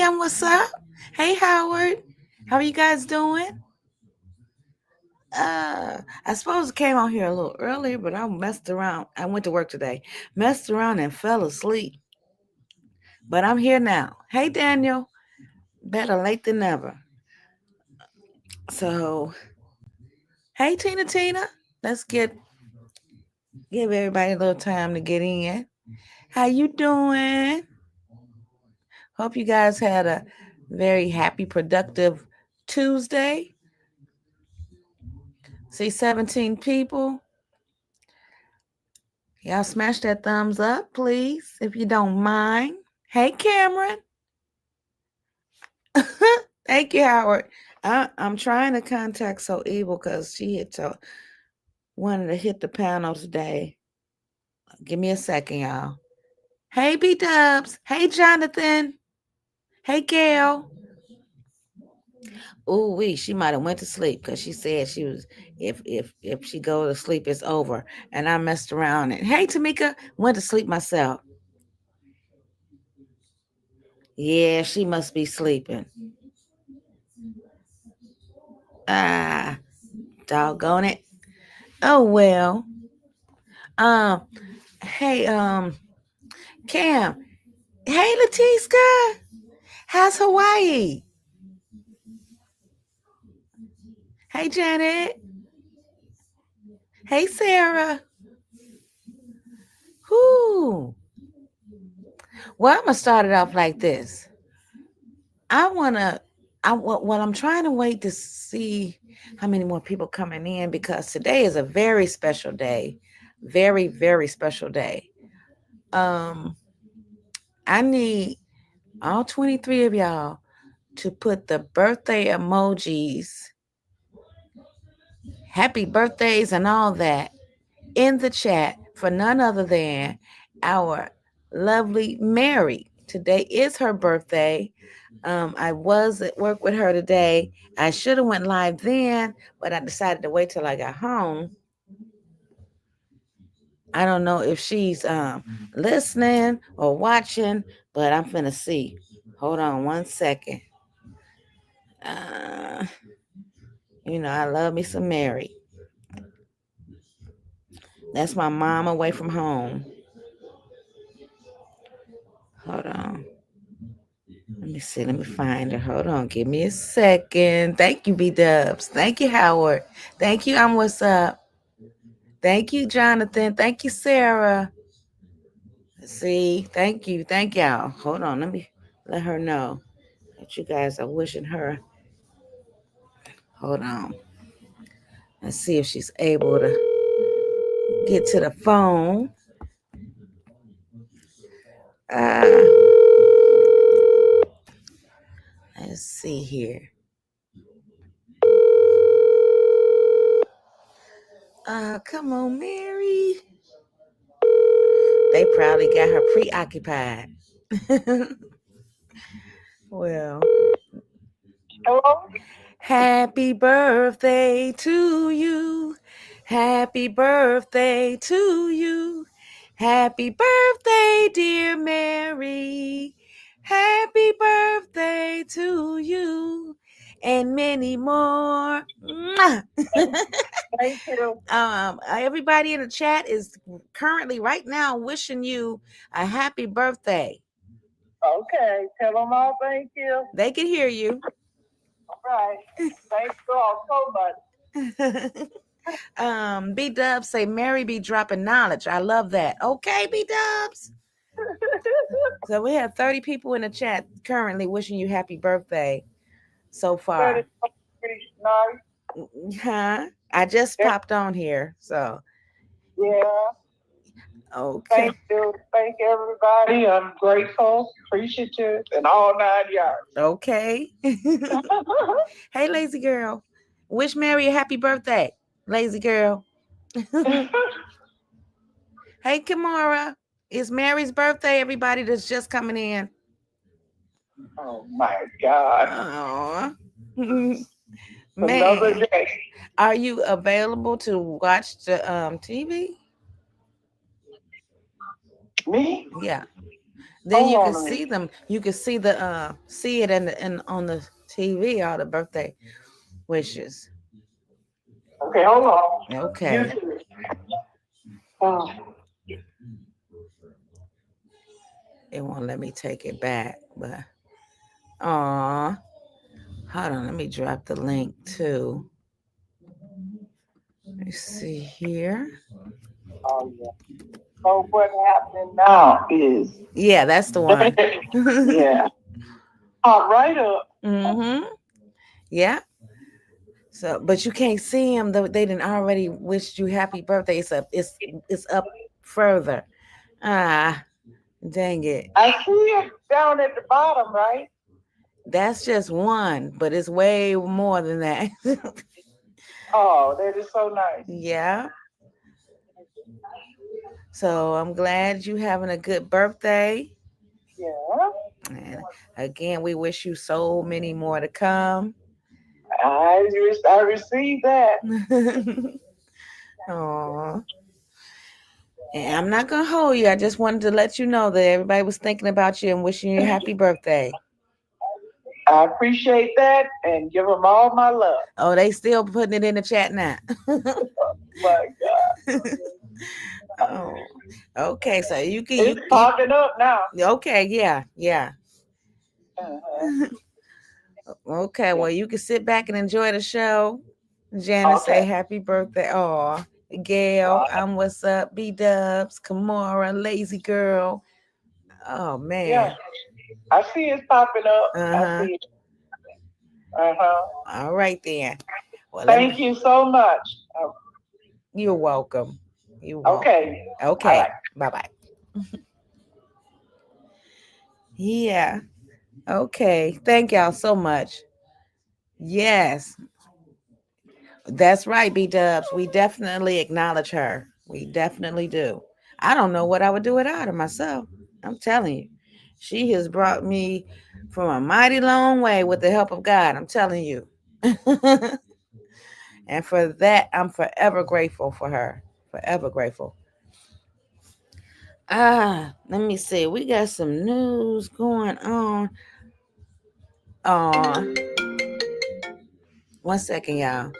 Kim, what's up? Hey, Howard. How are you guys doing? I suppose I came on here a little earlier, but I messed around. I went to work today, messed around and fell asleep. But I'm here now. Hey, Daniel. Better late than never. So, hey, Tina. Let's give everybody a little time to get in. How you doing? Hope you guys had a very happy, productive Tuesday. See 17 people. Y'all smash that thumbs up, please, if you don't mind. Hey, Cameron. Thank you, Howard. I'm trying to contact So Evil because she wanted to hit the panel today. Give me a second, y'all. Hey, B Dubs. Hey, Jonathan. Hey, Gail. Ooh, she might have went to sleep because she said she was if she go to sleep, it's over. And I messed around and hey, Tamika, went to sleep myself. Yeah, she must be sleeping. Ah, doggone it. Oh well. Um, hey, Cam. Hey, Latiska. How's Hawaii? Hey, Janet. Hey, Sarah. Whoo. Well, I'm gonna start it off like this. I'm trying to wait to see how many more people coming in because today is a very special day. Very, very special day. Um, I need all 23 of y'all to put the birthday emojis, happy birthdays, and all that in the chat for none other than our lovely Mary. Today is her birthday. I was at work with her today. I should have went live then, but I decided to wait till I got home. I don't know if she's listening or watching, but I'm finna see. Hold on one second. Uh, I love me some Mary. That's my mom away from home. Hold on. Let me see. Let me find her. Hold on. Give me a second. Thank you, B Dubs. Thank you, Howard. Thank you. I'm what's up. Thank you, Jonathan. Thank you, Sarah. See, thank you. Thank y'all. Hold on. Let me let her know that you guys are wishing her. Hold on. Let's see if she's able to get to the phone. Uh, let's see here. Come on, Mary. They probably got her preoccupied. Well, Hello? happy birthday to you. Happy birthday to you. Happy birthday, dear Mary. Happy birthday to you. And many more. Thank you. Everybody in the chat is currently right now wishing you a happy birthday. Okay. Tell them all thank you. They can hear you. All right. Thank you all so B Dubs say Mary be dropping knowledge. I love that. Okay, B Dubs. much. So we have 30 people in the chat currently wishing you happy birthday so That is far. pretty nice. Huh? I just popped on here. So Yeah. okay. Thank you. Thank everybody. I'm grateful, appreciative, and all 9 yards. Okay. Hey, lazy girl. Wish Mary a happy birthday, lazy girl. Hey, Kimara. It's Mary's birthday, everybody that's just coming in. Oh my God. Aww. Another Man, day. are you available to watch the TV? Me? Yeah. Then you Hold can on a see minute. them. You can see the see it in on the TV, all the birthday wishes. Okay, hold on. Okay. YouTube. Oh, It won't let me take it back, but aw. Hold on, let me drop the link too. Let me see here. oh yeah. So what happening now is, Yeah, that's the one. yeah, hop right up. Mm-hmm. Yeah. So, but you can't see them. Though they didn't already wished you happy birthday. It's up further. Ah, dang it. I see it down at the bottom, right? That's just one, but it's way more than that. Oh, that is so nice. Yeah. So I'm glad you having a good birthday. Yeah. And again, we wish you so many more to come. I received that. Aw. And I'm not gonna hold you. I just wanted to let you know that everybody was thinking about you and wishing you a happy birthday. I appreciate that and give them all my love. Oh, they still putting it in the chat now. My God. Oh, okay. So you can It's popping up now. okay, yeah. Uh-huh. Okay, Yeah. well you can sit back and enjoy the show. Janice say Okay. happy birthday. Oh, Gail, I'm what's up, B Dubs, Kamara, Lazy Girl. Oh Yeah. man. I see it's popping up. I Uh-huh. see it. Uh-huh. All right then. Well, Thank you so much. you're welcome. You're welcome. Okay. All Okay. right. Bye-bye. Yeah. Okay. Thank y'all so much. Yes. That's right, B Dubs. We definitely acknowledge her. We definitely do. I don't know what I would do without her myself. I'm telling you. She has brought me from a mighty long way with the help of God. I'm telling you. And for that, I'm forever grateful for her. Forever grateful. Let me see. We got some news going on. Uh, one second, y'all.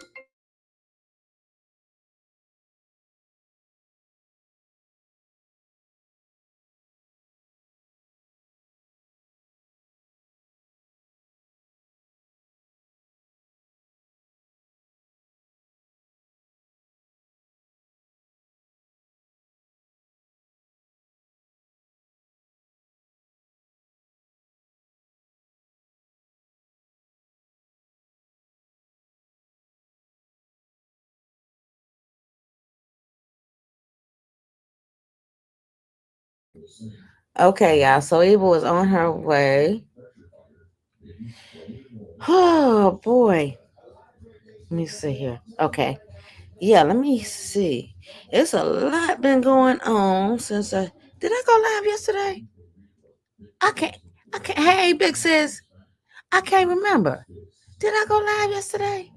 Okay, y'all. So Eva was on her way. Oh boy. Let me see here. Okay. Yeah, let me see. It's a lot been going on since I did I go live yesterday? I can't I can't hey big sis. I can't remember. Did I go live yesterday?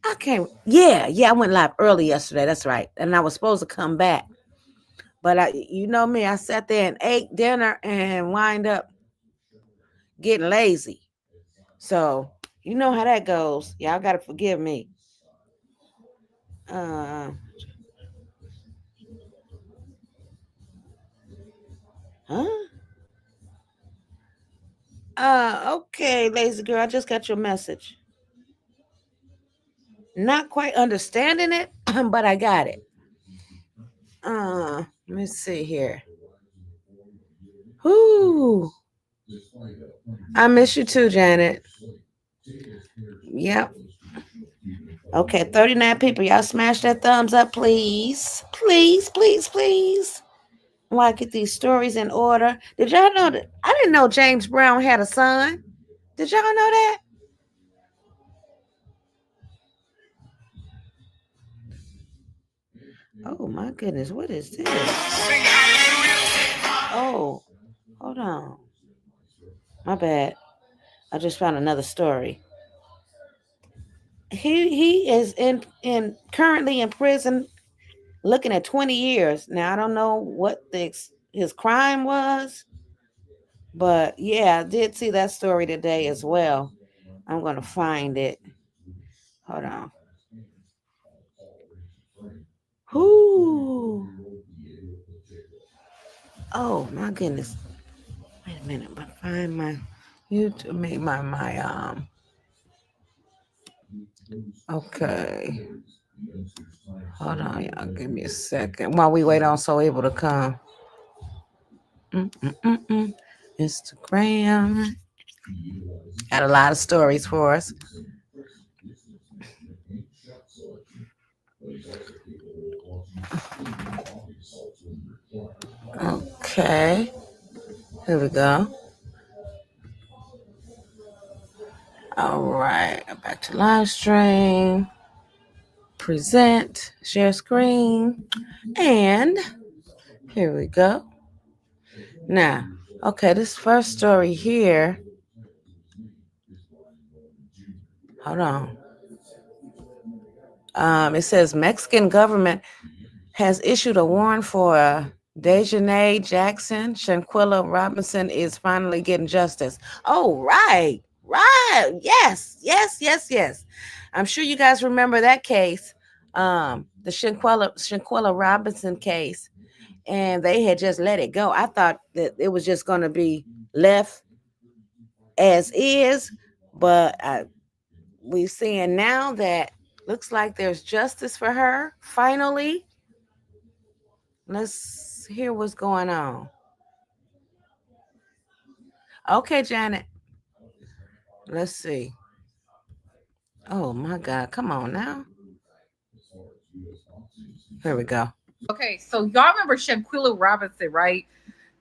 I can't yeah, I went live early yesterday. That's right. And I was supposed to come back. But you know me, I sat there and ate dinner and wind up getting lazy. So you know how that goes. Y'all gotta forgive me. Uh huh? Okay, lazy girl, I just got your message. Not quite understanding it, but I got it. Let me see here. Whoo. I miss you too, Janet. Yep. Okay, 39 people. Y'all smash that thumbs up, please. Please, please, please. While I get these stories in order. Did y'all know that? I didn't know James Brown had a son. Did y'all know that? Oh my goodness, what is this? Oh, hold on. My bad. I just found another story. He is currently in prison looking at 20 years. Now I don't know what the his crime was. But yeah, I did see that story today as well. I'm gonna find it. Hold on. Whoo. Oh my goodness. Wait a minute, but find my YouTube my okay. Hold on, y'all. Give me a second while we wait on So Able to come. Instagram got a lot of stories for us. Okay, here we go. All right, back to live stream, present, share screen, and here we go. Now, okay, this first story here. Hold on. It says Mexican government has issued a warrant for Dejanay Jackson. Shanquilla Robinson is finally getting justice. Oh, right. Yes. I'm sure you guys remember that case, the Shanquilla Robinson case, and they had just let it go. I thought that it was just going to be left as is, but we're seeing now that looks like there's justice for her finally. Let's hear what's going on. Okay, Janet. Let's see. Oh my God. Come on now. Here we go. Okay, so y'all remember Shanquilla Robinson, right?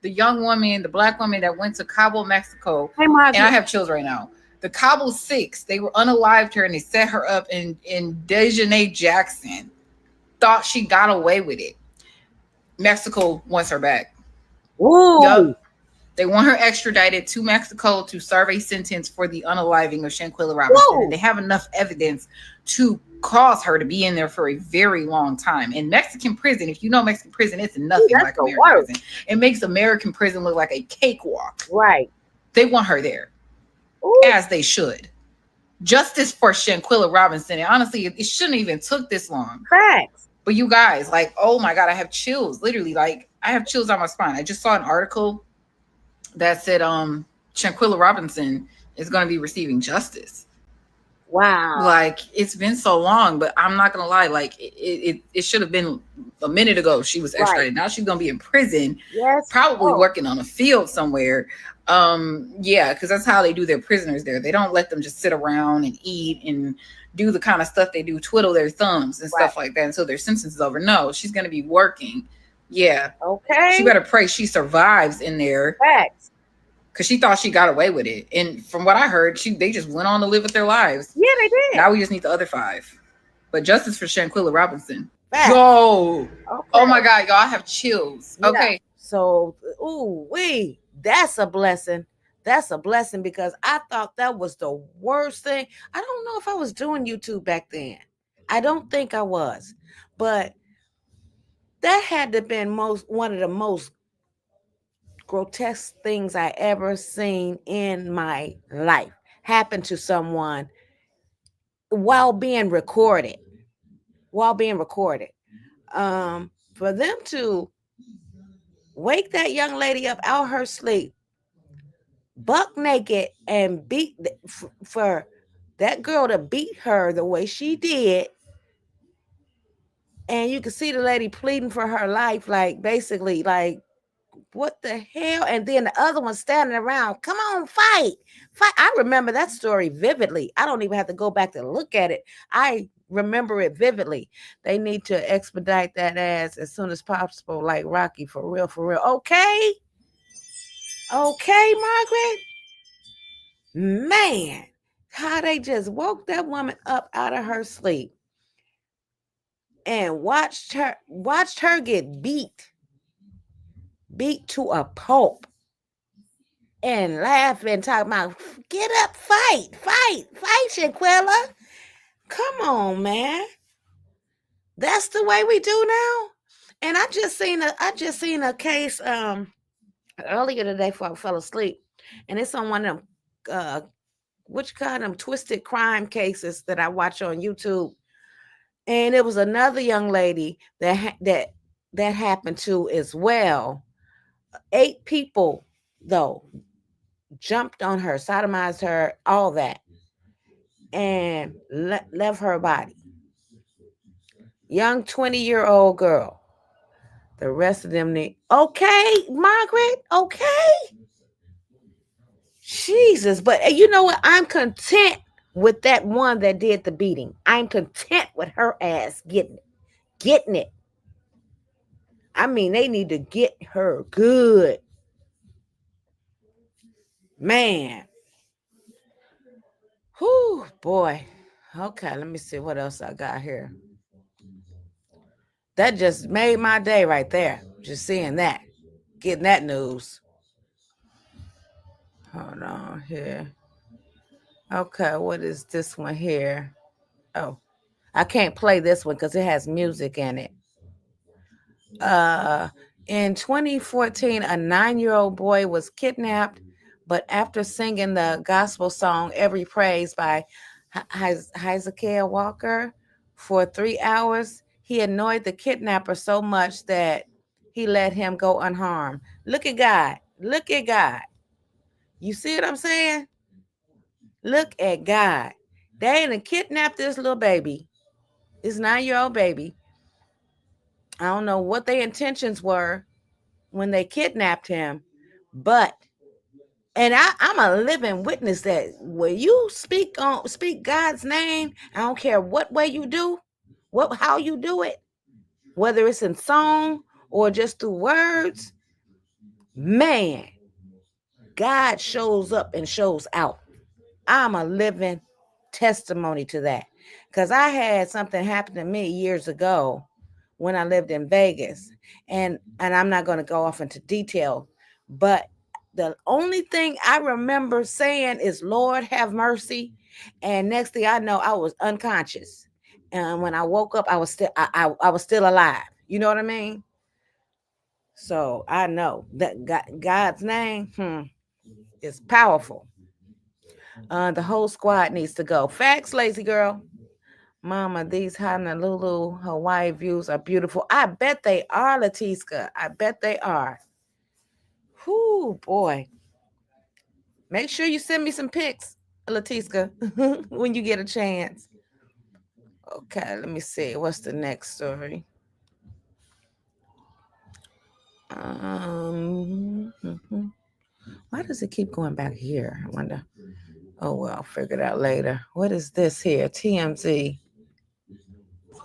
The young woman, the black woman that went to Cabo, Mexico. Hey, Margaret. And I have chills right now. The Cabo Six, they were unalived her and they set her up, and Dejanay Jackson thought she got away with it. Mexico wants her back. Ooh. Yep. They want her extradited to Mexico to serve a sentence for the unaliving of Shanquilla Robinson. And they have enough evidence to cause her to be in there for a very long time. In Mexican prison, if you know Mexican prison, it's nothing like American prison. It makes American prison look like a cakewalk. Right. They want her there. Ooh. As they should. Justice for Shanquilla Robinson. And honestly, it shouldn't even took this long. Facts. But you guys, like, oh my God, I have chills. Literally, like, I have chills on my spine. I just saw an article that said Shanquilla Robinson is going to be receiving justice. Wow. Like, it's been so long, but I'm not going to lie. Like, it should have been a minute ago she was extradited. Right. Now she's going to be in prison. Yes. Probably working on a field somewhere. Yeah, because that's how they do their prisoners there. They don't let them just sit around and eat and do the kind of stuff they do, twiddle their thumbs and stuff like that until their sentence is over. No, she's going to be working. Yeah. Okay. She better pray she survives in there. Facts. Because she thought she got away with it. And from what I heard, they just went on to live with their lives. Yeah, they did. Now we just need the other 5. But justice for Shanquilla Robinson. Facts. Yo. Okay. Oh my God, y'all have chills. Yeah. Okay. So, that's a blessing. That's a blessing because I thought that was the worst thing. I don't know if I was doing YouTube back then. I don't think I was. But that had to have been one of the most grotesque things I ever seen in my life happen to someone while being recorded. For them to wake that young lady up out her sleep, buck naked, and for that girl to beat her the way she did, and you can see the lady pleading for her life, like basically like, what the hell? And then the other one standing around, come on, fight. I remember that story vividly. I don't even have to go back to look at it. I remember it vividly. They need to expedite that ass as soon as possible, like Rocky, for real. Okay, Margaret. Man, how they just woke that woman up out of her sleep and watched her get beat to a pulp and laugh and talk about, get up, fight, Shanquilla. Come on, man. That's the way we do now. And I just seen a case earlier today before I fell asleep, and it's on one of them which kind of twisted crime cases that I watch on YouTube. And it was another young lady that happened to as well. 8 people though jumped on her, sodomized her, all that, and left her body. Young 20-year-old girl. The rest of them need okay, Margaret. Okay. Jesus, but you know what? I'm content with that one that did the beating. I'm content with her ass getting it. I mean, they need to get her good. Man. Whew, boy. Okay, let me see what else I got here. That just made my day right there. Just seeing that. Getting that news. Hold on here. Okay, what is this one here? Oh, I can't play this one because it has music in it. In 2014, a 9-year-old boy was kidnapped, but after singing the gospel song Every Praise by Hezekiah Walker for 3 hours, he annoyed the kidnapper so much that he let him go unharmed. Look at God. Look at God. You see what I'm saying? Look at God. They done kidnapped this little baby, this 9-year-old baby. I don't know what their intentions were when they kidnapped him, but I'm a living witness that when you speak God's name, I don't care what way you do, how you do it, whether it's in song or just through words, man, God shows up and shows out. I'm a living testimony to that, because I had something happen to me years ago when I lived in Vegas, and I'm not going to go off into detail, but the only thing I remember saying is, Lord, have mercy. And next thing I know, I was unconscious. And when I woke up, I was still I was still alive. You know what I mean? So I know that God's name is powerful. The whole squad needs to go. Facts, lazy girl. Mama, these Honolulu, Hawaii views are beautiful. I bet they are, Latiska. I bet they are. Whoo, boy. Make sure you send me some pics, Latiska, when you get a chance. Okay, let me see. What's the next story? Why does it keep going back here? I wonder. Oh, well, I'll figure it out later. What is this here? TMZ.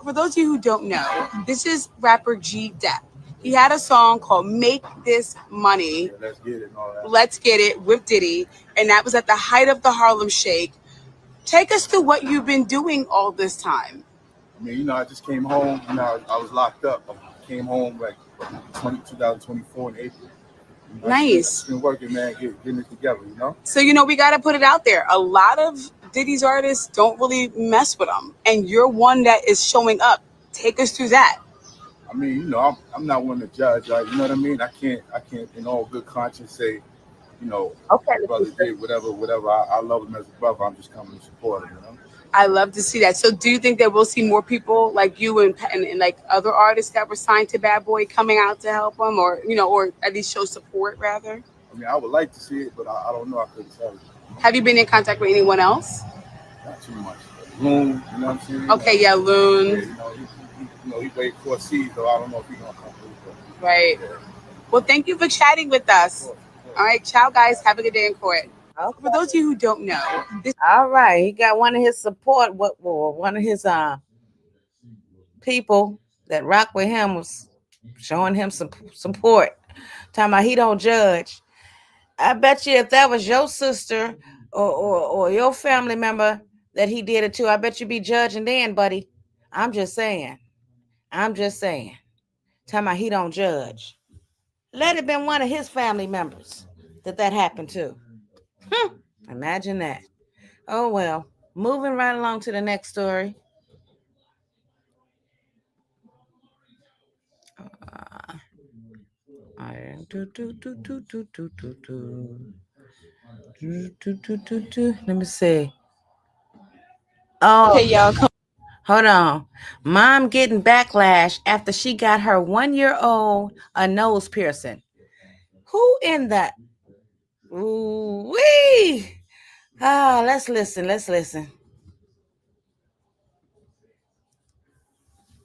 For those of you who don't know, this is rapper G Dep. He had a song called Make This Money. Let's get it. All that. Let's Get It with Diddy. And that was at the height of the Harlem Shake. Take us through what you've been doing all this time. I mean, I just came home. I was locked up. I came home like 2024 in April. Nice. I've been working, man, getting it together, So, we got to put it out there. A lot of Diddy's artists don't really mess with him. And you're one that is showing up. Take us through that. I mean, I'm not one to judge, right? You know what I mean? I can't in all good conscience say, okay, brother did whatever. I love him as a brother. I'm just coming to support him, I love to see that. So do you think that we'll see more people like you and like other artists that were signed to Bad Boy coming out to help him, or or at least show support rather? I mean, I would like to see it, but I don't know. I couldn't tell you. Have you been in contact with anyone else? Not too much. Loon, you know what I'm saying? Okay, yeah, Loon. Yeah, he played 4 C's, though I don't know if he's gonna come through. Right. Yeah. Well, thank you for chatting with us. Of course. All right, ciao, guys. Have a good day in court. Okay. For those of you who don't know, All right, he got one of his support. One of his people that rock with him was showing him some support. Talking about he don't judge. I bet you if that was your sister or your family member that he did it to, I bet you'd be judging then, buddy. I'm just saying. Talking about he don't judge. Let it been one of his family members that happened to. Imagine that. Oh, well. Moving right along to the next story. Do, do, do, do, do, do, do, do. Do, do, do, do, do. Let me see. Oh, Okay, y'all. hold on. Mom getting backlash after she got her 1 year old a nose piercing. Who in the ooh wee? Ah, let's listen. Let's listen.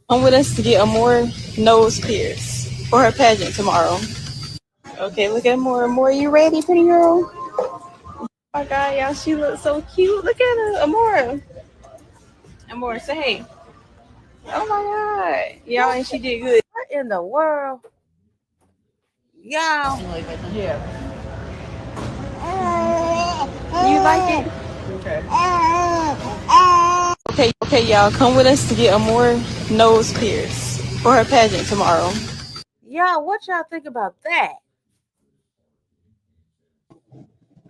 Come with us to get a more nose pierce for her pageant tomorrow. Okay, look at Amora. Amora, you ready, pretty girl? Oh my God, y'all, she looks so cute. Look at her, Amora. Amora, say hey. Oh my God, y'all, and she did good. What in the world? Y'all. Yeah. You like it? Okay, y'all, come with us to get a more nose pierce for her pageant tomorrow. Y'all, what y'all think about that?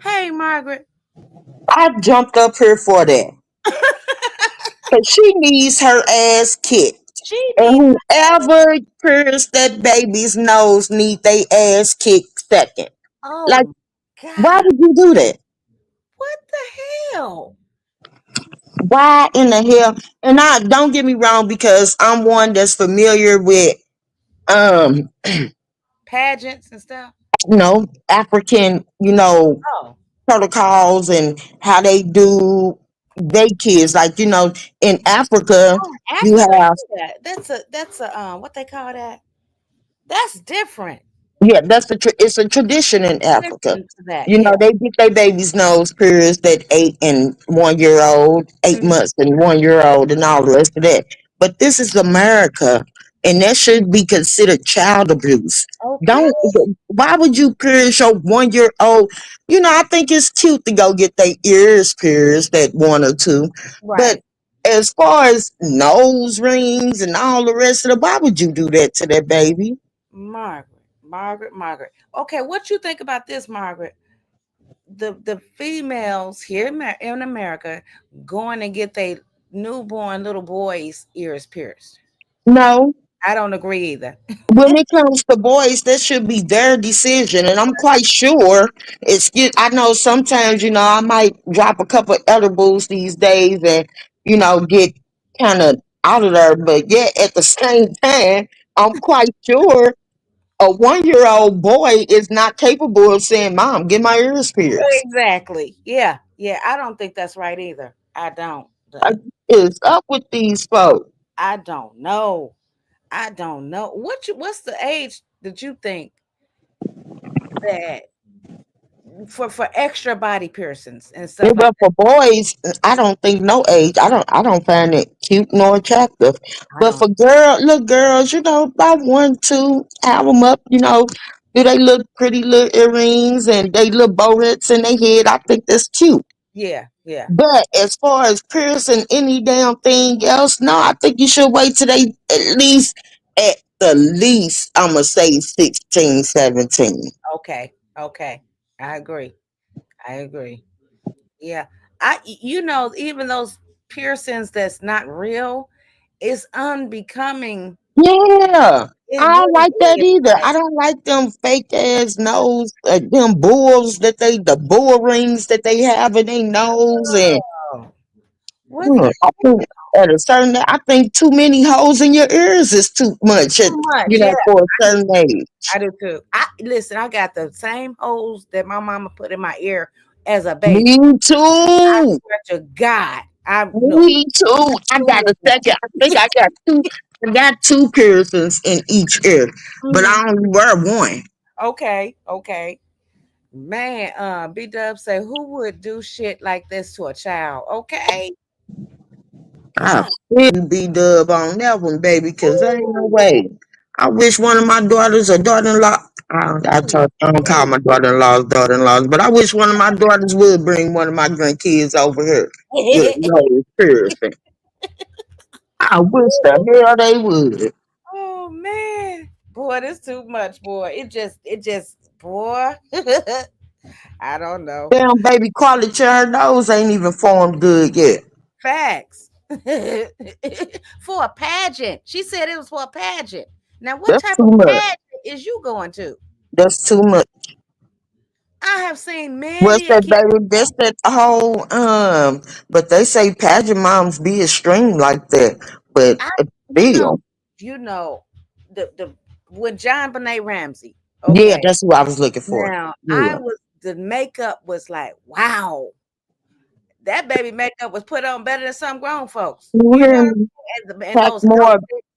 Hey, Margaret. I jumped up here for that. Cause she needs her ass kicked. She And needs whoever pierced that baby's nose need they ass kicked second. Like, oh why God. would you do that? What the hell? Why in the hell? And I don't get me wrong, because I'm one that's familiar with um, Pageants and stuff. African, Oh, protocols and how they do they kids. Like, in Africa, you Africa have do that. That's a what they call that? That's different. yeah, it's a tradition in Africa. Listen to that. Yeah. They get their baby's nose pierced at 8 and 1 year old, 8 months and 1 year old, and all the rest of that. But this is America, and that should be considered child abuse. Okay. Don't. Why would you pierce your 1 year old? I think it's cute to go get their ears pierced at 1 or 2, but Right. as far as nose rings and all the rest of it, why would you do that to that baby? Margaret. Okay, what you think about this, Margaret? The females here in America going to get their newborn little boys' ears pierced. No. I don't agree either. When it comes to boys, that should be their decision, and I'm quite sure I know sometimes, I might drop a couple edibles these days and get kind of out of there, but yet at the same time, I'm quite sure a 1 year old boy is not capable of saying, "Mom, get my ears pierced." Exactly. Yeah. Yeah. I don't think that's right either. I don't. Like, is up with these folks? I don't know. I don't know. What's the age that you think that for extra body piercings and Yeah, stuff like but for boys, I don't think no age. I don't find it cute nor attractive. that? I But don't. for little girls, about 1, 2, have them up. Do they look pretty little earrings and they little bowheads in their head? I think that's cute. Yeah, yeah. But as far as piercing any damn thing else, no, I think you should wait till they at the least, I'ma say 16, 17. Okay, okay. I agree. I agree. Yeah. Even those piercings that's not real is unbecoming. Yeah, It I don't really like that is. either. Like, I don't like them fake ass nose, them the bull rings that they have in their nose, and oh, what the I think at a certain, I think too many holes in your ears is too much, too much. Yeah, for a certain age. I do too. I listen, I got the same holes that my mama put in my ear as a baby. Me I too. swear to God. I no Me too. I too got a many. second. I think I got two. I got two piercings in each ear, but Mhm. I only wear one. Okay, okay. Man, B Dub say who would do shit like this to a child? Okay. I God. feel B-Dub on that one, baby, because there ain't no Ooh, way. I wish one of my daughters or daughter-in-law, I don't call my daughter-in-laws daughter-in-laws, but I wish one of my daughters would bring one of my grandkids over here with ooh. no piercing. I wish the hell they would. Oh man. Boy, this too much, boy. It just boy. I don't know. Damn, baby, quality her nose ain't even formed good yet. Facts. For a pageant. She said it was for a pageant. Now, what That's type too of much. pageant is you going to? That's too much. I have seen What's many a that, kid. baby? That's that whole but they say pageant moms be extreme like that. But I, you know, still. you know, the with John Benet Ramsey. Yeah, Okay, that's who I was looking for. now Yeah. the makeup was like, wow, that baby makeup was put on better than some grown folks. You know, Really and pack those more outfits,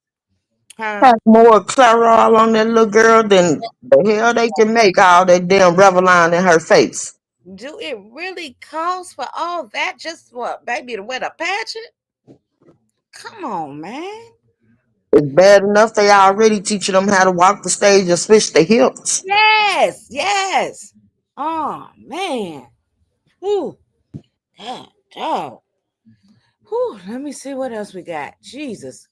huh? pack more Clairol on that little girl than the hell they can make all that damn Revlon in her face. Do it really cost for all that just what, baby, to wear the pageant? Come on, man. It's bad enough they already teaching them how to walk the stage and switch the hips. Yes, yes. Oh man. Whew. God, dog. Whew. Let me see what else we got. Jesus.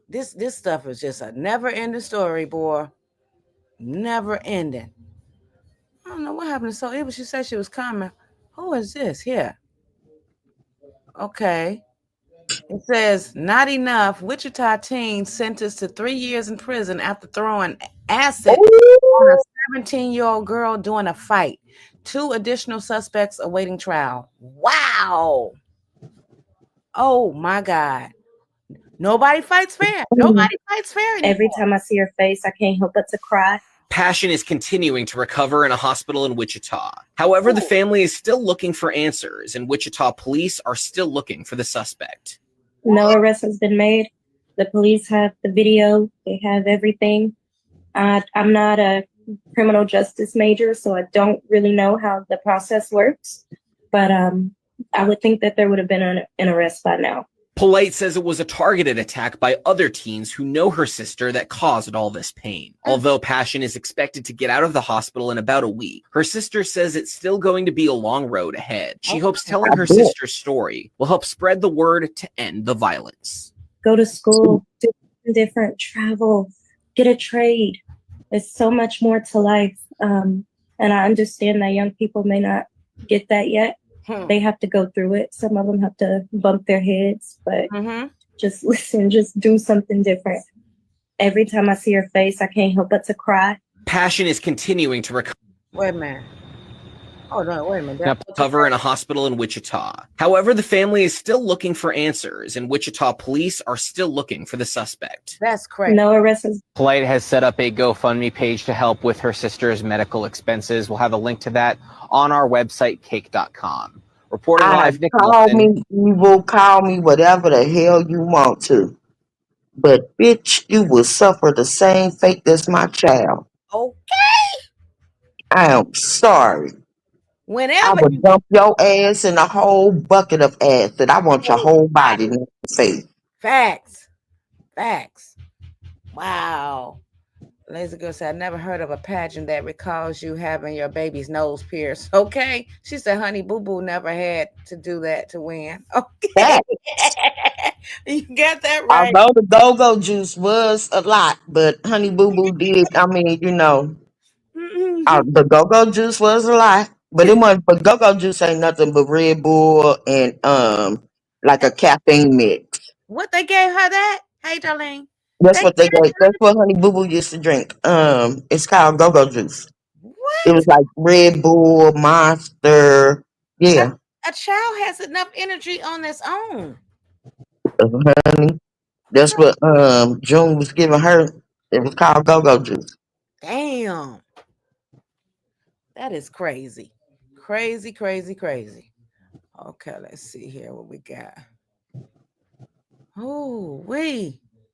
This stuff is just a never ending story, boy. Never ending. I don't know what happened to So Evil. She said she was coming. Who is this here? Okay. It says, not enough. Wichita teen sentenced to 3 years in prison after throwing acid on a Ooh. 17-year-old girl during a fight. 2 additional suspects awaiting trial. Wow. Oh my God. Nobody fights fair. Nobody fights fair anymore. Every time I see her face, I can't help but to cry. Passion is continuing to recover in a hospital in Wichita. However, the family is still looking for answers, and Wichita police are still looking for the suspect. No arrest has been made. The police have the video. They have everything. I'm not a criminal justice major, so I don't really know how the process works. But I would think that there would have been an arrest by now. Polite says it was a targeted attack by other teens who know her sister that caused all this pain. Although Passion is expected to get out of the hospital in about a week, her sister says it's still going to be a long road ahead. She hopes telling her sister's story will help spread the word to end the violence. Go to school, do different, travel, get a trade. There's so much more to life. And I understand that young people may not get that yet. They have to go through it. Some of them have to bump their heads, but just listen, just do something different. Every time I see her face, I can't help but to cry. Passion is continuing to Wait a minute. Oh, no, wait a minute. recover in a hospital in Wichita. However, the family is still looking for answers, and Wichita police are still looking for the suspect. That's crazy. No arrest is Polite has set up a GoFundMe page to help with her sister's medical expenses. We'll have a link to that on our website, cake.com. Reporting live, Nick Call Wilson. me evil, call me whatever the hell you want to. But bitch, you will suffer the same fate as my child. Okay. I am sorry. I Whenever would dump your ass in a whole bucket of acid. I want your whole body in the face. Facts. Facts. Wow. Lazy Girl said, I never heard of a pageant that recalls you having your baby's nose pierced. Okay. She said, Honey Boo Boo never had to do that to win. Okay. Facts. You got that right. Although the go-go juice was a lot, but Honey Boo Boo did. I mean, the go-go juice was a lot, but it wasn't. But go-go juice ain't nothing but Red Bull and like a caffeine mix. What they gave her that? Hey, Darlene. That's what they got. That's what Honey Boo Boo used to drink. It's called go-go juice. It was like Red Bull, Monster. Yeah, A child has enough energy on its own. honey. That's what June was giving her. It was called go-go juice. Damn. That is crazy. Crazy, crazy, crazy. Okay, let's see here what we got. Oh,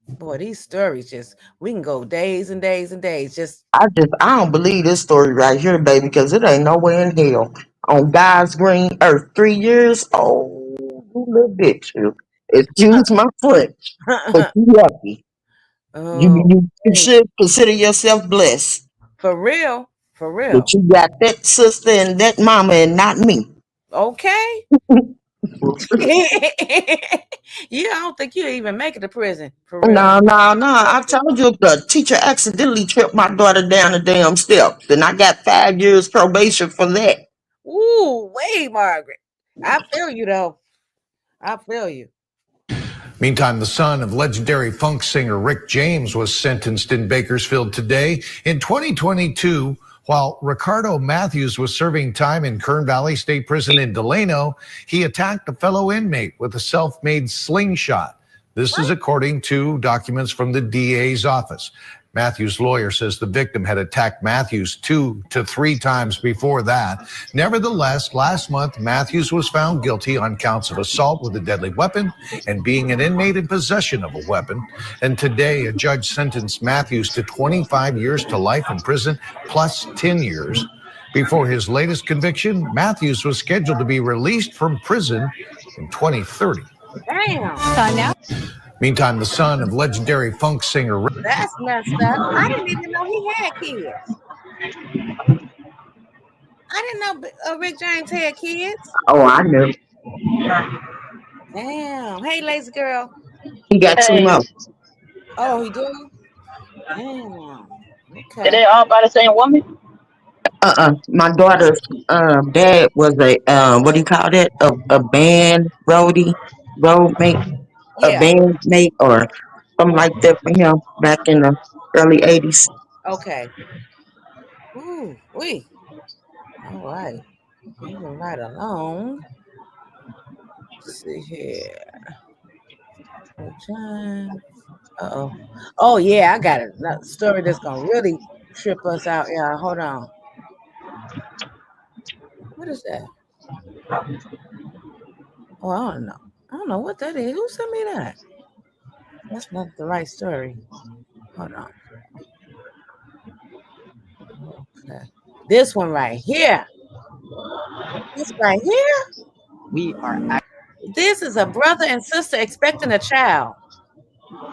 boy, these stories we can go days and days and days. I don't believe this story right here, baby, because it ain't nowhere in hell. On God's green earth, 3 years. Oh, you little bitch. You. Excuse my French, but you lucky. You should consider yourself blessed. For real. For real. But you got that sister and that mama and not me. Okay. You don't think you even make it to prison. For real. No. I told you the teacher accidentally tripped my daughter down the damn steps, and I got 5 years probation for that. Ooh, wait, Margaret. I feel you though. I feel you. Meantime, the son of legendary funk singer Rick James was sentenced in Bakersfield today. In 2022, while Ricardo Matthews was serving time in Kern Valley State Prison in Delano, he attacked a fellow inmate with a self-made slingshot. This is according to documents from the DA's office. Matthews' lawyer says the victim had attacked Matthews 2 to 3 times before that. Nevertheless, last month, Matthews was found guilty on counts of assault with a deadly weapon and being an inmate in possession of a weapon. And today, a judge sentenced Matthews to 25 years to life in prison plus 10 years. Before his latest conviction, Matthews was scheduled to be released from prison in 2030. Damn. Meantime, the son of legendary funk singer That's messed up. I didn't even know he had kids. I didn't know Rick James had kids. Oh, I knew. Damn. Hey, lazy girl. He got 2 more. Oh, he do? Damn. Are Okay. they all by the same woman? My daughter's dad was a what do you call that? A band road mate, a Yeah. band mate or something like that for him back in the early 80s. Okay. Ooh, wee. All right. Moving right along. Let's see here. Uh-oh. Oh, yeah, I got a story that's going to really trip us out, y'all. Hold on. What is that? Oh, I don't know. I don't know what that is. Who sent me that? That's not the right story. Hold on. Okay. This one right here. This right here. We are This is a brother and sister expecting a child.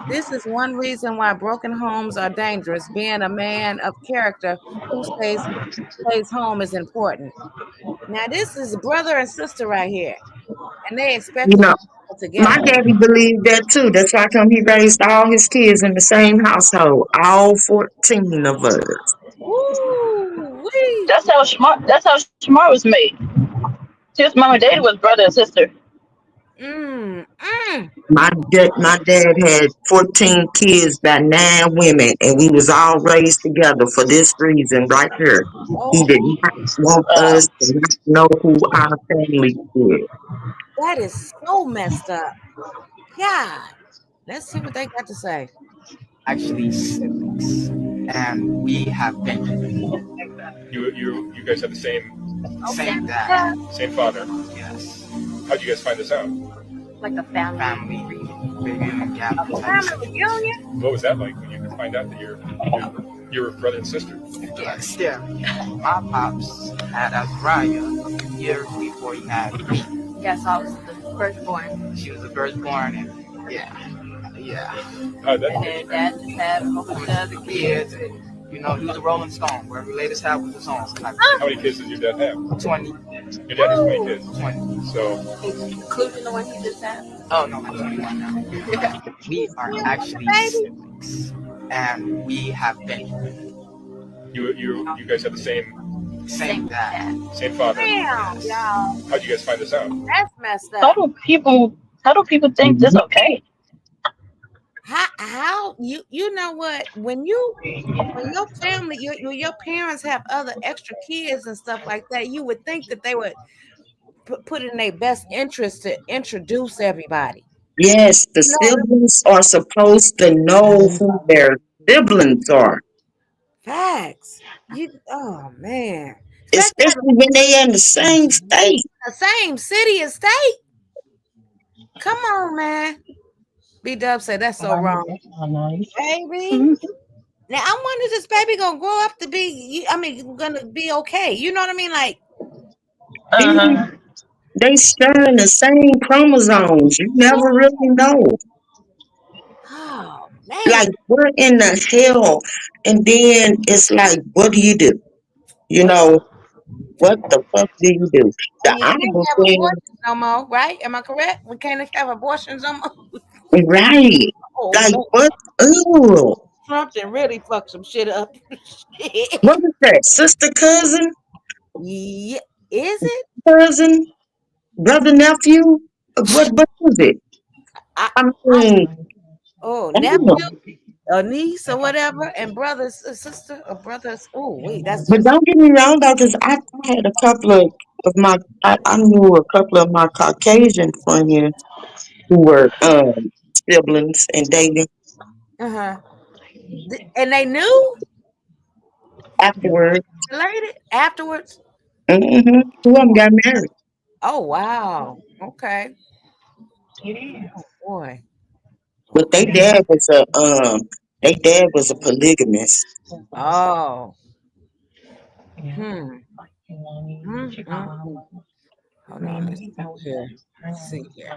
This is one reason why broken homes are dangerous. Being a man of character who stays home is important. Now, this is brother and sister right here, and they expect You know, together. my daddy believed that too. That's why come he raised all his kids in the same household, all 14 of us. Ooh, wee. That's how Smart was made. His mom and daddy was brother and sister. My dad had 14 kids by 9 women, and we was all raised together for this reason right here. He did not want us to not know who our family is. That is so messed up. God. Let's see what they got to say. Actually siblings, and we have been You guys have the same dad, same father. yes, How'd you guys find this out? Like a family. family reunion, gathering. Family reunion? What was that like when you could find out that you're brother and sister? Yes, yeah. My pops had Azariah a few years before he had me. Yes, I was the firstborn. She was the firstborn, and yeah. How'd that And then dad just had a whole bunch of other Kids, kids. and you know, he was a Rolling Stone. Wherever we laid his hat was a song. Like How many kids did your dad have? 20, Your dad has 20 kids. 20. So Including the one he just had. Oh no, I'm 21 now. We are actually siblings, and we have been you guys have the same dad. same father. Damn, y'all. How'd you guys find this out? That's messed How up. do people think this okay? How you know what? When your family, your parents have other extra kids and stuff like that, you would think that they would put it in their best interest to introduce everybody. Yes, the siblings are supposed to know who their siblings are, Facts. Oh man. especially when they in the same state. The same city and state. Come on, man. B-Dub said that's so wrong. Baby. Now I wonder, this baby gonna grow up to be, gonna be okay. You know what I mean? Like, They sharing the same chromosomes. You never really know. oh man. Like, what in the hell? And then it's like, what do you do? You know, what the fuck do you do? The And you can't honorable have thing, abortions no more, right? Am I correct? We can't have abortions no more. right? Oh, Like, Lord. what? Ooh. Trump done really fucked some shit up. What is that? Sister, cousin, Yeah, is it? cousin, brother, nephew? What is it? I mean, Oh, nephew, damn. a niece, or whatever, and brothers, a sister, or brothers. Oh, wait, that's But just don't get me wrong though, because I had a couple of my I knew a couple of my Caucasian friends who were siblings and dating uh-huh. And they knew afterwards. related afterwards. Mm-hmm. Two of them got married. Oh wow. Okay. Oh boy. But they dad was a polygamist. Oh. Hmm. Mm-mm. Hold on. Let's go here. Let's see here.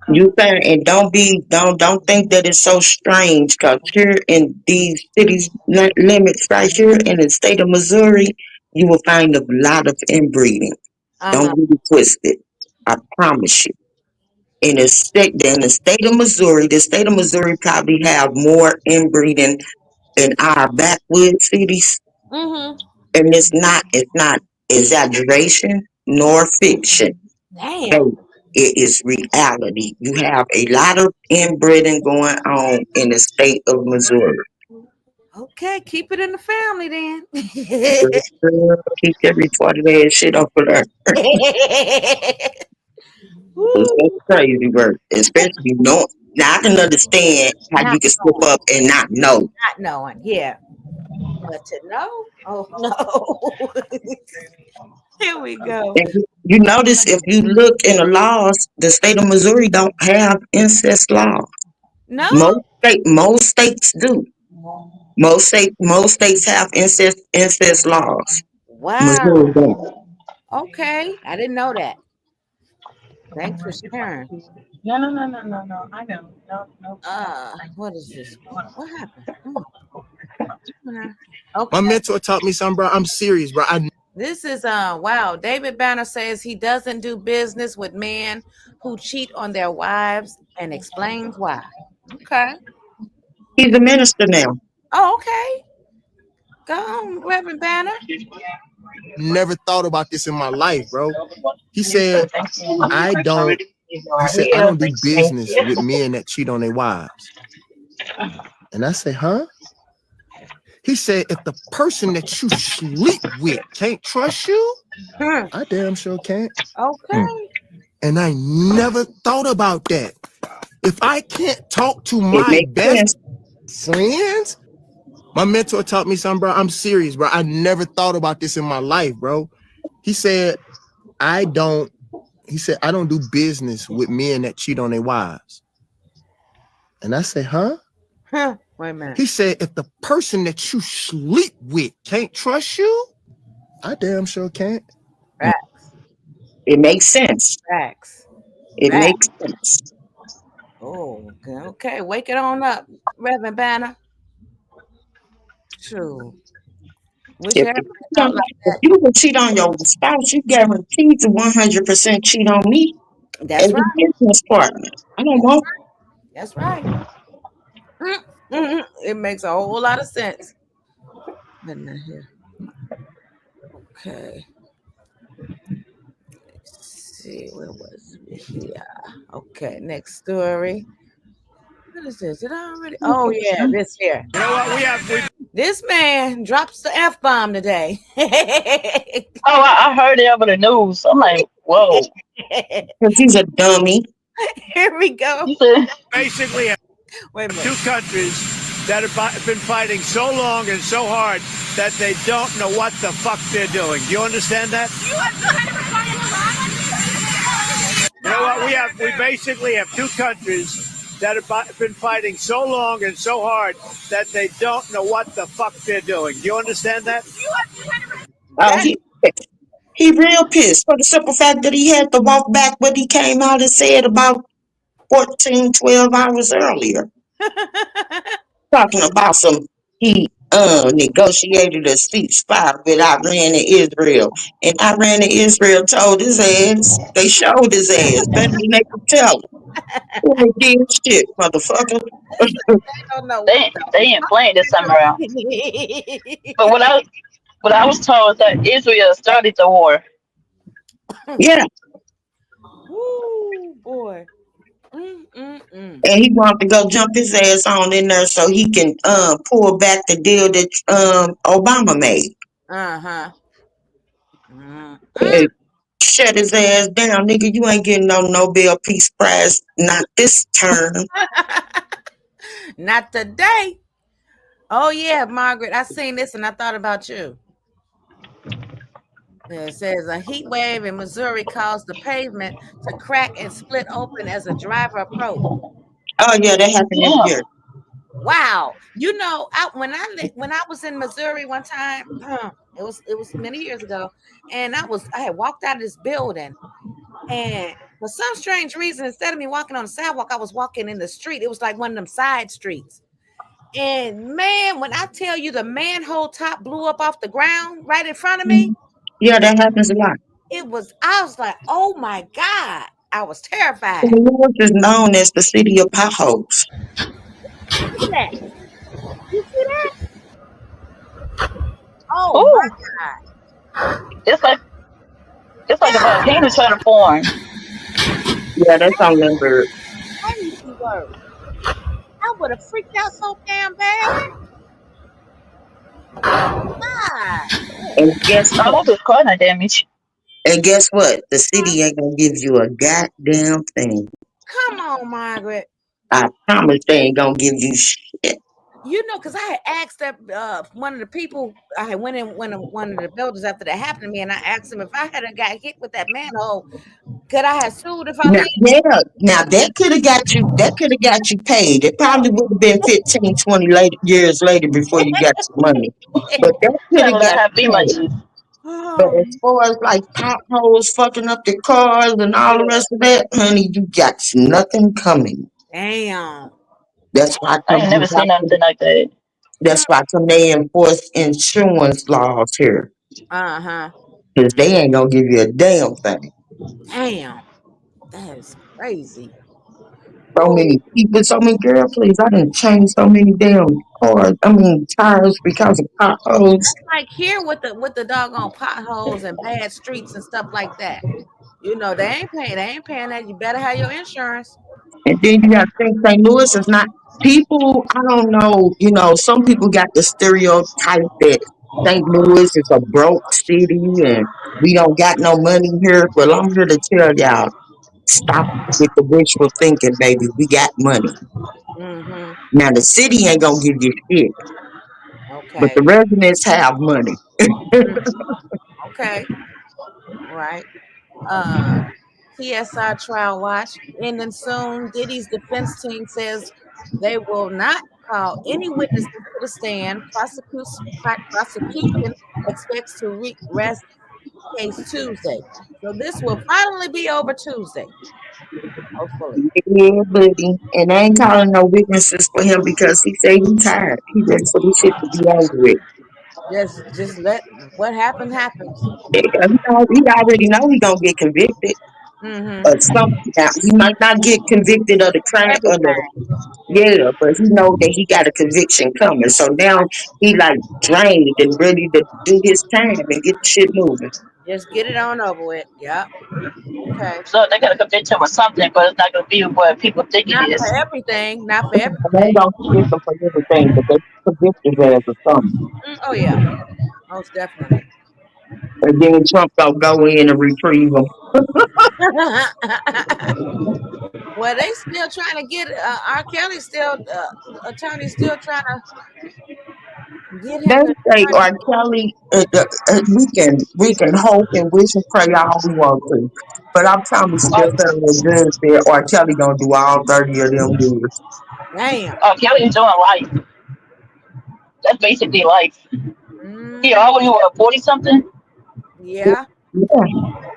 You saying, and don't think that it's so strange because here in these cities limits right here in the state of Missouri, you will find a lot of inbreeding. Don't Uh-huh. get it twisted. I promise you. The state of Missouri probably have more inbreeding in our backwoods cities, Mm-hmm. and it's not exaggeration nor fiction. Damn. Baby, it is reality. You have a lot of inbreeding going on in the state of Missouri. Okay, keep it in the family then. Girl, keep that retarded ass shit off of there. It's Woo. so crazy work, especially knowing. Now I can understand how Not you can slip knowing. up and not know. Not knowing. Yeah. But to know? Oh no. Here we go. And you notice if you look in the laws, the state of Missouri don't have incest law. No? Most states do. Most states have incest laws. Missouri Wow. don't. Okay. I didn't know that. Thanks for sharing. No. I know. No. What is this? What happened? My Okay. mentor taught me something, bro. I'm serious, bro. This is wow. David Banner says he doesn't do business with men who cheat on their wives and explains why. Okay. He's a minister now. Oh, okay. Go on, Reverend Banner. never thought about this in my life, bro. He said, I don't do business with men that cheat on their wives. And I said, huh? He said, if the person that you sleep with can't trust you, I damn sure can't. Okay. And I never thought about that. If I can't talk to my best friends, my mentor taught me something, bro. I'm serious, bro. I never thought about this in my life, bro. He said, I don't do business with men that cheat on their wives. And I said, huh? Wait a minute. He said, if the person that you sleep with can't trust you, I damn sure can't. Facts. It makes sense. Facts. It makes sense. Oh, okay. Wake it on up, Reverend Banner. True. If you can cheat on your spouse, you guaranteed to 100% cheat on me That's as right. a business partner. I don't want. That's right. It makes a whole lot of sense. Here. Okay. Let's see, where was we here? Okay, next story. What is this? Did I already? Oh yeah, this here. You know what? This man drops the F-bomb today. I heard it over the news. I'm like, whoa. Because he's a dummy. Here we go. Basically have two countries that have been fighting so long and so hard that they don't know what the fuck they're doing. Do you understand that? You know what? We basically have two countries that have been fighting so long and so hard that they don't know what the fuck they're doing. Do you understand that? He real pissed for the simple fact that he had to walk back what he came out and said about 14, 12 hours earlier. Talking about he negotiated a ceasefire with Iran and Israel. And Iran and Israel told his ass, they showed his ass better than they could tell him. They did shit, motherfucker. They ain't playing this time around. But what I was told is that Israel started the war. Yeah. Woo, boy. And he wanted to go jump his ass on in there so he can pull back the deal that Obama made. Uh-huh. Hey, shut his ass down, nigga. You ain't getting no Nobel Peace Prize, not this term. Not today. Oh yeah, Margaret, I seen this and I thought about you. It says a heat wave in Missouri caused the pavement to crack and split open as a driver approached. Oh yeah, that happened this year. Wow, you know, when I was in Missouri one time, it was many years ago, and I had walked out of this building, and for some strange reason, instead of me walking on the sidewalk, I was walking in the street. It was like one of them side streets. And man, when I tell you the manhole top blew up off the ground right in front of me. Yeah, that happens a lot. I was like, oh my God. I was terrified. New York is known as the city of potholes. Look at that. You see that? Oh my God. It's like a volcano trying to form. Yeah, that's on Lindbergh. Crazy word. I would have freaked out so damn bad. And guess I hope it's car not damage. And guess what? The city ain't gonna give you a goddamn thing. Come on, Margaret. I promise they ain't gonna give you shit. You know, because I had asked that one of the people, I had went in one of the buildings after that happened to me, and I asked him if I had got hit with that manhole, could I have sued if I Now that could have got you. That could have got you paid. It probably would have been 15, 20 years later before you got some money. But that could have got you paid. But as far as like potholes fucking up the cars and all the rest of that, honey, you got nothing coming. Damn. That's why I ain't never seen nothing like that. That's why they enforce insurance laws here. Uh-huh. Because they ain't gonna give you a damn thing. Damn. That is crazy. So many people, so many girl, please. I done changed so many damn tires because of potholes. Like here with the doggone potholes and bad streets and stuff like that. You know, they ain't paying that. You better have your insurance. And then you gotta think St. Louis is not people, I don't know, some people got the stereotype that St. Louis is a broke city and we don't got no money here. Well, I'm here to tell y'all, stop with the wishful thinking, baby. We got money. Mm-hmm. Now the city ain't gonna give you shit. Okay. But the residents have money. Okay. Right. TSI trial watch ending soon. Diddy's defense team says they will not call any witnesses to the stand. Prosecution expects to rest case Tuesday. So this will finally be over Tuesday. Hopefully. Yeah, buddy. And I ain't calling no witnesses for him because he said he's tired. He ready for this shit to be over with. Just let what happens. Yeah, he already know he gonna get convicted of something. Now, he might not get convicted of the crime but he know that he got a conviction coming. So now he like drained and ready to do his time and get the shit moving. Just get it on over with. Yep. Okay. So they gotta convict him or something, but it's not gonna be what people think it is. Not for everything. Not for everything. They don't convict him for everything, but they convict his ass of something. Oh yeah. Most definitely. And then Trump gonna go in and retrieve him. Well, they still trying to get R. Kelly attorney still trying to get him. They say R. Kelly, we can hope and wish and pray all we want to, but I promise you, the federal judge said R. Kelly gonna do all 30 of them years. Damn. Kelly's doing life. That's basically life. He already 40 something. Yeah. Yeah.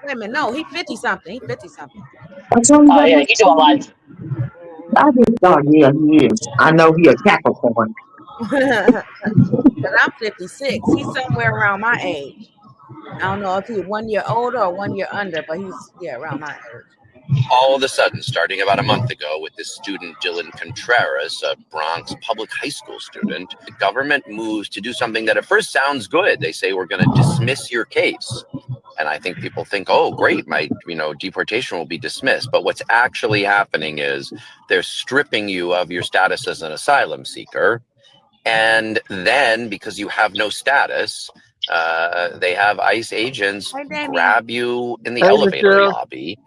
Wait a minute, no, he 50 something. Oh yeah, he's doing life. I just thought, yeah, he is. I know he a Capricorn. But I'm 56. He's somewhere around my age. I don't know if he's 1 year older or 1 year under, but he's around my age. All of a sudden, starting about a month ago with this student, Dylan Contreras, a Bronx public high school student, the government moves to do something that at first sounds good. They say, we're going to dismiss your case. And I think people think, oh, great, my deportation will be dismissed. But what's actually happening is they're stripping you of your status as an asylum seeker. And then because you have no status, they have ICE agents grab you in the elevator lobby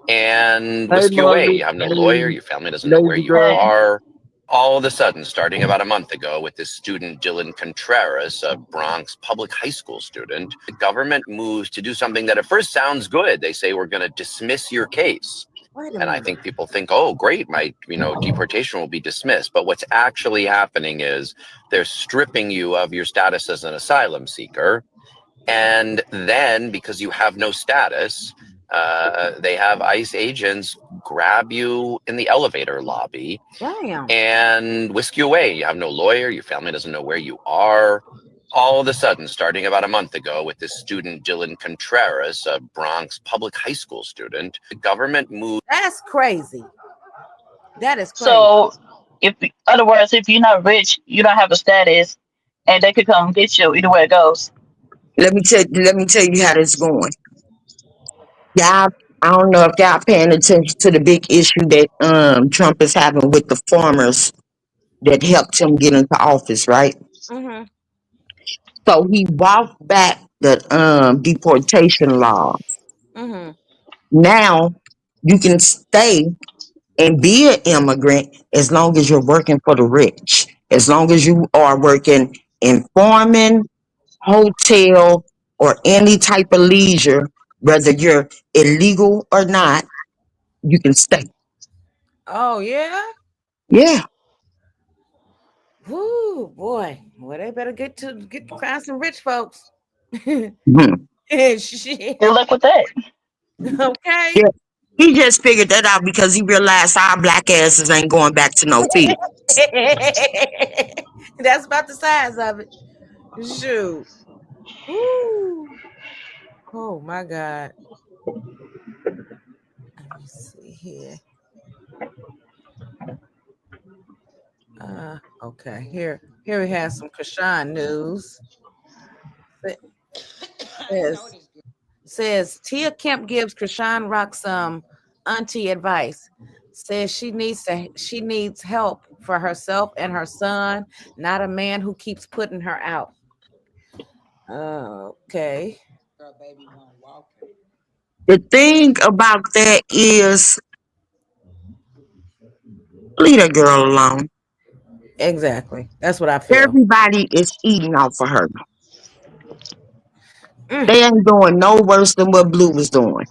and whisk you away. You have no lawyer. Your family doesn't know where you are. All of a sudden, starting about a month ago with this student, Dylan Contreras, a Bronx public high school student, the government moves to do something that at first sounds good. They say, we're going to dismiss your case. And I think people think, oh, great, my deportation will be dismissed. But what's actually happening is they're stripping you of your status as an asylum seeker. And then because you have no status, they have ICE agents grab you in the elevator lobby and whisk you away. You have no lawyer. Your family doesn't know where you are. All of a sudden, starting about a month ago with this student, Dylan Contreras, a Bronx public high school student, the government moved. That's crazy. That is crazy. So, in other words, if you're not rich, you don't have a status, and they could come get you either way it goes. Let me tell you how this going. Y'all, I don't know if y'all paying attention to the big issue that Trump is having with the farmers that helped him get into office, right? Mm-hmm. So he walked back the deportation law. Mm-hmm. Now you can stay and be an immigrant as long as you're working for the rich, as long as you are working in farming, hotel, or any type of leisure, whether you're illegal or not, you can stay. Oh yeah. Yeah. Woo, boy. Well, they better get to find some rich folks. Mhm. Shit. Good luck with that. Okay. Yeah. He just figured that out because he realized our black asses ain't going back to no field. That's about the size of it. Shoot. Woo. Oh my God. Let me see here. Okay. Here we have some Krishan news. Says Tia Kemp gives Krishan Rock some auntie advice. Says she needs help for herself and her son, not a man who keeps putting her out. Okay. The thing about that is, leave that girl alone. Exactly. That's what I feel. Everybody is eating off of her. They ain't doing no worse than what Blue was doing.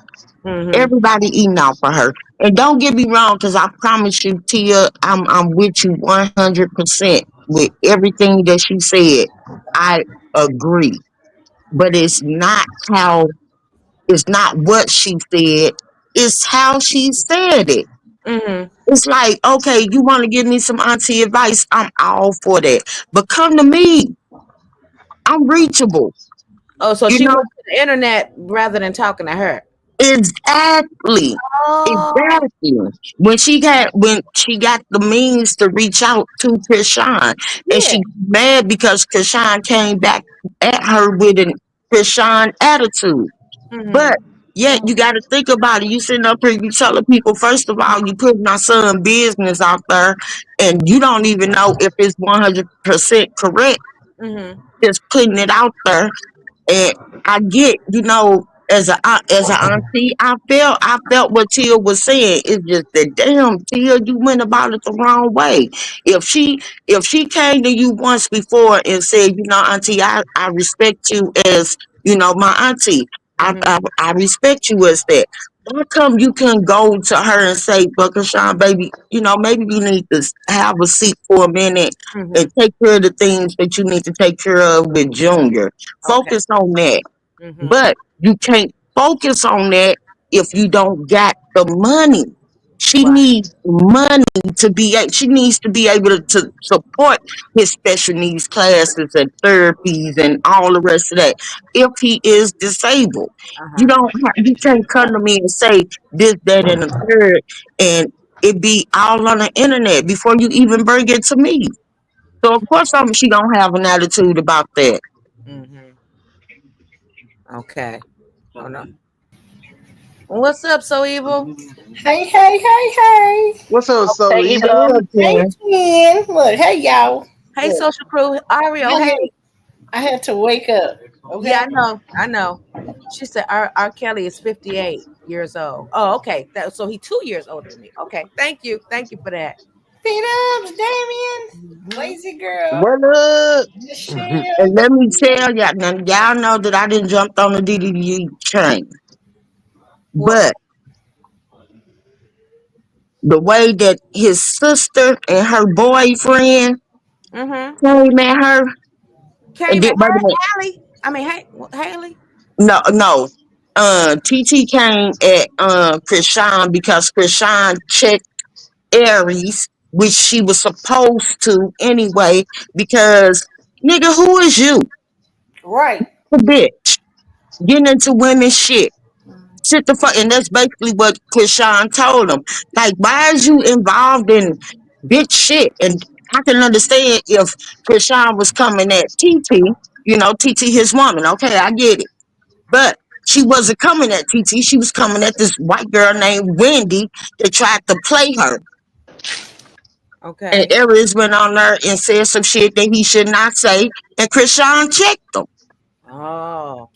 Mm-hmm. Everybody eating off of her. And don't get me wrong, because I promise you, Tia, I'm with you 100% with everything that she said. I agree. But it's not what she said. It's how she said it. Mm-hmm. It's like, okay, you want to give me some auntie advice? I'm all for that. But come to me. I'm reachable. Oh, so she went to the internet rather than talking to her. Exactly. Oh. Exactly. When she got the means to reach out to Krishan, and she mad because Krishan came back at her with an Krishan attitude. Mm-hmm. But yet you got to think about it. You sitting up here, you telling people, first of all, you putting our son business out there, and you don't even know if it's 100% correct. Mm-hmm. Just putting it out there. And I get, as an auntie, I felt what Tia was saying. It's just that, damn, Tia, you went about it the wrong way. If she came to you once before and said, auntie, I respect you as, my auntie. I respect you as that. How come you can go to her and say, but Krishan, baby, maybe you need to have a seat for a minute and take care of the things that you need to take care of with Junior. Focus on that. Mm-hmm. But you can't focus on that if you don't got the money. She needs money she needs to be able to support his special needs classes and therapies and all the rest of that if he is disabled. You can't come to me and say this, that, and the third, and it be all on the internet before you even bring it to me. So of course she don't have an attitude about that. Mm-hmm. Okay. Oh no. What's up, So Evil? Hey. What's up, so Hey, evil? Eva. What's up, Hey, Ken? Ken. Look, hey, y'all. Hey, Look, social crew. Ario, hey. I had to wake up. Okay. Yeah, I know. She said R. Kelly is 58 years old. Oh, okay. So he's 2 years older than me. Okay. Thank you for that. Beat ups, Damien. Lazy girl. What up? Michelle. And let me tell y'all, now y'all know that I didn't jump on the DDG train, but the way that his sister and her boyfriend Mm-hmm. came at her, and Came did at wait a minute, Haley. I mean, Haley. no, TT came at Krishan because Krishan checked Aries, which she was supposed to anyway, because nigga, who is you? Right. The bitch getting into women's shit. Sit the fuck, and that's basically what Krishan told him. Like, why is you involved in bitch shit? And I can understand if Krishan was coming at TT, TT his woman. Okay, I get it. But she wasn't coming at TT. She was coming at this white girl named Wendy that tried to play her. Okay. And Aries went on there and said some shit that he should not say, and Krishan checked him. Oh.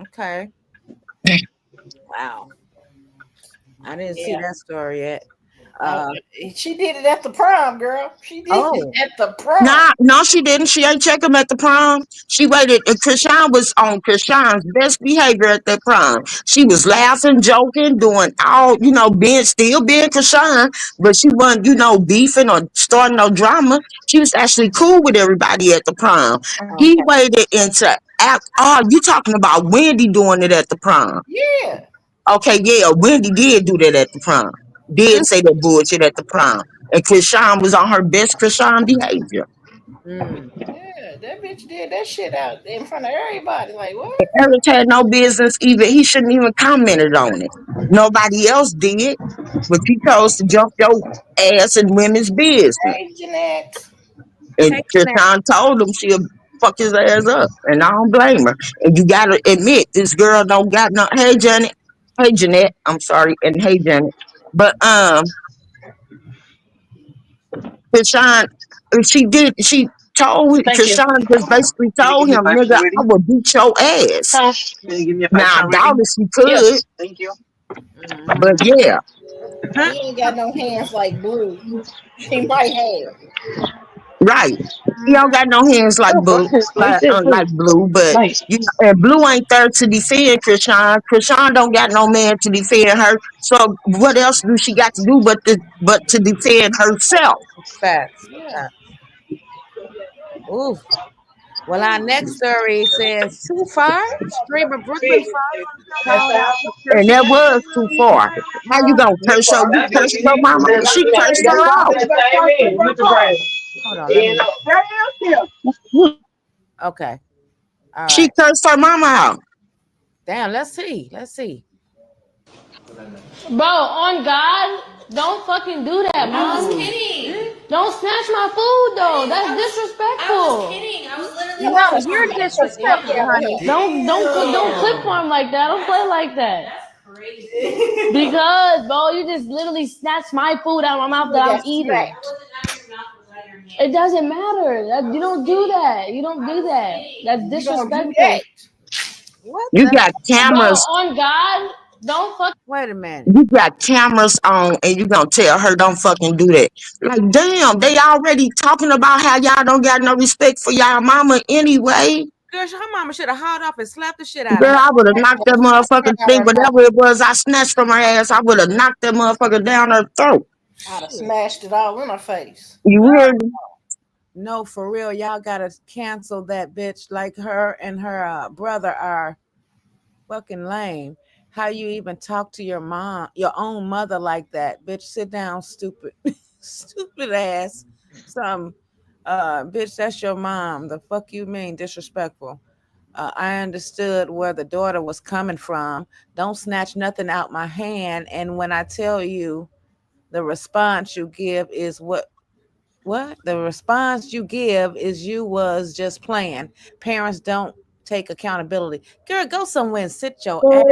Okay. Wow. I didn't see that story yet. She did it at the prom, girl. She did it at the prom. Nah, no, she didn't. She ain't check him at the prom. She waited. Krishan was on Krishan's best behavior at that prom. She was laughing, joking, doing all, still being Krishan, but she wasn't, beefing or starting no drama. She was actually cool with everybody at the prom. He waited into act. Oh, you talking about Wendy doing it at the prom? Yeah. Okay, yeah, Wendy did do that at the prom. Did say that bullshit at the prom. And Krishan was on her best Krishan behavior. Yeah, that bitch did that shit out in front of everybody. Like, what? Eric had no business even. He shouldn't even commented on it. Nobody else did. But you chose to jump your ass in women's business. Hey, Jeanette. And Krishan told him she'll fuck his ass up. And I don't blame her. And you gotta admit, this girl don't got no. Hey, Janet. Hey, Jeanette. I'm sorry. And hey, Janet. But Krishan, she told Krishan just basically told him, nigga, I will beat your ass. Now I doubt if she could. Yes, thank you. But yeah. He ain't got no hands like Blue. He might have. Right. He don't got no hands like Blue, like Blue, but and Blue ain't there to defend Krishan. Krishan don't got no man to defend her. So what else do she got to do but to defend herself? Facts. Ooh. Well, our next story says too far. Streamer Brooklyn called out for And that was too far. How you gonna curse her? You cursed your mama? She cursed her out. Hold on. Okay. All right. She cursed her mama out. Damn. Let's see. Bro, on God, don't fucking do that, Mom. I was kidding. Don't snatch my food, though. That's disrespectful. I was kidding. I was literally. No, you're disrespectful, honey. Don't clip farm like that. Don't play like that. That's crazy. Because, bro, you just literally snatched my food out of my mouth that I'm eating. It doesn't matter. You don't do that. You don't do that. That's disrespectful. What? You got cameras. Bro, on God, don't fuck. Wait a minute. You got cameras on and you gonna tell her don't fucking do that. Like, damn, they already talking about how y'all don't got no respect for y'all mama anyway. Girl, her mama should have hauled off and slapped the shit out of Girl, her. I would have knocked that motherfucking thing, whatever it was I snatched from her ass, I would have knocked that motherfucker down her throat. I'd have smashed it all in her face. You heard me? No, for real. Y'all gotta cancel that bitch. Like her and her brother are fucking lame. How you even talk to your mom, your own mother like that? Bitch, sit down, stupid. Stupid ass. Bitch, that's your mom. The fuck you mean disrespectful? I understood where the daughter was coming from. Don't snatch nothing out my hand. And when I tell you the response you give is what the response you give is you was just playing. Parents don't take accountability. Girl, go somewhere and sit your Well,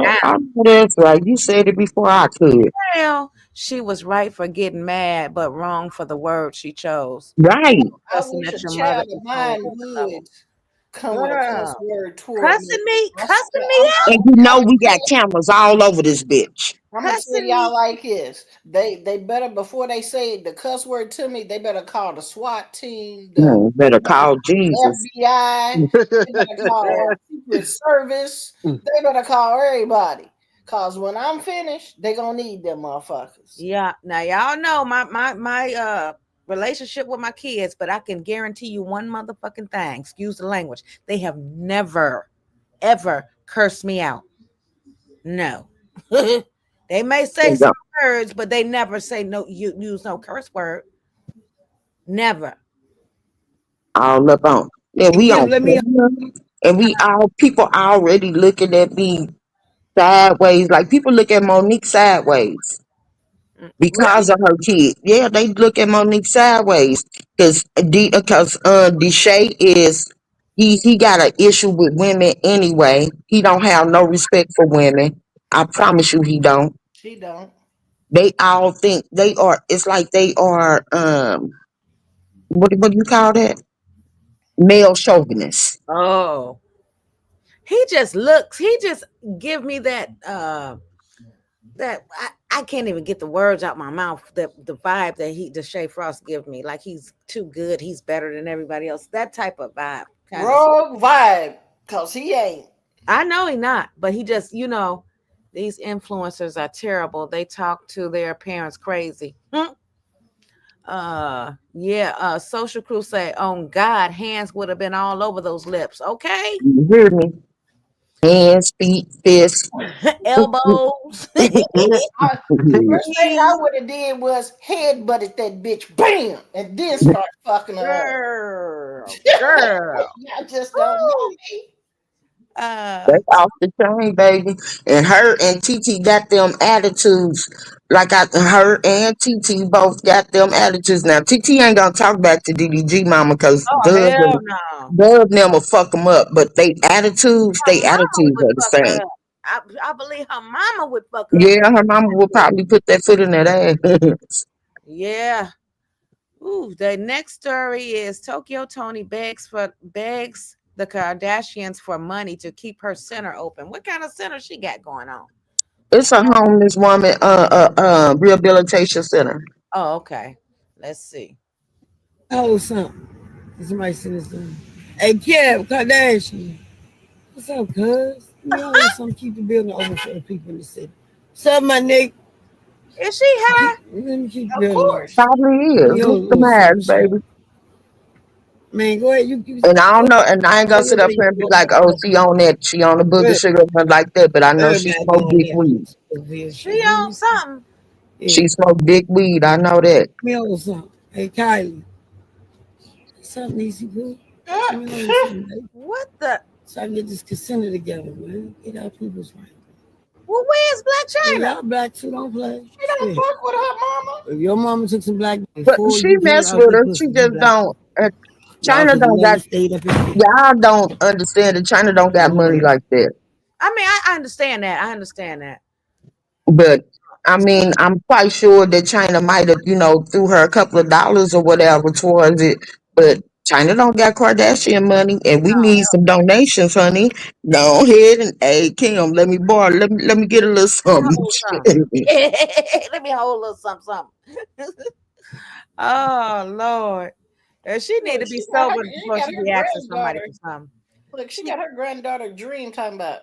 ass I know that's right. You said it before I could. down. She was right for getting mad, but wrong for the word she chose. Right. I Cussing wish at a your mother child is of a whole mine other level. would come with a cuss Girl, word toward cussing me I'm out. And you know we got cameras all over this bitch. I'm gonna tell y'all like this. They better before they say the cuss word to me, they better call the SWAT team, the Better call Jesus. FBI, they better call Secret Service, they better call everybody. Cause when I'm finished, they gonna need them motherfuckers. Yeah. Now y'all know my relationship with my kids, but I can guarantee you one motherfucking thing. Excuse the language. They have never, ever cursed me out. No. They may say some words, but they never say no. You use no curse word. Never. All up on. And we on camera, and we all people already looking at me sideways. Like people look at Monique sideways because of her kid. Yeah, they look at Monique sideways because Deshae is he got an issue with women anyway. He don't have no respect for women. I promise you, he don't. She don't. They all think they are. It's like they are. What do you call that? Male chauvinists. Oh. He just give me that that I can't even get the words out my mouth. The vibe that Deshae Frost give me, like he's too good, he's better than everybody else. That type of vibe. Wrong vibe, cause he ain't. I know he not, but he just, these influencers are terrible. They talk to their parents crazy. Social Crew say, "On God, hands would have been all over those lips." Okay, you hear me? Hands, feet, fists, elbows. The first thing I would have did was headbutted that bitch, bam, and then start fucking her. Girl. I just don't know me. That's off the chain, baby. And her and TT got them attitudes. Like her and TT both got them attitudes. Now TT ain't gonna talk back to DDG mama because Dub them will fuck them up. But they attitudes are the same. I believe her mama would fuck her. Yeah, her mama will probably put that foot in that ass. Yeah. Ooh, the next story is Tokyo Toni begs the Kardashians for money to keep her center open. What kind of center she got going on? It's a homeless woman rehabilitation center. Oh, okay. Let's see. Oh, something. Somebody send this to me. Hey, Kev Kardashian. What's up, cuz? You always some keep the building open for the people in the city. What's up, my nigga? Is she high? Let me keep the building open. Probably is. Look the mask, baby. Man, go ahead. And I don't know, and I ain't gonna sit up here and be like, "Oh, she on the booger sugar like that." But I know she smoked big weed. She on something. She smoked big weed. I know that. Me on something. Hey, Kylie. Something easy, boo. What the? So I can get this casino together, man. Get our people's right. Well, where's Black China? Y'all black too, don't play. She don't fuck with her mama. If your mama took some black, But she mess with her. She just don't. China don't got. Y'all don't understand that China don't got money like that. I mean, I understand that. I understand that. But I mean, I'm quite sure that China might have, threw her a couple of dollars or whatever towards it. But China don't got Kardashian money, and we need some donations, honey. Go ahead and hey Kim, let me borrow. Let me get a little something. Let me hold a little something. Oh Lord. She need to be sober before she be asking somebody for something. Look, she got her granddaughter Dream talking about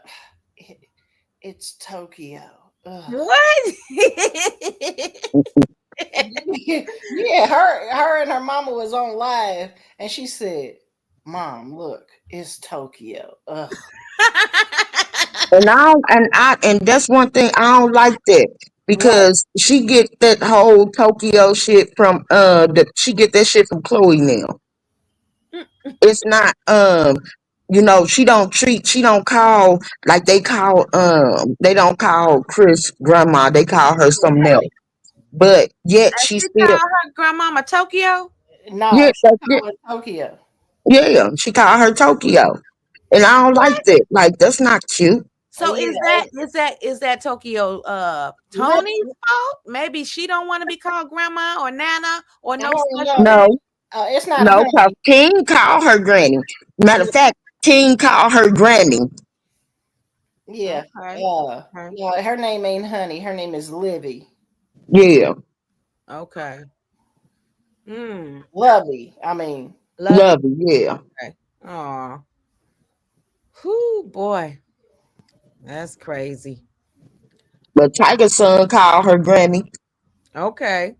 it's Tokyo. Ugh. What? Yeah, her and her mama was on live, and she said, "Mom, look, it's Tokyo." Ugh. And that's one thing I don't like that. Because she get that whole Tokyo shit from she get that shit from Chloe now. It's not she don't call like they don't call Chris grandma, they call her something else. But yet she still call her grandmama Tokyo? No, yeah, she called her Tokyo. Yeah, she called her Tokyo. And I don't like that. Like, that's not cute. So is that Tokyo Tony's fault? Maybe she don't want to be called grandma or nana or no special. No. It's not. No, because King called her granny. Matter of fact, King called her granny. Yeah. Okay. Yeah, her name ain't Honey. Her name is Livy. Yeah. Okay. Lovely. I mean, Lovely, yeah. Okay. Aw. Whoo, boy. That's crazy. But Tiger's son called her granny. Okay.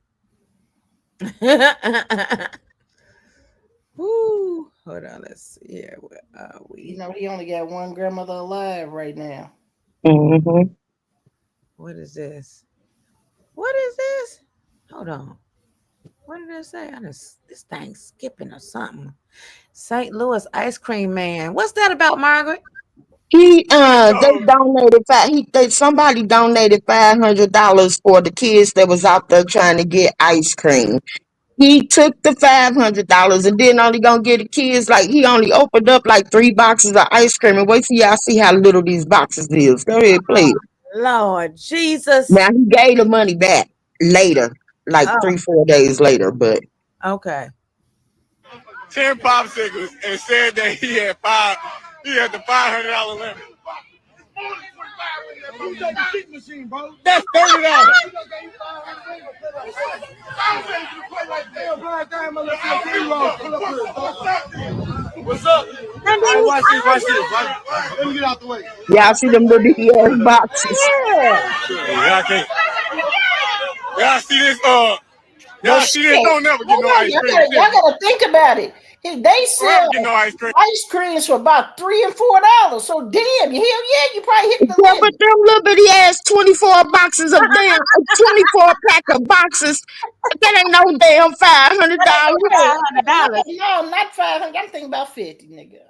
Woo. Hold on. Let's see here. Where are we? You know, he only got one grandmother alive right now. Mm-hmm. What is this? What is this? Hold on. What did it say? This thing's skipping or something. St. Louis ice cream man. What's that about, Margaret? They donated somebody donated $500 for the kids that was out there trying to get ice cream. He took the $500 and then only gonna get the kids, like, he only opened up like 3 boxes of ice cream. And wait till y'all see how little these boxes is. Go ahead, play it. Lord Jesus. Now he gave the money back later, like 3-4 days later, but okay. 10 popsicles and said that he had the $500 limit. That's $30. What's up? Watch this. Let me get out the way. y'all see them little bitty ass boxes. Y'all can't. Y'all see this? Y'all see this? Don't never get no ice cream. Y'all gotta think about it. They sell no ice creams for about $3 and $4. So damn, hell yeah, you probably hit the limit. But them little bitty ass 24 boxes of damn 24 pack of boxes. That ain't no damn $500. No, not 500. I'm thinking about 50, nigga.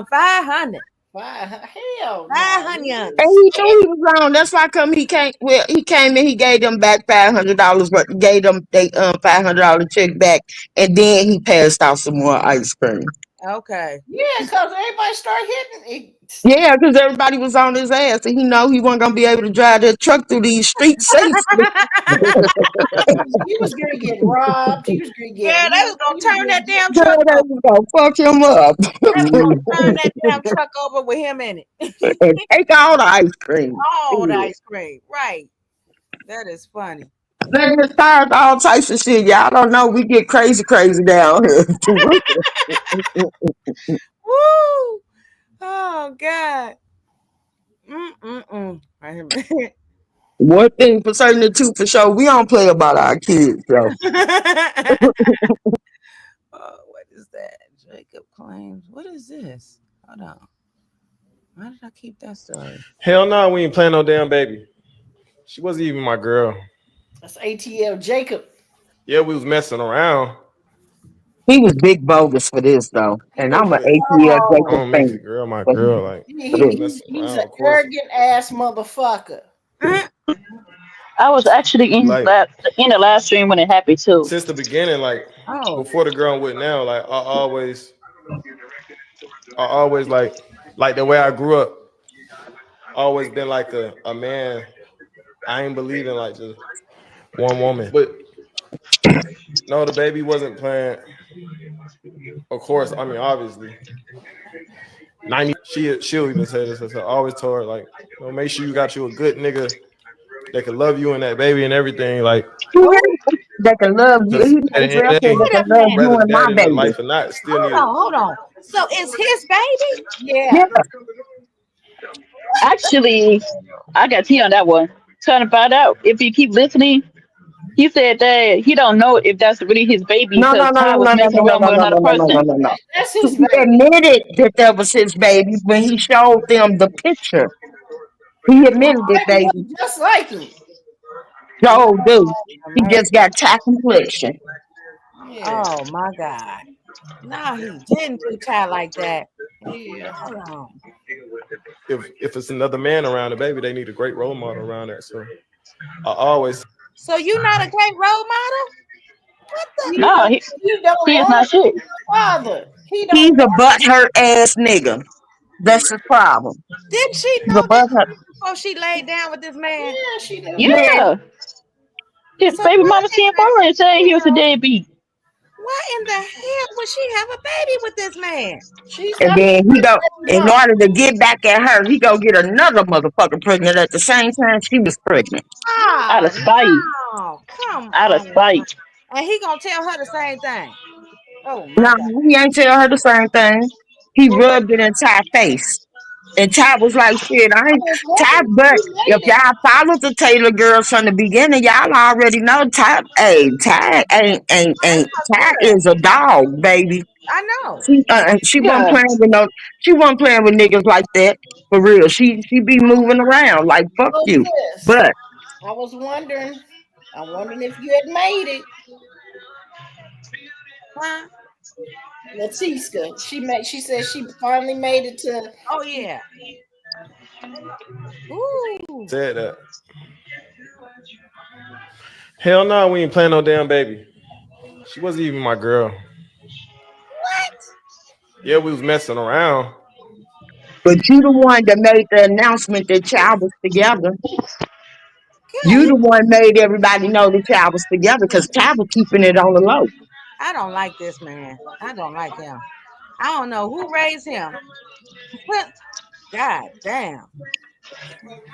500. Hell, 500. And he knew he was wrong. That's why he came and he gave them back $500, but gave them they $500 check back, and then he passed out some more ice cream. Okay. Yeah, because everybody started hitting. Yeah, because everybody was on his ass, and he know he wasn't gonna be able to drive that truck through these streets safely. He was gonna get robbed. He was gonna get. Yeah, they was gonna turn that damn Girl, truck they over. was gonna fuck him up. They was gonna turn that damn truck over with him in it. And take all the ice cream. All the ice cream. Right. That is funny. They just started all types of shit. Y'all don't know. We get crazy down here. Woo! Oh God. One thing for certain and two for sure, we don't play about our kids, though. What is that? Jacob claims. What is this? Hold on. Why did I keep that story? Hell no, we ain't playing no damn baby. She wasn't even my girl. That's ATL Jacob. Yeah, we was messing around. He was big bogus for this, though. And I'm an ATL I Jacob don't make fan. the girl my girl. Like, He's an arrogant ass motherfucker. I was actually in the live stream when it happened too. Since the beginning, like before the girl I'm with now, like I always like the way I grew up. Always been like a man. I ain't believe in like just one woman. But no, the baby wasn't playing. Of course, I mean obviously. 90. She'll even say this. I always told her like, make sure you got you a good nigga that can love you and that baby and everything. Like that can love you. He that can love you and my baby. Life or not, still need Hold on. So it's his baby? Yeah. Actually, I got T on that one. Trying to find out if you keep listening. He said that he don't know if that's really his baby because Ty was messing around with another person. That's his baby. He admitted that was his baby when he showed them the picture. He admitted it, baby. Just like him. Oh, dude. He just got Ty complexion. Oh my God. No, he didn't do Ty like that. Yeah. Hold on. If it's another man around the baby, they need a great role model around that. So I always. So you not a great role model? What the? No, he is not shit. Father. He's a butthurt ass nigga. That's the problem. Did she The know bus this before she laid down with this man? Yeah, she knew. Yeah. His So baby why mama came forward and said he was a deadbeat. Why in the hell would she have a baby with this man? She's And got then he go, in drunk. order to get back at her, he go get another motherfucker pregnant at the same time she was pregnant. Out Oh of spite. no! Come Out of on, spite. and he gonna tell her the same thing. Oh my No, god! he ain't tell her the same thing. He rubbed it in Ty's face. And Ty was like, shit, I ain't Ty, but if y'all followed the Taylor girls from the beginning, y'all already know Ty, Ty Ty is a dog, baby. I know. She wasn't Yeah. playing with she wasn't playing with niggas like that for real. She be moving around like fuck Oh, you. sis, But I was wondering. I'm wondering if you had made it. Huh? Latiska, she said she finally made it to. Oh yeah. Ooh. Said that. Hell no, we ain't playing no damn baby. She wasn't even my girl. What? Yeah, we was messing around. But you the one that made the announcement that y'all was together. You the one made everybody know that y'all was together because Ty was keeping it on the low. I don't like this man. I don't like him. I don't know who raised him. God damn.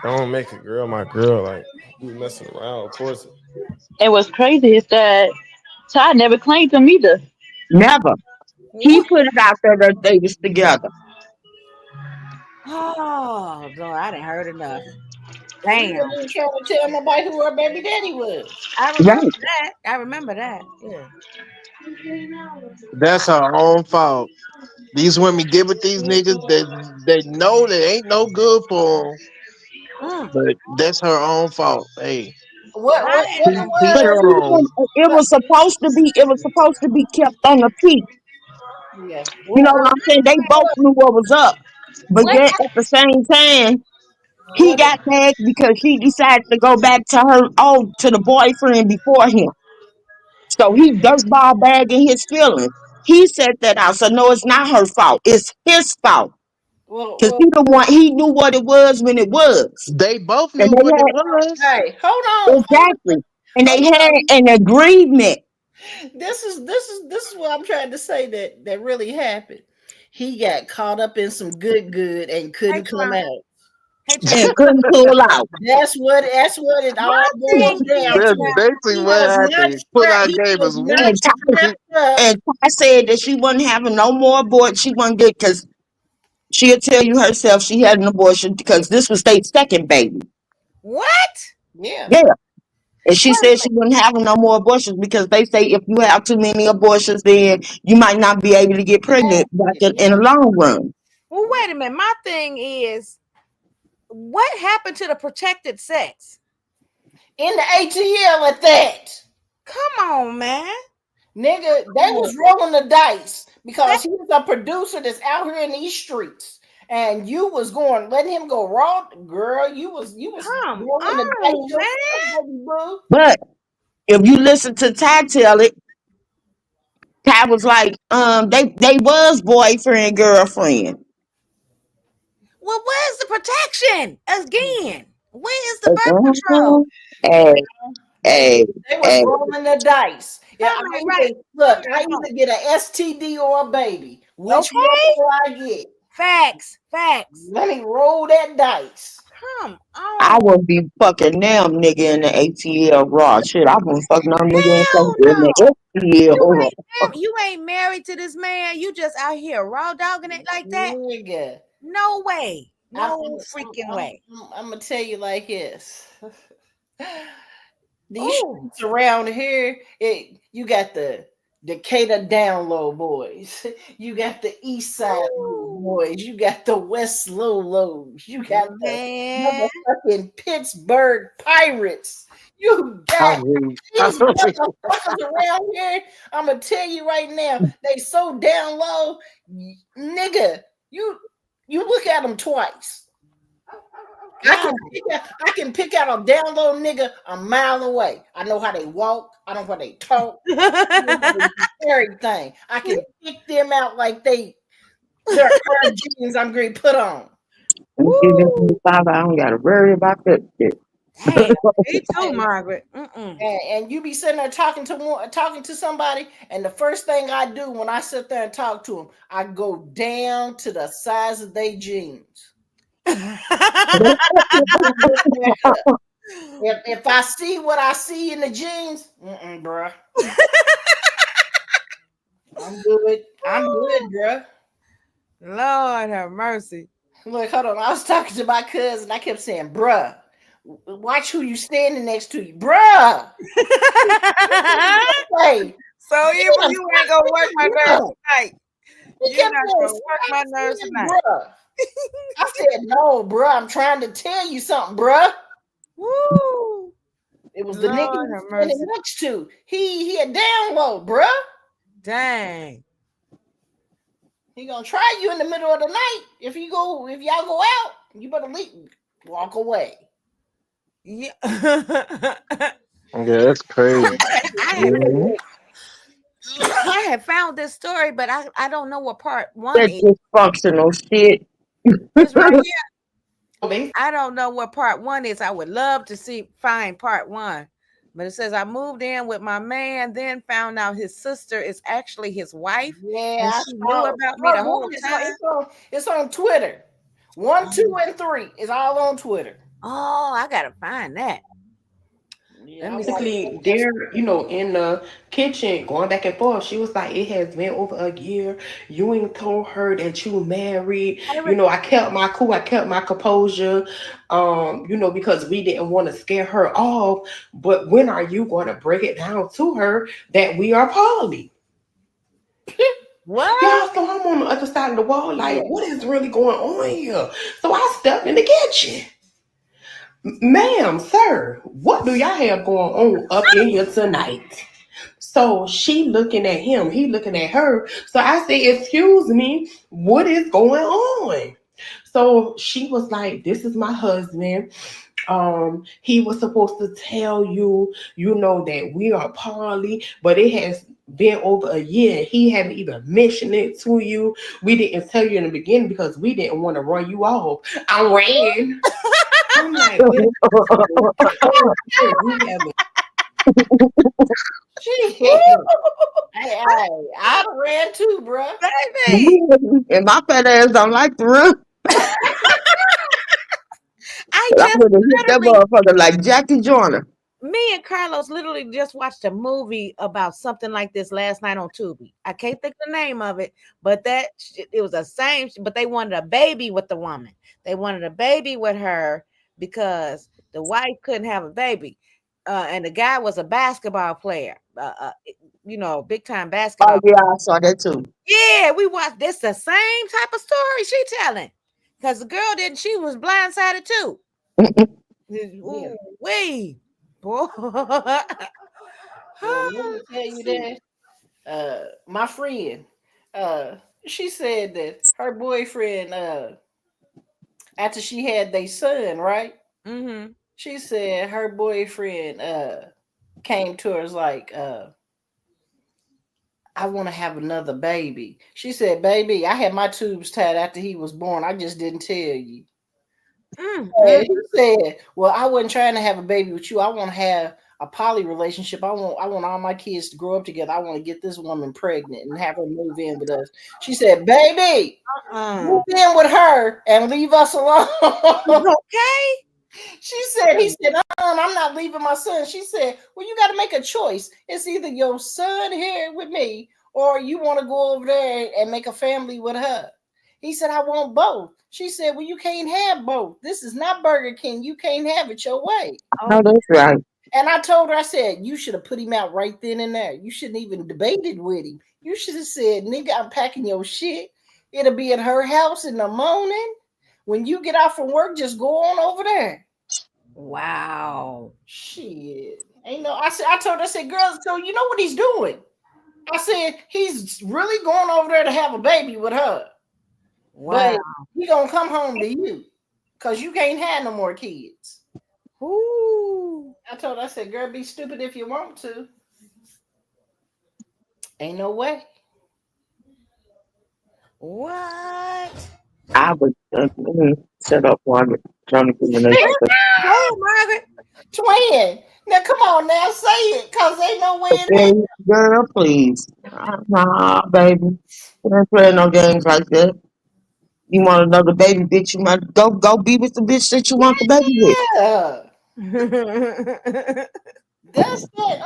Don't make a girl my girl. Like, we messing around, of course. And what's crazy is that Ty never claimed him either. Never. He put it out there that they was together. Oh Lord, I didn't heard enough. She Damn. wasn't trying to tell nobody who her baby daddy was. I remember that. I remember that. Yeah. That's her own fault. These women give it these niggas that they know that ain't no good for them, but that's her own fault. Hey, What But it was? it was supposed to be kept on the peak. Yeah. You know what I'm saying? They both knew what was up. But What yet at the same time, he got mad because she decided to go back to to the boyfriend before him. So he dirtball bagging his feelings. He said that out. So no, it's not her fault. It's his fault. Because he knew what it was when it was. they both And knew what it was. Hey, hold on. Exactly. And they had an agreement. This is what I'm trying to say that really happened. He got caught up in some good and couldn't come out. And couldn't pull out. That's what it all boils down That's to. basically He what was happened. not Pull out strapped- game he is was weak. not strapped up. And Ty said that she wasn't having no more abortion. She wasn't good because she'll tell you herself she had an abortion because this was their second baby. What? Yeah. Yeah. And she said she wasn't having no more abortions because they say if you have too many abortions, then you might not be able to get pregnant back in the long run. Well, wait a minute. My thing is, what happened to the protected sex? In the ATL at that. Come on, man. Nigga, they was rolling the dice because he was a producer that's out here in these streets. And you was letting him go raw, girl. You was Come rolling the dice, on, man. But if you listen to Ty tell it, Ty was like, they was boyfriend, girlfriend. Well, where's the protection? Again, where is the birth control? Hey, They was rolling the dice. Yeah, I either get an STD or a baby. Which one will I get? Facts. Let me roll that dice. Come on. I wouldn't be fucking them nigga in the ATL raw shit. I wouldn't fuck no nigga in the ATL. You ain't married to this man. You just out here raw dogging it like that? Nigga. No way. No freaking way. I'm gonna tell you like this. These streets around here, you got the Decatur down low boys, you got the east side boys, you got the west lows, you got the motherfucking Pittsburgh Pirates. You got these motherfuckers around here. I'm gonna tell you right now, they so down low, nigga. You look at them twice. I can pick out a down low nigga a mile away. I know how they walk. I know how they talk. Everything. I can pick them out like they Her jeans I'm going to put on. I don't got to worry about that shit. Damn, me too, Margaret. And you be sitting there talking to somebody, and the first thing I do when I sit there and talk to them, I go down to the size of their jeans. If I see what I see in the jeans, bruh. I'm good, bruh. Lord have mercy. Look, hold on. I was talking to my cousin. I kept saying, bruh, watch who you standing next to you. Bruh. Hey, so even you ain't gonna work my nerves tonight. You're not gonna work my nerves tonight. Bruh. I said, no, bruh. I'm trying to tell you something, bruh. Woo. It was the nigga you were standing next to. He a down low, bruh. Dang. He gonna try you in the middle of the night. If y'all go out, you better walk away. Yeah. Yeah, that's crazy. I had found this story, but I don't know what part one That is. dysfunctional shit. It's right here. I don't know what part one is. I would love to find part one. But it says, I moved in with my man, then found out his sister is actually his wife. Yeah, and she knew about me the whole time. It's on Twitter. 1, 2, and 3. It's all on Twitter. Oh, I gotta find that. Basically, they're in the kitchen going back and forth. She was like, "It has been over a year. You ain't told her that you married. I kept my cool. I kept my composure. Because we didn't want to scare her off. But when are you going to break it down to her that we are poly?" What? Yeah, so I'm on the other side of the wall. Like, what is really going on here? So I stepped in the kitchen. Ma'am, sir, what do y'all have going on up in here tonight? So she looking at him, he looking at her. So I say, excuse me, what is going on? So she was like, this is my husband. He was supposed to tell you, that we are poly, but it has been over a year. He haven't even mentioned it to you. We didn't tell you in the beginning because we didn't want to run you off. I ran. I'm like, I'd have ran too, bro. Baby. And my fat ass don't like to run. I would have hit that motherfucker like Jackie Joyner. Me and Carlos literally just watched a movie about something like this last night on Tubi. I can't think of the name of it, but it was the same. But they wanted a baby with the woman. They wanted a baby with her because the wife couldn't have a baby, and the guy was a basketball player. Big time basketball. Oh yeah, I saw that too. Yeah, we watched this. The same type of story she telling, because the girl didn't. She was blindsided too. Ooh, wee. Boy. Let me tell you that my friend, she said that her boyfriend, after she had their son, right? Mm-hmm. She said her boyfriend came to her like, I want to have another baby. She said, baby, I had my tubes tied after he was born. I just didn't tell you. And he said, well, I wasn't trying to have a baby with you. I want to have a poly relationship. I want all my kids to grow up together. I want to get this woman pregnant and have her move in with us. She said, baby, move in with her and leave us alone. Okay. He said, I'm not leaving my son. She said, well, you got to make a choice. It's either your son here with me or you want to go over there and make a family with her. He said, I want both. She said, well, you can't have both. This is not Burger King. You can't have it your way. Oh, that's right. And I told her, I said, you should have put him out right then and there. You shouldn't even debated with him. You should have said, nigga, I'm packing your shit. It'll be at her house in the morning. When you get out from work, just go on over there. Wow. Shit. I told her, I said, girls, so you know what he's doing? I said, he's really going over there to have a baby with her. Wow. But he gonna come home to you because you can't have no more kids. Ooh. I told her, I said, girl, be stupid if you want to. Ain't no way. What? I was shut up while I'm trying to get the next one. Oh, Margaret. Twin. Now come on now, say it, cause ain't no way in Okay, girl, please. Nah, baby. Don't play no games like that. You want another baby, bitch? You might go be with the bitch that you want the baby with. Yeah. That's that.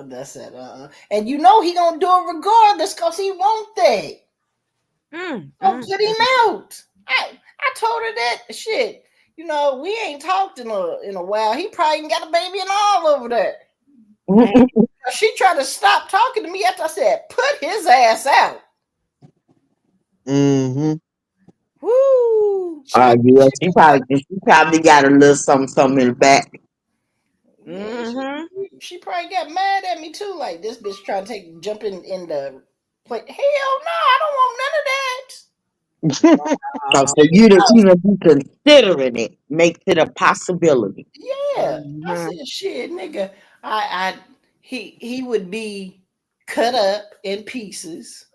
That's that. And you know he gonna do it regardless, cause he want that. Don't put him out. I told her that shit. You know, we ain't talked in a while. He probably got a baby and all over there. She tried to stop talking to me after I said, put his ass out. Mm-hmm. Woo. Yeah, she probably got a little something in the back. She probably got mad at me too. Like this bitch trying to jump in the play. Hell no, I don't want none of that. So you to even be considering it makes it a possibility. Yeah, I said shit, nigga. He would be cut up in pieces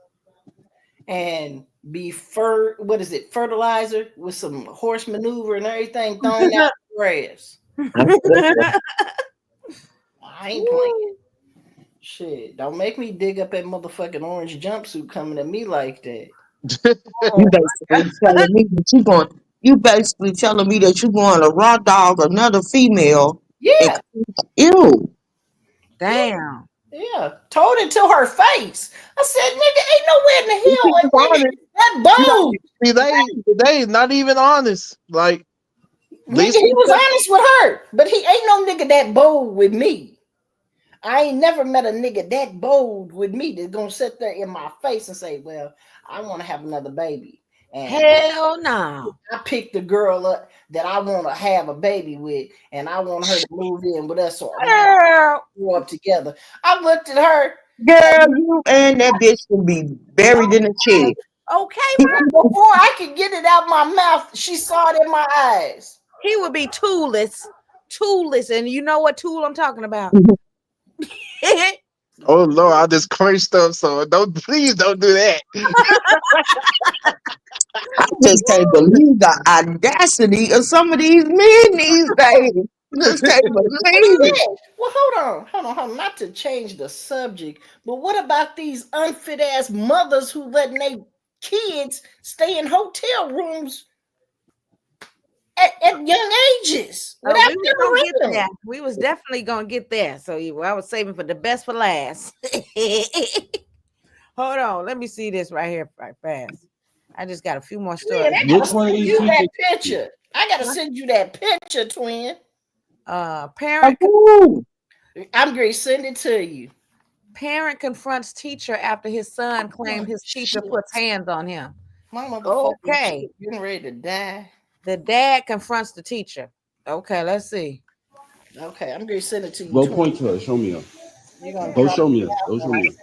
and be fertilizer with some horse maneuver and everything thrown out the grass. I ain't playing. Shit, don't make me dig up that motherfucking orange jumpsuit coming at me like that. You basically telling me that you going to raw dog another female. Yeah. Ew. Damn. Yeah. Told it to her face. I said, nigga, ain't nowhere in the hell that bold. See, they not even honest. Like, Nigga, he was honest with her, but he ain't no nigga that bold with me. I ain't never met a nigga that bold with me that's gonna sit there in my face and say, well, I want to have another baby. And hell no. I picked the girl up that I want to have a baby with, and I want her to move in with us, so I grow up together. I looked at her. Girl, you and that bitch can be buried in a chair. Okay, before I could get it out my mouth, she saw it in my eyes. He would be toolless, and you know what tool I'm talking about. Oh Lord, I just crunched up, so please don't do that. I just can't believe the audacity of some of these men these days. Just can't believe it. Well, hold on. Not to change the subject, but what about these unfit ass mothers who letting their kids stay in hotel rooms at young ages? We was definitely gonna get there. So I was saving for the best for last. Hold on, let me see this right here, right fast. I just got a few more stories. Which one of these that picture? I gotta send you that picture, twin. Parent. I'm going to send it to you. Parent confronts teacher after his son claimed his teacher puts hands on him. Okay. Getting ready to die. The dad confronts the teacher. Okay, let's see. Okay, I'm going to send it to you. Go point to her. Show me her. Go show me her. Go show me her.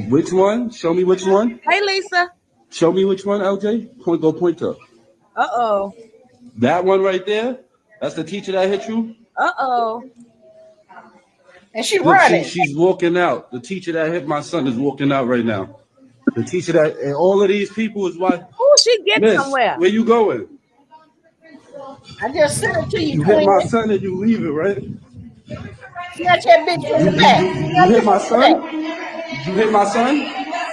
Which one? Show me which one. Hey, Lisa. Show me which one, LJ. Go point to her. Uh-oh. That one right there? That's the teacher that hit you? Uh-oh. And she running. She's walking out. The teacher that hit my son is walking out right now. The teacher that, and all of these people is why. Oh, she gets somewhere. Where you going? I just sent it to you. You hit my son and you leave it, right? Snatch that bitch from the back. You hit my son? You hit my son?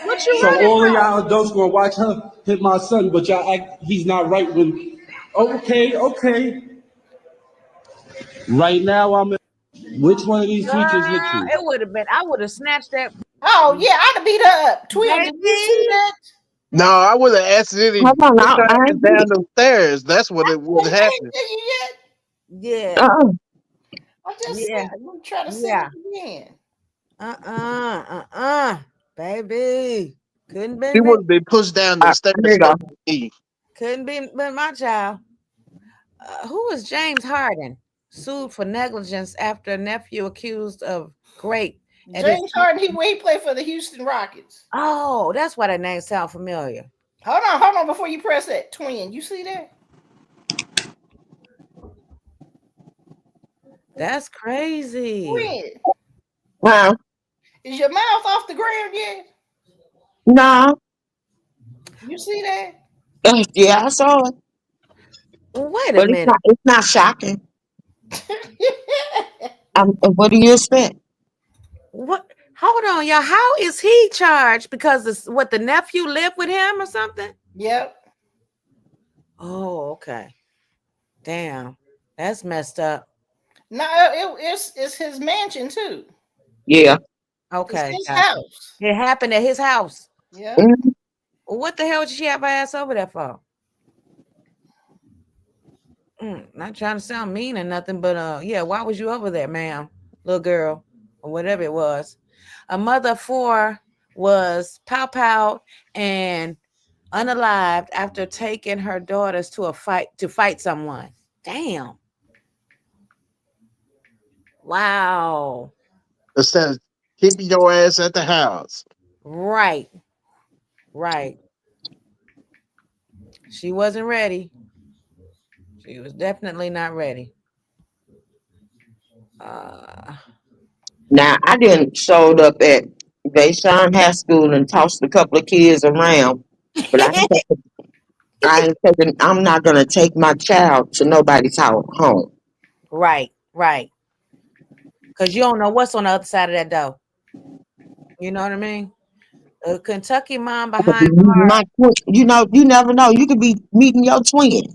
What you So all of y'all adults gonna watch her hit my son, but y'all act he's not right when. Okay. Right now I'm. Which one of these teachers hit you? It would have been. I would have snatched that. Oh yeah, I'd have beat her up. Twin, did you see that? No, I would have accidentally down the stairs. That's what it would happen. Yeah. I just said, I'm trying to say it again. Baby. Couldn't be. He would have been pushed down the stairs. Couldn't be my child. Who is James Harden? Sued for negligence after a nephew accused of rape. James Harden, he played for the Houston Rockets. Oh, that's why that name sounds familiar. Hold on, before you press that. Twin, you see that? That's crazy. Twin. Wow. Is your mouth off the ground yet? Nah. You see that? Yeah, I saw it. Wait a But minute. it's not shocking. What do you expect? What? Hold on, y'all. How is he charged? Because the nephew lived with him or something? Yep. Oh, okay. Damn, that's messed up. No, it's his mansion too. Yeah. Okay, It's his gotcha. house. It happened at his house. Yeah. Mhm. What the hell did she have her ass over there for? Not trying to sound mean or nothing, but yeah, why was you over there, ma'am, little girl, or whatever it was? A mother of 4 was pow and unalived after taking her daughters to fight someone. Damn. Wow. It says, keep your ass at the house. Right. She wasn't ready. She was definitely not ready. Now I didn't showed up at Bayshine High School and tossed a couple of kids around, but I'm not gonna take my child to nobody's home. Right. Because you don't know what's on the other side of that door. You know what I mean? A Kentucky mom behind bars. You never know. You could be meeting your twin.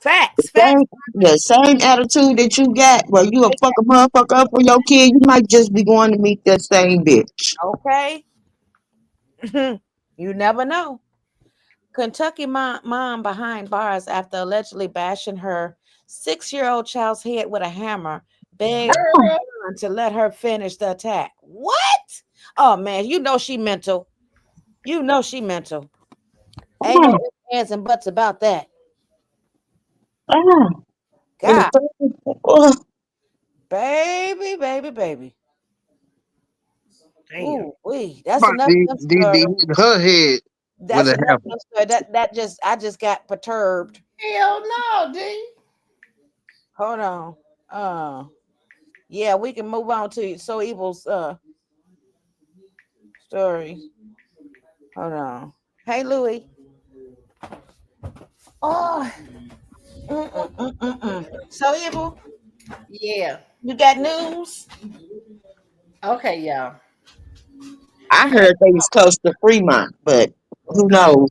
Facts. The same attitude that you got, where you a fuck a motherfucker up for your kid, you might just be going to meet that same bitch. Okay. You never know. Kentucky mom behind bars after allegedly bashing her 6-year-old child's head with a hammer, begged to let her finish the attack. What? Oh man, you know she mental. Ain't no ifs, ands, and buts about that. God. Baby. Ooh, that's enough. Her head. That's enough. I just got perturbed. Hell no, D. Hold on. Yeah, we can move on to So Evil's story. Hold on. Hey, Louie. Oh. So Evil. Yeah. You got news? Okay, y'all. I heard they was close to Fremont, but who knows?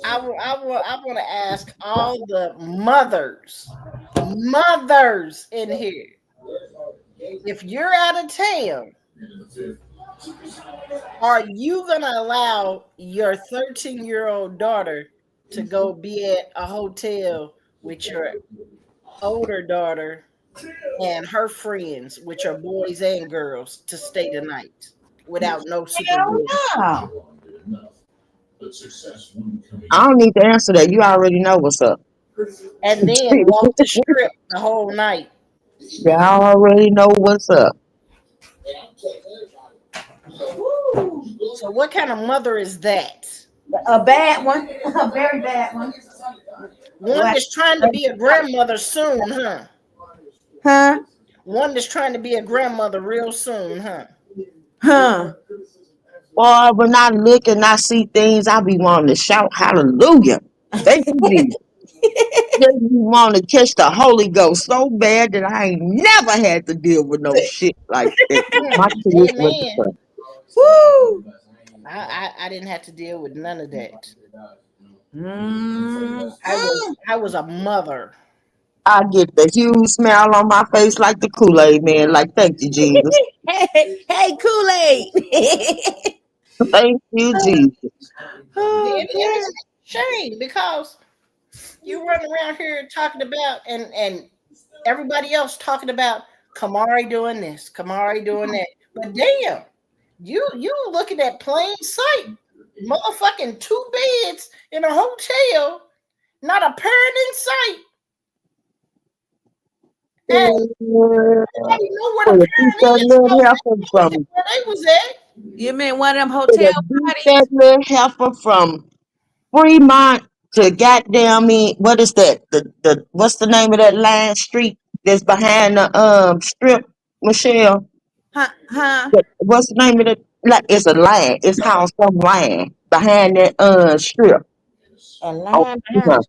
I want to ask all the mothers in here, if you're out of town, are you gonna allow your 13-year-old daughter to go be at a hotel with your older daughter and her friends, which are boys and girls, to stay the night without no supervision? No. I don't need to answer that. You already know what's up. And then walk the strip the whole night. Y'all already know what's up. So what kind of mother is that? A bad one. A very bad one. One that's trying to be a grandmother soon, huh? Huh? One that's trying to be a grandmother real soon, huh? Huh? Boy, when I look and I see things, I be wanting to shout hallelujah. Thank you, Jesus. Just want to catch the Holy Ghost so bad that I ain't never had to deal with no shit like that. My kids went to church. Woo! I didn't have to deal with none of that. I was a mother. I get the huge smile on my face like the Kool-Aid man. Like, thank you, Jesus. Hey, Kool-Aid. Thank you, Jesus. It's a shame because you run around here talking about and everybody else talking about Kamari doing this, Kamari doing that. But damn, you looking at plain sight, motherfucking 2 beds in a hotel, not a parent in sight. And nobody know where the parent is. Where they was at. You mean one of them hotel parties? That little heifer from Fremont to goddamn me. What is that? The what's the name of that line street that's behind the strip, Michelle? Huh? What's the name of it? Like it's a land. It's called some land behind that strip. A Oh, line you behind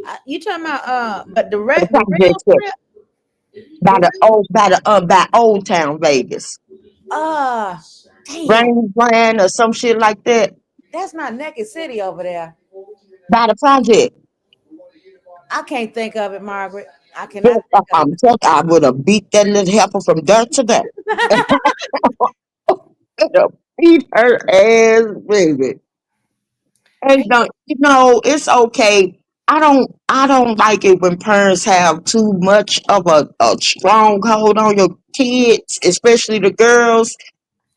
know, you talking about but the the real project strip strip? by The the real by Old Town Vegas. damn. Rangeland or some shit like that. That's not Naked City over there. By the project. I can't think of it, Margaret. I Yes, cannot think of I'm telling you, I would have beat that little heifer from there to there. Would have beat her ass, baby. And it's okay. I don't like it when parents have too much of a stronghold on your kids, especially the girls.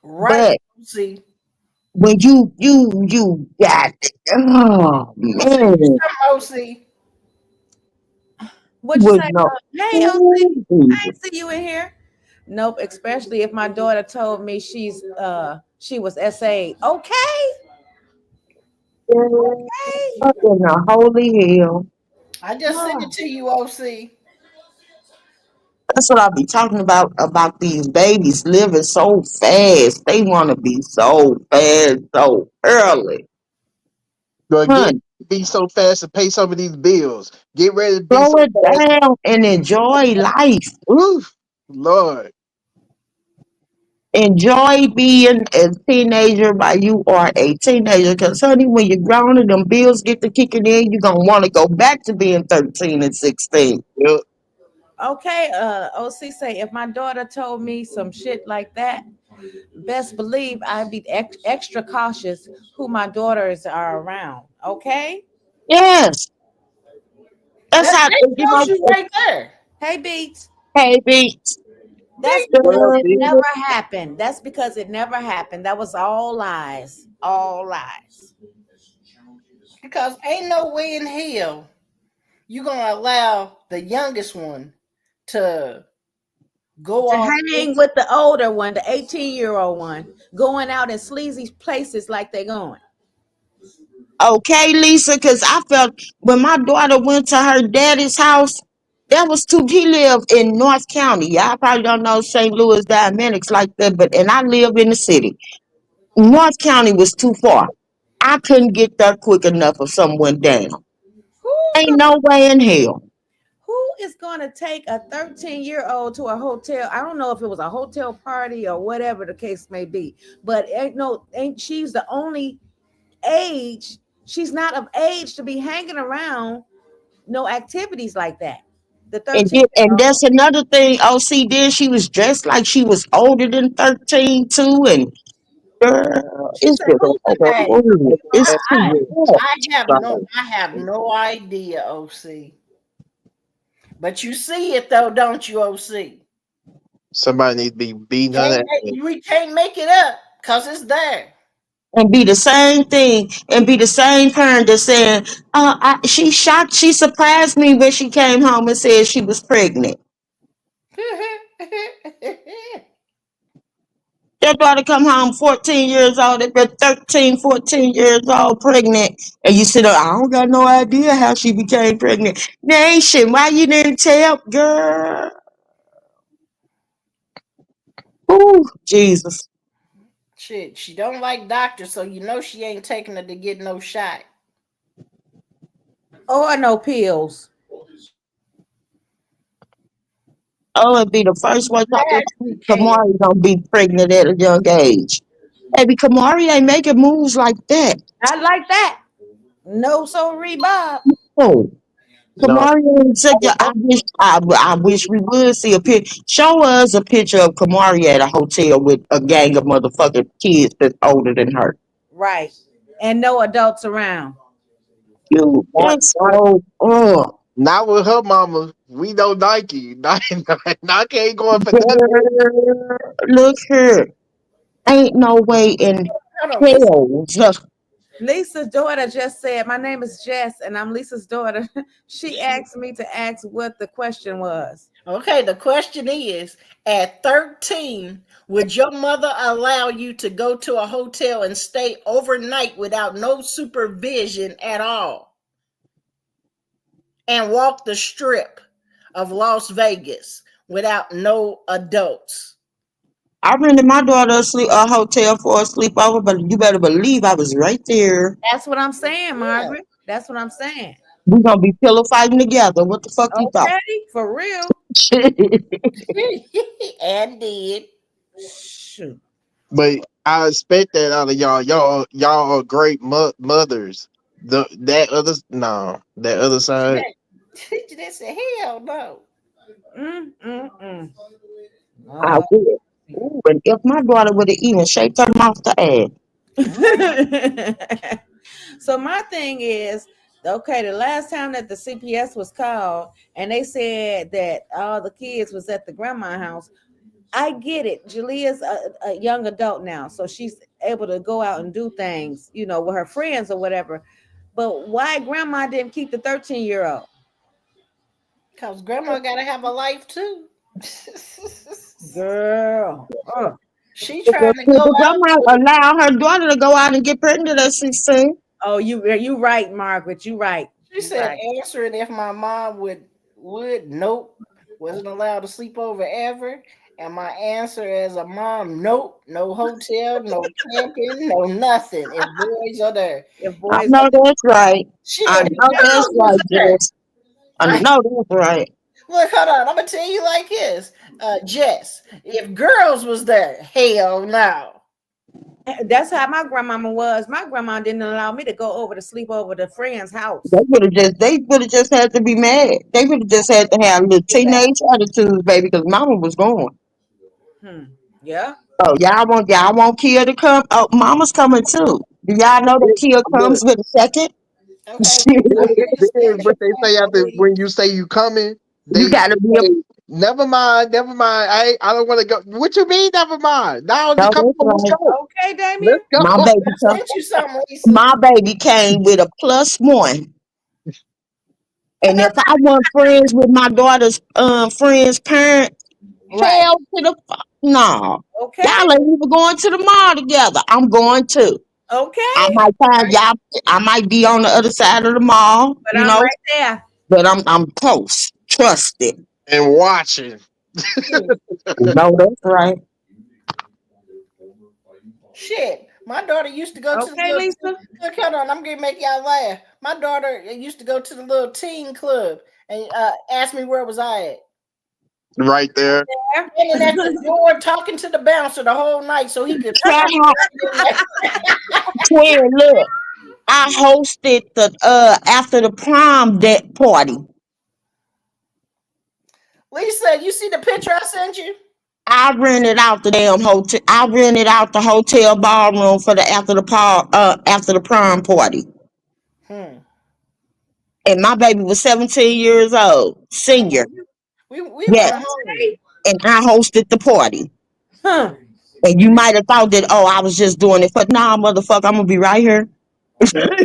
Right. But See, when you got it, oh man, OC. What you would say? know. Hey, OC, Ooh, I Jesus. ain't see you in here. Nope, especially if my daughter told me she was SA. Okay. Up in the holy hell. I just sent it to you, OC. That's what I be talking about these babies living so fast. They want to be so fast, so early. But get Honey, be so fast to pay some of these bills. Get ready to be slow so it fast. down and enjoy life. Ooh, Lord. Enjoy being a teenager while you are a teenager. Because, honey, when you're grown and them bills get to kicking in, you're going to want to go back to being 13 and 16. Yep. Okay, OC say if my daughter told me some shit like that, best believe I'd be extra cautious who my daughters are around. Okay. Yes. That's how, That shows you right there. Hey, Beats. hey, Beats. That's What because up, it B? never happened. That's because it never happened. That was all lies. All lies. Because ain't no way in hell you gonna allow the youngest one to go To off. hang with the older one, the 18-year-old one, going out in sleazy places like they're going. Okay, Lisa, because I felt when my daughter went to her daddy's house, he lived in North County. Y'all probably don't know St. Louis dynamics like that, and I live in the city. North County was too far. I couldn't get there quick enough if something went down. Ain't no way in hell. Who is going to take a 13-year-old to a hotel? I don't know if it was a hotel party or whatever the case may be, but ain't she's the only age. She's not of age to be hanging around no activities like that. The 13. And that's another thing OC did. She was dressed like she was older than 13 too. And girl, She it's said, just "Who's the hey? it's too I have no idea, OC. But you see it though, don't you, OC? Somebody needs to be beating on that. We can't make it up because it's there. and be the same thing and be the same parent that's saying, she surprised me when she came home and said she was pregnant. Your daughter come home 14 years old, they've been 13, 14 years old pregnant, and you sit there, I don't got no idea how she became pregnant. Nation, why you didn't tell, girl? Ooh, Jesus. Shit, she don't like doctors, so you know she ain't taking her to get no shot. Or no pills. Oh, it'd be the first one. Kamari gonna be pregnant at a young age. Baby, Kamari ain't making moves like that. Not like that. No, so Bob. Oh, No. Kamari ain't said that. I wish we would see a picture. Show us a picture of Kamari at a hotel with a gang of motherfucking kids that's older than her. Right. And no adults around. You, that's so. Not with her mama. We know Nike. Nike ain't going for nothing. Look here. Ain't no way in hell. Lisa's daughter just said, my name is Jess, and I'm Lisa's daughter. She asked me to ask what the question was. Okay, the question is, at 13, would your mother allow you to go to a hotel and stay overnight without no supervision at all? And walk the strip of Las Vegas without no adults? I rented my daughter a hotel for a sleepover, but you better believe I was right there. That's what I'm saying, Margaret. That's what I'm saying. We gonna be pillow fighting together. What the fuck you thought? Okay, for real. And did. Shoot. But I expect that out of y'all. Y'all are great mothers. That other side. They said, hell no. I would. Ooh, and if my daughter would have even shaped her mouth to add. So my thing is, okay, the last time that the CPS was called and they said that all the kids was at the grandma house, I get it. Julia's a young adult now, so she's able to go out and do things, with her friends or whatever. But why grandma didn't keep the 13-year-old? Because grandma got to have a life too. Girl. She trying to go grandma allow her daughter to go out and get pregnant at 16. Oh, you right, Margaret. You right. She said, answering if my mom would. Nope. Wasn't allowed to sleep over ever. And my answer as a mom, nope. No hotel, no camping, no nothing. If boys are there. I know that's right. I know that's right, Jess. I know that's right. Look, hold on. I'm going to tell you like this. Jess, if girls was there, hell no. That's how my grandmama was. My grandma didn't allow me to go over to sleep over the friend's house. They would have just had to be mad. They would have just had to have little teenage attitudes, baby, because mama was going. Yeah. Oh, y'all want Kia to come? Oh, mama's coming too. Do y'all know that Kia comes with a second? But they say after when you say you coming, you gotta be. Never mind. I don't want to go. What you mean? Never mind. Now you come. Let's go. Okay, Damien. Let's go. My baby came with a +1. And if I want friends with my daughter's friend's parents, hell to the fuck no. Okay. Y'all ain't even going to the mall together. I'm going to. Okay. I might find y'all. I might be on the other side of the mall, but I'm right there. But I'm close, trusted, and watching. No, that's right. Shit, my daughter used to go to the Lisa. Look, hold on, I'm gonna make y'all laugh. My daughter used to go to the little teen club and ask me where was I at. Right there. And at the door talking to the bouncer the whole night so he could Twin, look, I hosted the after the prom deck party. Lisa, you see the picture I sent you? I rented out the damn hotel. I rented out the hotel ballroom for the after the prom party. And my baby was 17 years old, senior. Yes. And I hosted the party. And you might have thought that, I was just doing it, but nah, motherfucker, I'm gonna be right here. I'm gonna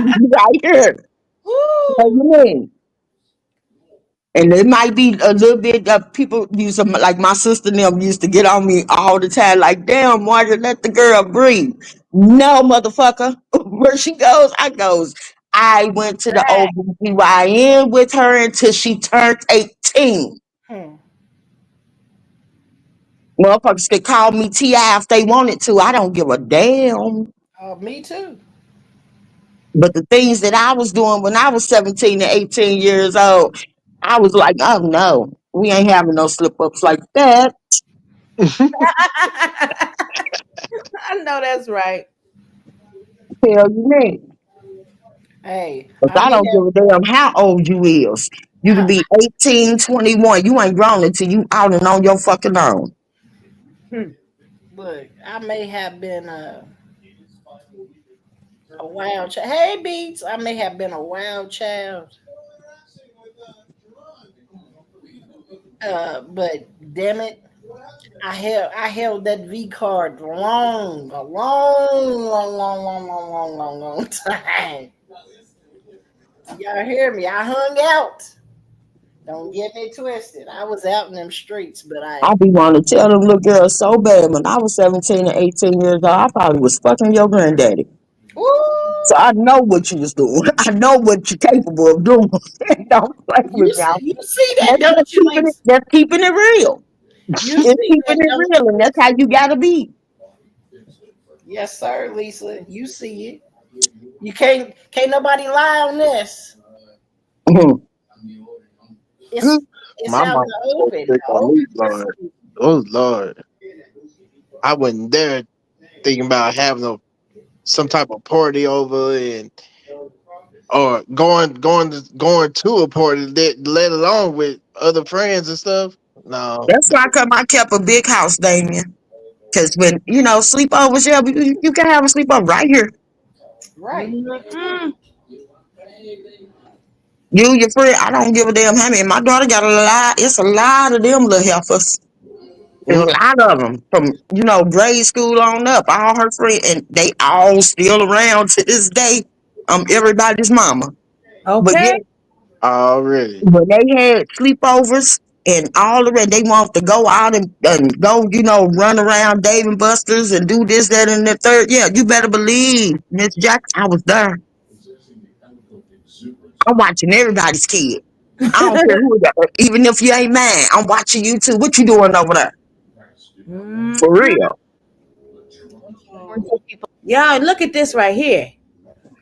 be right here. What you mean? And it might be a little bit of people used to, like my sister and them used to get on me all the time, like, damn, Margaret, let the girl breathe. No, motherfucker. Where she goes, I goes. I went to the OBGYN with her until she turned 18. Motherfuckers could call me T.I. if they wanted to. I don't give a damn. Me too. But the things that I was doing when I was 17 and 18 years old, I was like, oh no, we ain't having no slip-ups like that. I know that's right. Tell you me. Hey. But I don't give a damn how old you is. You can be 18, 21. You ain't grown until you out and on your fucking own. Look, I may have been a wild child. Hey, Beats, I may have been a wild child. But damn it, I held that V card a long time. Y'all hear me? I hung out. Don't get me twisted. I was out in them streets, but I be wanting to tell them little girls so bad. When I was 17 and 18 years old, I probably was fucking your granddaddy. So I know what you was doing. I know what you're capable of doing. Don't play with me. You see that, don't you? Just keeping it real. You It's see keeping it, it don't real, and that's how you gotta be. Yes, sir, Lisa. You see it. You can't nobody lie on this. It's My out mom in the was so open. strict The on me, open Lord. sesame. Oh Lord, I wasn't there thinking about having some type of party over and or going to a party that let alone with other friends and stuff. No, That's why I kept a big house, Damien. Because when sleepovers, yeah, you can have a sleepover right here. Right. Mm-mm. You, your friend, I don't give a damn how many. My daughter got a lot. It's a lot of them little heifers. There's a lot of them from grade school on up. All her friends, and they all still around to this day. Everybody's mama. But yeah, Okay. already. when they had sleepovers and all of that, they want to go out and go, run around Dave and Buster's and do this, that, and the third. Yeah, you better believe, Miss Jackson, I was there. I'm watching everybody's kid. I don't care who it is. Even if you ain't mine, I'm watching you too. What you doing over there? For real. Y'all, look at this right here.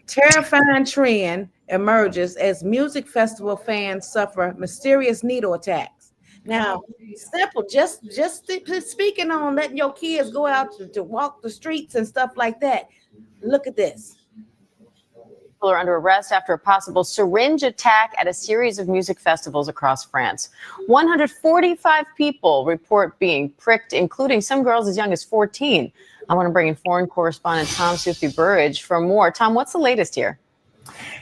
Terrifying trend emerges as music festival fans suffer mysterious needle attacks. Now, simple, just speaking on letting your kids go out to walk the streets and stuff like that. Look at this. People are under arrest after a possible syringe attack at a series of music festivals across France. 145 people report being pricked, including some girls as young as 14. I want to bring in foreign correspondent Tom Sufi Burridge for more. Tom, what's the latest here?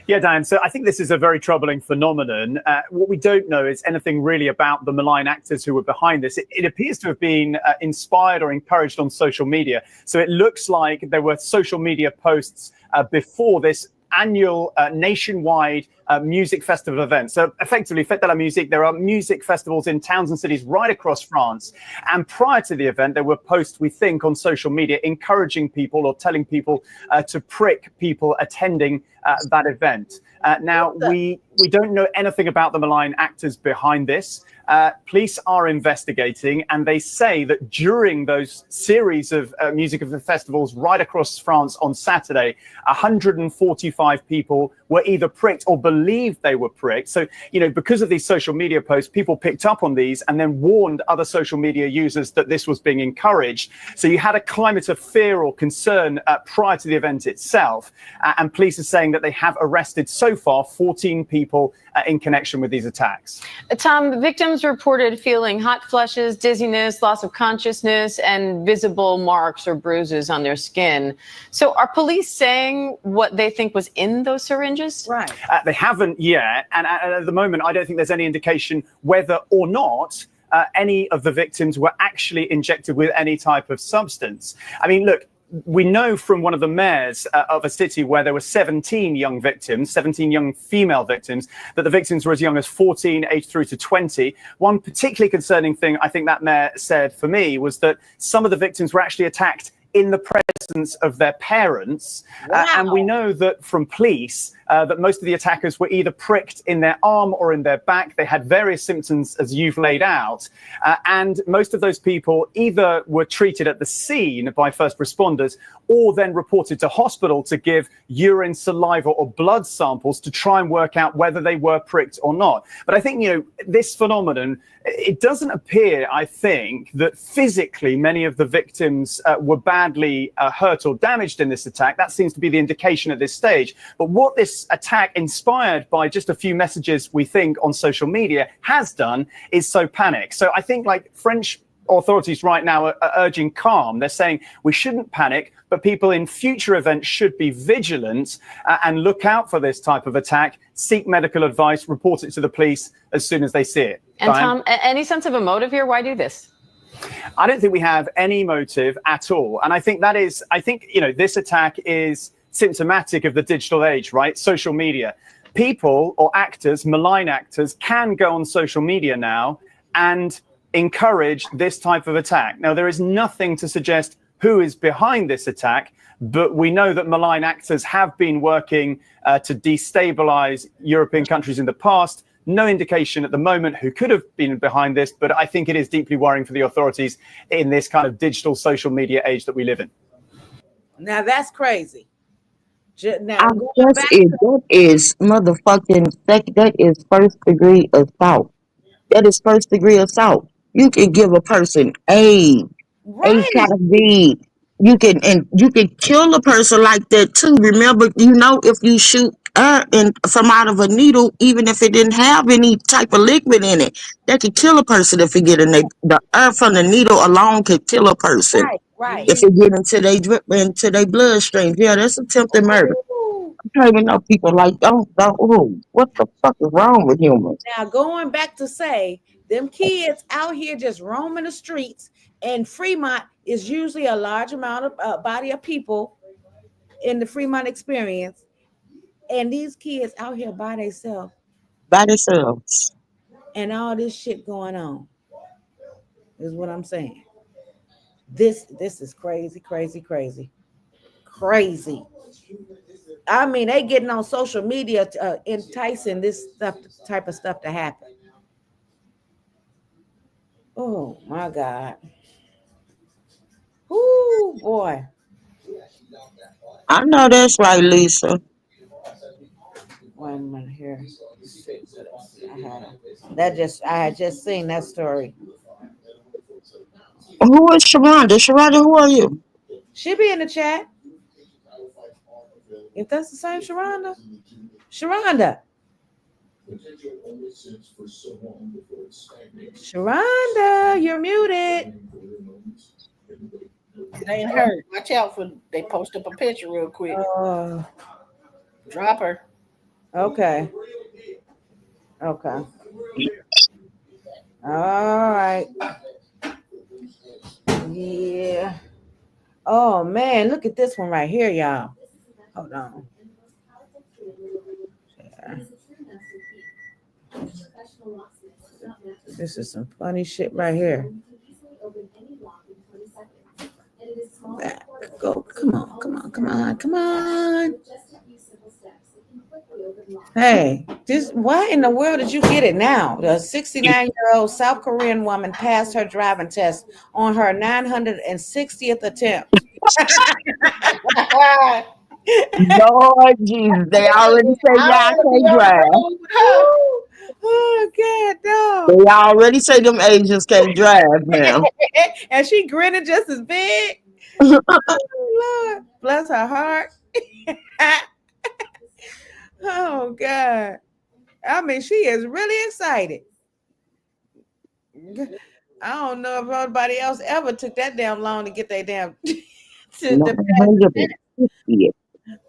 Yeah, Dan. So I think this is a very troubling phenomenon. What we don't know is anything really about the malign actors who were behind this. It appears to have been inspired or encouraged on social media. So it looks like there were social media posts before this annual nationwide music festival event. So effectively, Fête de la Musique, there are music festivals in towns and cities right across France. And prior to the event, there were posts, we think, on social media encouraging people or telling people to prick people attending that event. Now, we don't know anything about the malign actors behind this. Police are investigating, and they say that during those series of music festivals right across France on Saturday, 145 people were either pricked or believed they were pricked. So, because of these social media posts, people picked up on these and then warned other social media users that this was being encouraged. So you had a climate of fear or concern prior to the event itself. And police are saying that they have arrested so far 14 people in connection with these attacks. Tom, victims reported feeling hot flushes, dizziness, loss of consciousness, and visible marks or bruises on their skin. So are police saying what they think was in those syringes? Right. They haven't yet. And at the moment, I don't think there's any indication whether or not any of the victims were actually injected with any type of substance. I mean, look, we know from one of the mayors of a city where there were 17 young victims, 17 young female victims, that the victims were as young as 14, aged through to 20. One particularly concerning thing I think that mayor said for me was that some of the victims were actually attacked in the presence of their parents. Wow. And we know that from police that most of the attackers were either pricked in their arm or in their back. They had various symptoms as you've laid out. And most of those people either were treated at the scene by first responders or then reported to hospital to give urine, saliva or blood samples to try and work out whether they were pricked or not. But I think, this phenomenon, it doesn't appear, I think, that physically many of the victims were badly hurt or damaged in this attack. That seems to be the indication at this stage. But what this attack, inspired by just a few messages, we think, on social media, has done is sow panic. So I think, French authorities right now are urging calm. They're saying we shouldn't panic, but people in future events should be vigilant and look out for this type of attack, seek medical advice, report it to the police as soon as they see it. And Tom, any sense of a motive here? Why do this? I don't think we have any motive at all. And I think this attack is symptomatic of the digital age, right? Social media. People or actors, malign actors, can go on social media now and encourage this type of attack. Now, there is nothing to suggest who is behind this attack, but we know that malign actors have been working to destabilize European countries in the past, No indication at the moment who could have been behind this, but I think it is deeply worrying for the authorities in this kind of digital social media age that we live in. Now that's crazy. Now, that is motherfucking that is first degree assault. That is first degree assault. You can give a person AIDS, HIV. You can kill a person like that too. Remember, if you shoot air from out of a needle, even if it didn't have any type of liquid in it, that could kill a person. If you get the air from the needle alone could kill a person. Right. If it get into their bloodstream, yeah, that's attempted murder. I don't even know people like what the fuck is wrong with humans? Now going back to say them kids out here just roaming the streets, and Fremont is usually a large amount of body of people in the Fremont experience, and these kids out here by themselves, and all this shit going on is what I'm saying. This is crazy. I mean, they getting on social media enticing this type of stuff to happen. Oh my God. Ooh, boy. I know that's right, Lisa. Wait a minute here. I had just seen that story. Who is Sharonda? Sharonda, who are you? She be in the chat. If that's the same Sharonda. Sharonda, you're muted. It ain't her. Watch out for they post up a picture real quick. Drop her. Okay. All right. Yeah. Oh man, look at this one right here, y'all. Hold on. Yeah. This is some funny shit right here. Go, come on. Hey, why in the world did you get it now? The 69-year-old South Korean woman passed her driving test on her 960th attempt. Lord Jesus, they already say y'all can't drive. Oh God, no. They already say them Asians can't drive now. And she grinning just as big. Oh, Lord, bless her heart. Oh God. I mean, she is really excited. I don't know if anybody else ever took that damn long to get their damn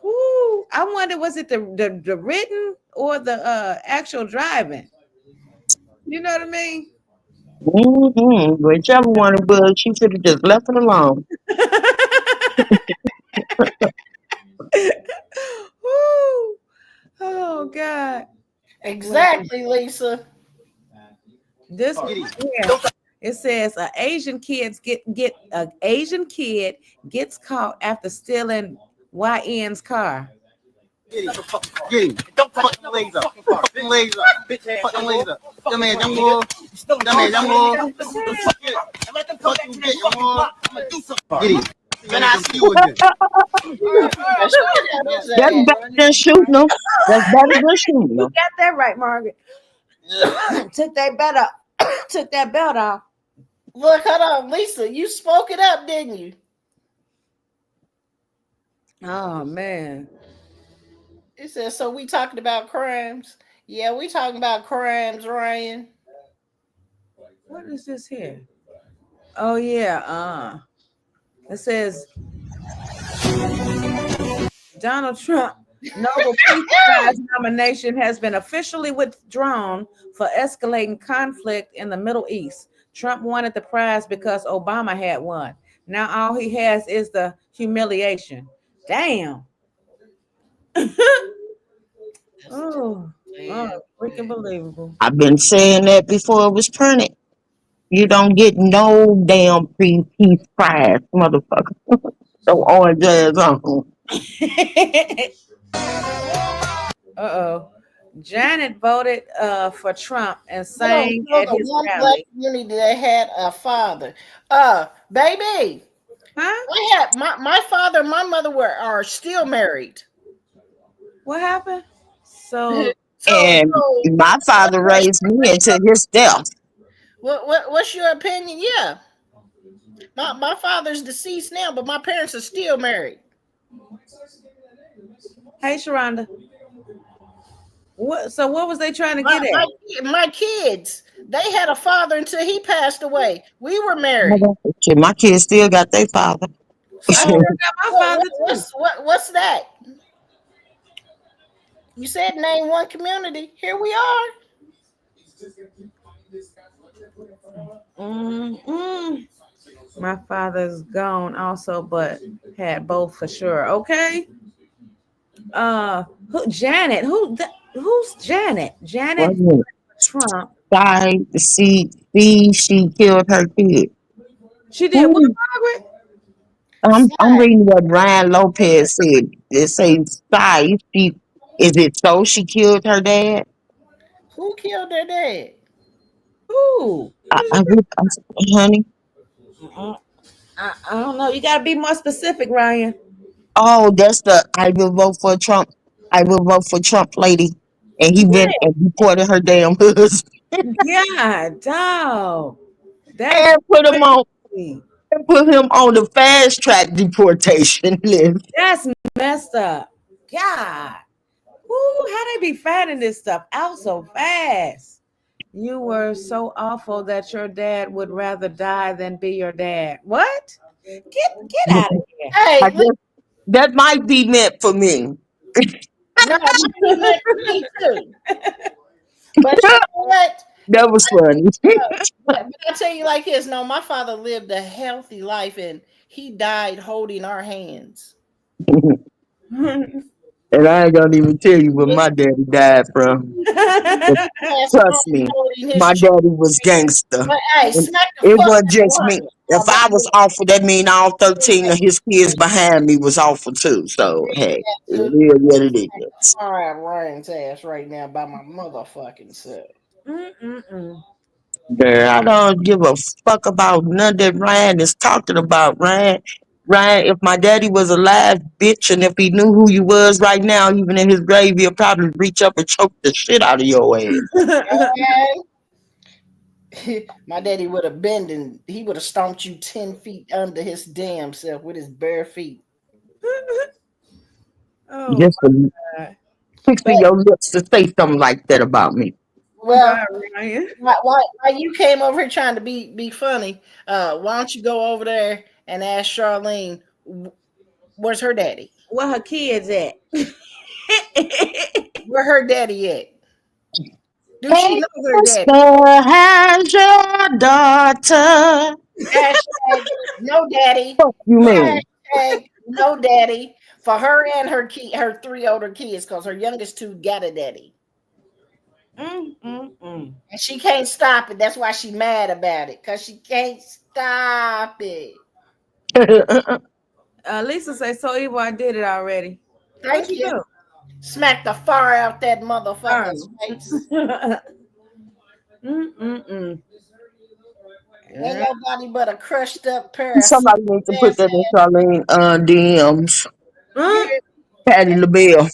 Ooh, I wonder, was it the written or the actual driving? You know what I mean? Mm-hmm. Whichever one it was, she should have just left it alone. Oh God. Exactly, Lisa. This it says an Asian kid gets caught after stealing YN's car. Get him. Don't fuck the legs up. Fuck the legs up. Fuck the legs up. That man, young boy. Let them come back to that I'm gonna do something. Get him. Then I see you again. That's better than shooting them. You got that right, Margaret. Took that belt off. Look, hold on, Lisa. You spoke it up, didn't you? Oh man. It says, so we talking about crimes. Yeah, we talking about crimes, Ryan. What is this here? Oh yeah. It says Donald Trump Nobel Peace Prize nomination has been officially withdrawn for escalating conflict in the Middle East. Trump wanted the prize because Obama had won. Now all he has is the humiliation. Damn. Oh, freaking believable. I've been saying that before it was printed. You don't get no damn peace prize, motherfucker. So orange ass on. Uh-oh. Janet voted for Trump and You sang know at the his one black rally. community that had a father. Baby, Huh? I had my father and my mother are still married. What happened? So And my father raised me until his death. What's your opinion? Yeah. My father's deceased now, but my parents are still married. Hey, Sharonda. What was they trying to My, get at? my kids, they had a father until he passed away. We were married. Shit, my kids still got their father. I still got my father too. What's that? You said name one community. Here we are. My father's gone also, but had both for sure. Okay. Janet? Who's Janet? Janet Trump. Died to see she killed her kid. She did what, Margaret? I'm reading what Ryan Lopez said. It says is it so she killed her dad? Who killed their dad? Who? Honey. I don't know. You gotta be more specific, Ryan. Oh, that's the I will vote for Trump. I will vote for Trump lady. And he went and reported her damn husband. Yeah, dog. And put him on the fast track deportation list. That's messed up. God. Ooh, how they be finding this stuff out so fast? You were so awful that your dad would rather die than be your dad. What? Get out of here. Hey, that might be meant for me. No, it be meant for me too. But you know what? That was funny. But I tell you like this, no, my father lived a healthy life and he died holding our hands. And I ain't gonna even tell you where my daddy died from. Trust me, my daddy was gangster. Hey, It wasn't just me. If I was awful, that mean all 13 of his kids behind me was awful too. So hey, it is what it is. All right, Ryan's ass right now by my motherfucking self. Girl, I don't give a fuck about none that Ryan is talking about. Ryan, if my daddy was alive, bitch, and if he knew who you was right now, even in his grave, he'll probably reach up and choke the shit out of your ass. My daddy would have bent and he would have stomped you 10 feet under his damn self with his bare feet. Just for fixing your lips to say something like that about me. Well, why you came over here trying to be funny? Why don't you go over there and ask Charlene where's her daddy? Where her kids at? Where her daddy at? Do she know her daddy? Has your daughter? Hashtag no daddy. What you mean? Hashtag no daddy for her and her 3 older kids, because her youngest 2 got a daddy. And she can't stop it. That's why she mad about it, because she can't stop it. Lisa says, so evil, I did it already. Thank you. Smack the fire out that motherfucker's face. Ain't nobody but a crushed up pair of Somebody needs to put that in Charlene DMs. Patty LaBelle.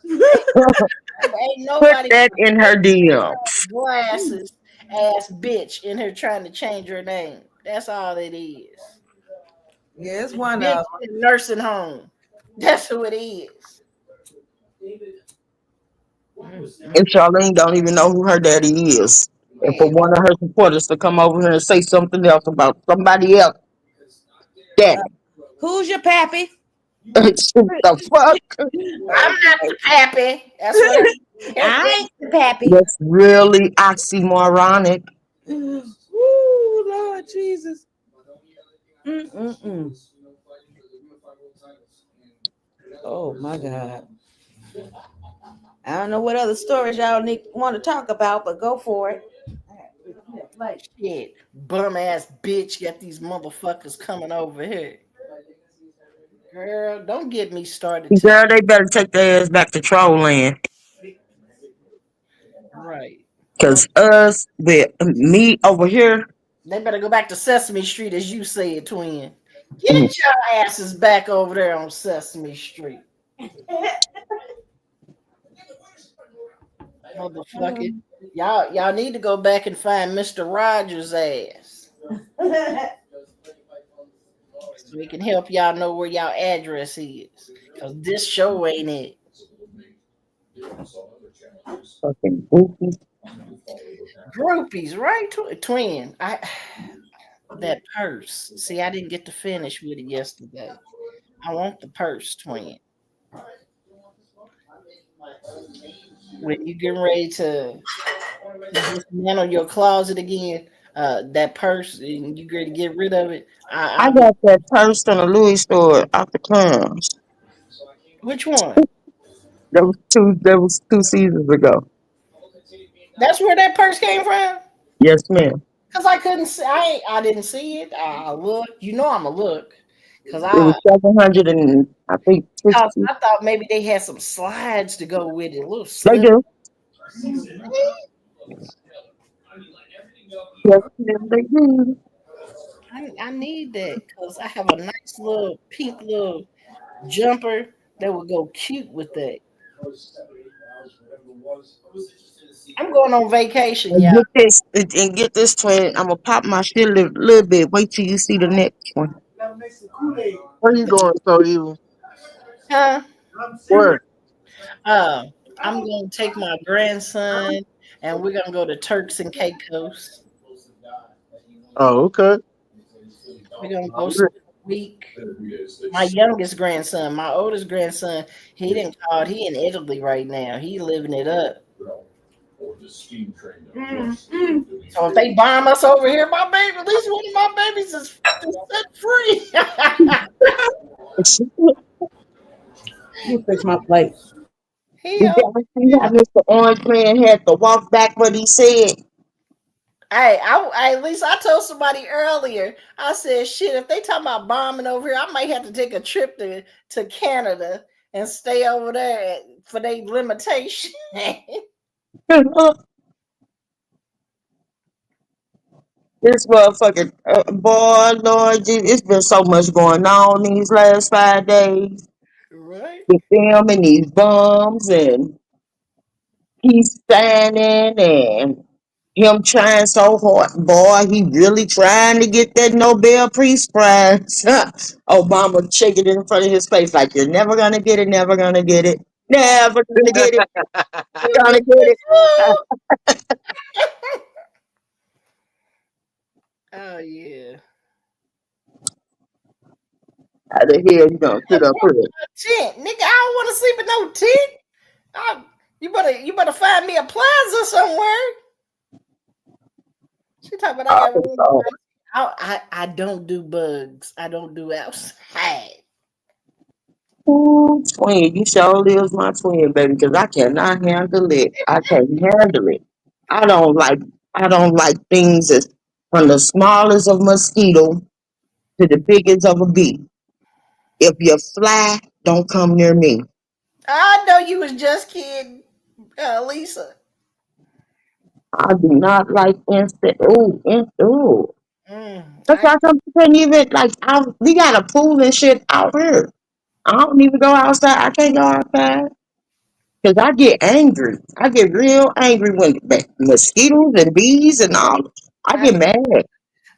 Ain't nobody Put that in her DMs. Glasses ass bitch in here trying to change her name. That's all it is. Yeah, it's one bitch of in nursing home. That's who it is. And Charlene don't even know who her daddy is. And for one of her supporters to come over here and say something else about somebody else. Daddy. Who's your pappy? The fuck? I'm not the pappy. That's what I ain't the pappy. That's really oxymoronic. Ooh, Lord Jesus. Oh my God. I don't know what other stories y'all want to talk about, but go for it. Like shit, bum ass bitch, got these motherfuckers coming over here. Girl, don't get me started. Girl, they better take their ass back to troll land. Right. Cause us with me over here, They better go back to Sesame Street, as you said, twin. Get your asses back over there on Sesame Street. Motherfucker. Y'all need to go back and find Mr. Rogers' ass. So we can help y'all know where y'all address is. Cause this show ain't it. fucking goofy. Groupies, right? Twin. That purse. See, I didn't get to finish with it yesterday. I want the purse, twin. When you getting ready to dismantle your closet again, that purse, and you ready to get rid of it. I got that purse from the Louis store out the clowns. Which one? That was two seasons ago. That's where that purse came from? Yes, ma'am. Cause I couldn't see. I didn't see it. I looked. You know I'ma look. Cause It was 700 and I think 60. I thought maybe they had some slides to go with it. A little They slip. do. Yes, ma'am, they do. I need that because I have a nice little pink little jumper that would go cute with that. I'm going on vacation, And y'all. get this twin. I'm gonna pop my shit a little bit. Wait till you see the next one. Where you going, so evil? Huh? Where? I'm gonna take my grandson and we're gonna go to Turks and Caicos. Oh, okay. We're gonna go spend a week. My youngest grandson, my oldest grandson, he didn't call. He in Italy right now. He living it up. So if they bomb us over here, my baby, at least one of my babies is set free. You fix my plate. Did you ever see how Mr. Orange Man had to walk back what he said? Hey, at least I told somebody earlier. I said, shit, if they talking about bombing over here, I might have to take a trip to Canada and stay over there for their limitation. This motherfucking boy, Lord, it's been so much going on these last 5 days. Right. With them and these bums, and he's standing and him trying so hard. Boy, he really trying to get that Nobel Peace Prize. Obama shaking it in front of his face like, you're never gonna get it, never gonna get it, never gonna get it, gonna get it. Oh yeah. How the hell you gonna sit up here? Tent, nigga, I don't want to sleep in no tent. You better find me a plaza somewhere. She talking about I don't do bugs. I don't do outside. Ooh, twin, you sure is my twin, baby, because I cannot handle it. I can't handle it. I don't like things as from the smallest of mosquito to the biggest of a bee. If you fly, don't come near me. I know you was just kidding, Lisa. I do not like insect. Ooh. That's why some people can't even we got a pool and shit out here. I don't even go outside. I can't go outside because I get angry. I get real angry when mosquitoes and bees and all. I get mad.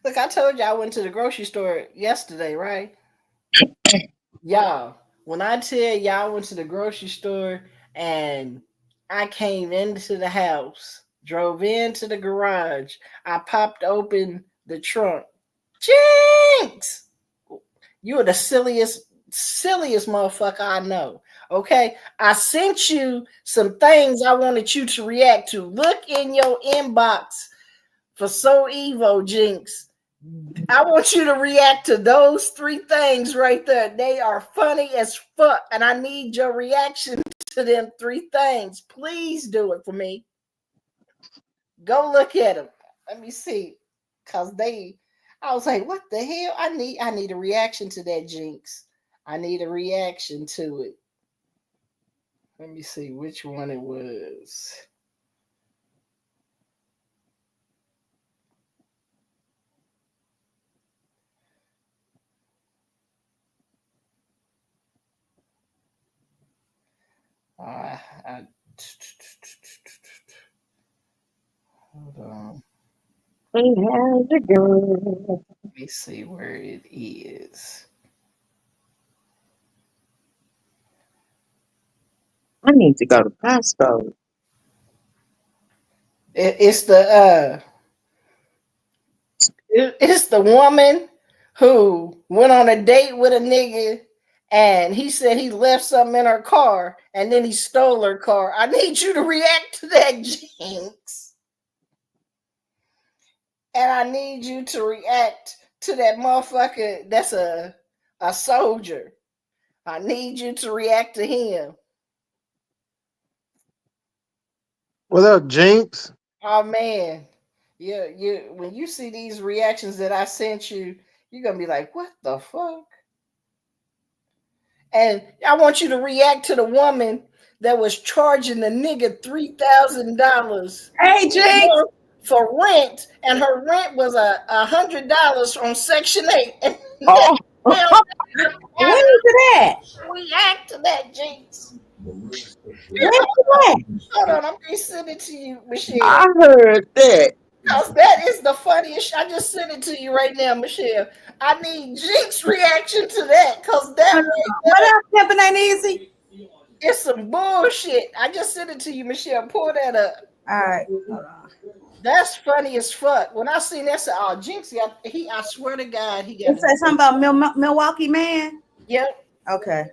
Look, I told you I went to the grocery store yesterday, right? Y'all, when I tell y'all I went to the grocery store and I came into the house, drove into the garage, I popped open the trunk. Jinx! You are the silliest motherfucker I know. Okay? I sent you some things I wanted you to react to. Look in your inbox for So Evo, Jinx. I want you to react to those 3 things right there. They are funny as fuck, and I need your reaction to them 3 things. Please do it for me. Go look at them. Let me see, cause I was like, what the hell? I need a reaction to that, Jinx. I need a reaction to it. Let me see which one it was. Hold on. Hey, how's it going? Let me see where it is. I need to go to Costco. It's the woman who went on a date with a nigga and he said he left something in her car and then he stole her car. I need you to react to that, Jinx. And I need you to react to that motherfucker that's a soldier. I need you to react to him. What up, Jinx? Oh man. Yeah, when you see these reactions that I sent you, you're gonna be like, what the fuck? And I want you to react to the woman that was charging the nigga $3,000 Hey, Jinx. for rent, and her rent was $100 on Section 8. Oh. What is that? React to that, Jinx. Hold on, I'm gonna send it to you, Michelle. I heard that. Because that is the funniest. I just sent it to you right now, Michelle. I need Jinx reaction to that, because that what up, Pimpin' Ain't Easy? It's some bullshit. I just sent it to you, Michelle. Pull that up. All right. That's funny as fuck. When I seen that, I said, "Oh, Jinx, I swear to God, he got." You said something about Milwaukee Man? Yep. Okay.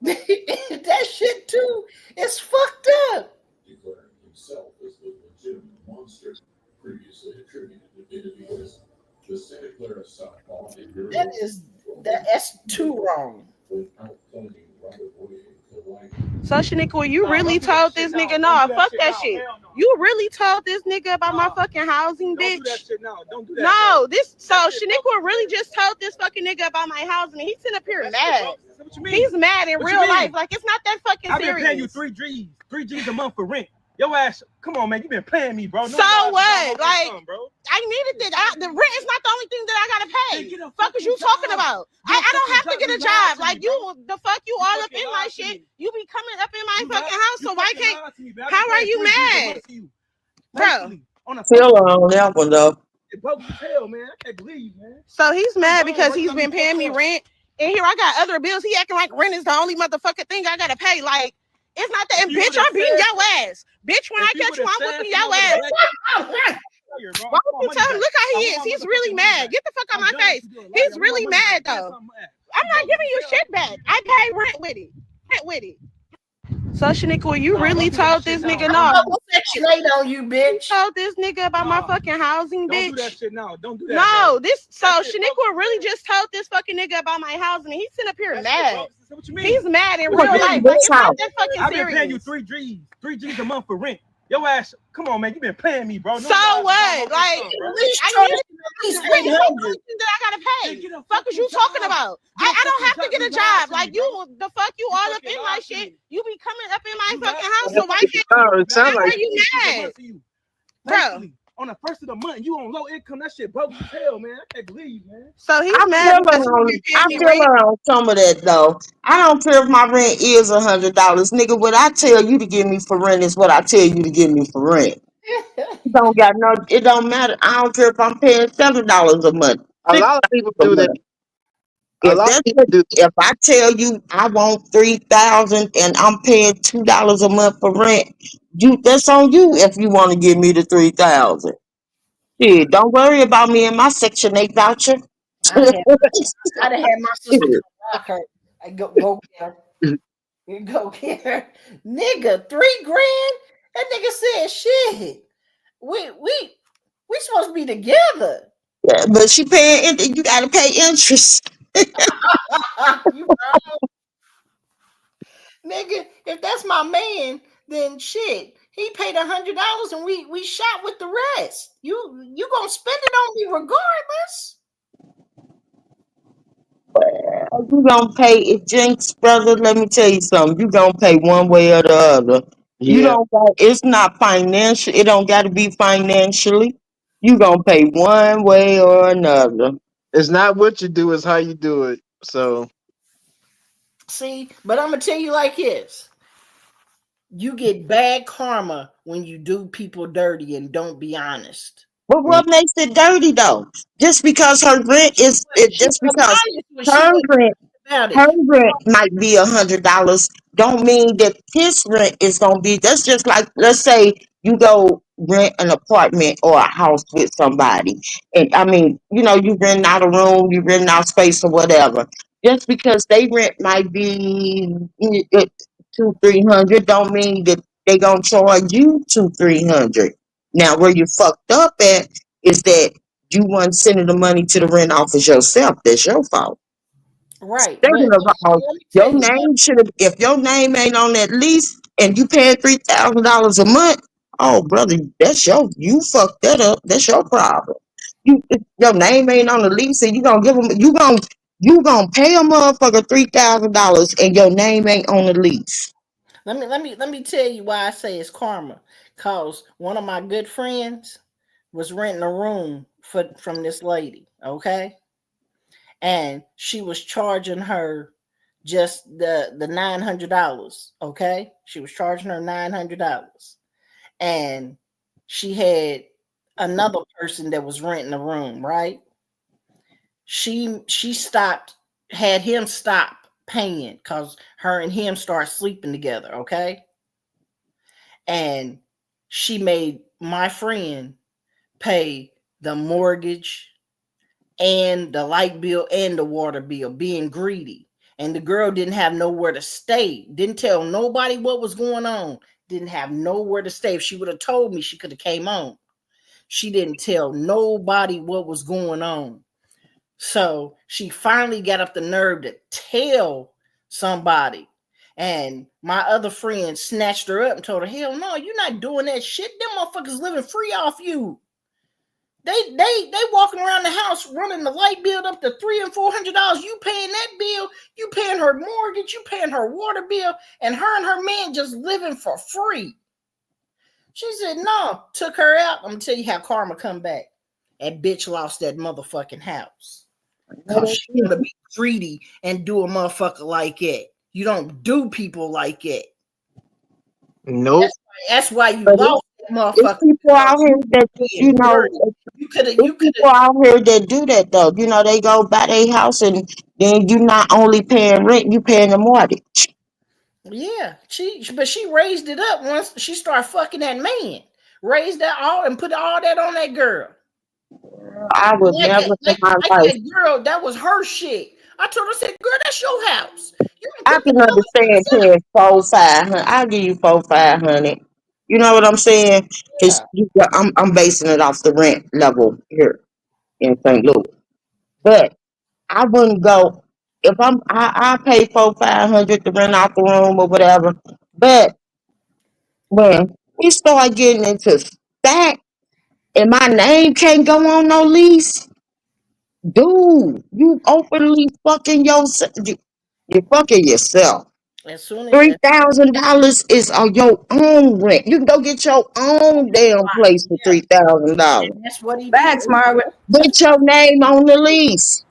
That shit too. It's fucked up. That's too wrong. So Shaniqua, you really told this nigga no, fuck that shit. You really told this nigga about my fucking housing, bitch. No, Shaniqua really just told this fucking nigga about my housing, and he's sitting up here mad. He's mad in real life, like it's not that fucking serious. I've been paying you 3 G's a month for rent. Your ass, come on, man, you been paying me, bro. So what? Like, I needed that. The rent is not the only thing that I gotta pay. Fuck is you talking about? I don't have to get a job. Like you, the fuck you all up in my shit. You be coming up in my fucking house, so why can't? How are you mad, bro? Still on that one though. Broke as hell, man. I can't believe, man. So he's mad because he's been paying me rent, and here I got other bills. He acting like rent is the only motherfucking thing I gotta pay. Like. It's not that, and bitch, I'm beating your ass. Bitch, when I catch you, I'm whipping your ass. Why would you tell him? Look how he is. He's really mad. Get the fuck out my face. He's really mad, though. I'm not giving you shit back. I pay rent with it. So, Shaniqua, you really told this nigga no. Section 8 on you, bitch. Told this nigga about my fucking housing, bitch. Don't do that shit now. Don't do that. No, Shaniqua really just told this fucking nigga about my housing, and he's sitting up here mad. What you mean? He's mad in real life. Like, it's not that fucking serious. I've been paying you 3 G's a month for rent. Your ass, come on, man, you been paying me, bro. So what? Like, I need that I gotta pay. Fuck is you talking about? I don't have to get a job. Like you, the fuck you all up in my shit. You be coming up in my fucking house, so why can't? Why are you mad, bro? On the first of the month, you on low income. That shit broke as hell, man. I can't believe, man. So he's mad. I feel on some of that though. I don't care if my rent is $100, nigga. What I tell you to give me for rent is what I tell you to give me for rent. It don't matter. I don't care if I'm paying $7 a month. A lot of people do that. If I tell you I want $3,000 and I'm paying $2 a month for rent, that's on you if you want to give me the $3,000. Yeah, don't worry about me and my Section 8 voucher. I'd have had my sister rock her. I go get her. You go get her. Nigga, $3 grand? That nigga said shit. We supposed to be together. Yeah, but she paying, you gotta pay interest. You wrong. Nigga, if that's my man, then shit. He paid $100 and we shot with the rest. You gonna spend it on me regardless. Well, you gonna pay it, Jinx, brother. Let me tell you something. You gonna pay one way or the other. Yeah. You don't. It's not financial. It don't got to be financially. You gonna pay one way or another. It's not what you do; it's how you do it. So, see, but I'm gonna tell you like this. You get bad karma when you do people dirty and don't be honest. But what makes it dirty though? Just because her rent is just because her rent might be $100 don't mean that his rent is gonna be. That's just like, let's say you go rent an apartment or a house with somebody, and I mean, you rent out a room, you rent out space or whatever. Just because they rent might be $200-300 don't mean that they gonna charge you $200-300. Now, where you fucked up at is that you weren't sending the money to the rent office yourself. That's your fault. Right. Second of all, your name should have. If your name ain't on that lease and you paying $3,000 a month, oh brother, you fucked that up. That's your problem. If your name ain't on the lease and you gonna give them, you gonna pay a motherfucker $3,000 and your name ain't on the lease. Let me tell you why I say it's karma. Cause one of my good friends was renting a room from this lady, okay? And she was charging her just the $900, okay? She was charging her $900. And she had another person that was renting a room, right? She had him stop paying because her and him start sleeping together, okay? And she made my friend pay the mortgage and the light bill and the water bill, being greedy. And the girl didn't have nowhere to stay. Didn't tell nobody what was going on. Didn't have nowhere to stay. If she would have told me, she could have came on. She didn't tell nobody what was going on. So she finally got up the nerve to tell somebody. And my other friend snatched her up and told her, hell no, you're not doing that shit. Them motherfuckers living free off you. They walking around the house running the light bill up to $300 and $400. You paying that bill, you paying her mortgage, you paying her water bill, and her man just living for free. She said, no, took her out. I'm gonna tell you how karma come back. That bitch lost that motherfucking house. Because she gonna be greedy and do a motherfucker like that. You don't do people like that. Nope. That's why you lost that motherfucker. It's people out here that people out here that do that though. They go buy their house and then you not only paying rent, you paying the mortgage. Yeah, but she raised it up once she started fucking that man. Raised that all and put all that on that girl. I would never in my life. That girl, that was her shit. I told her, I said, girl, that's your house. I can understand paying $400-500. I'll give you $400-500. You know what I'm saying? Because I'm basing it off the rent level here in St. Louis. But I wouldn't go if I pay $400-500 to rent out the room or whatever. But when we start getting into that and my name can't go on no lease, dude, you openly fucking yourself. You're fucking yourself. $3,000 is on your own rent. You can go get your own damn place for $3,000. That's what he Facts, Margaret. Put your name on the lease.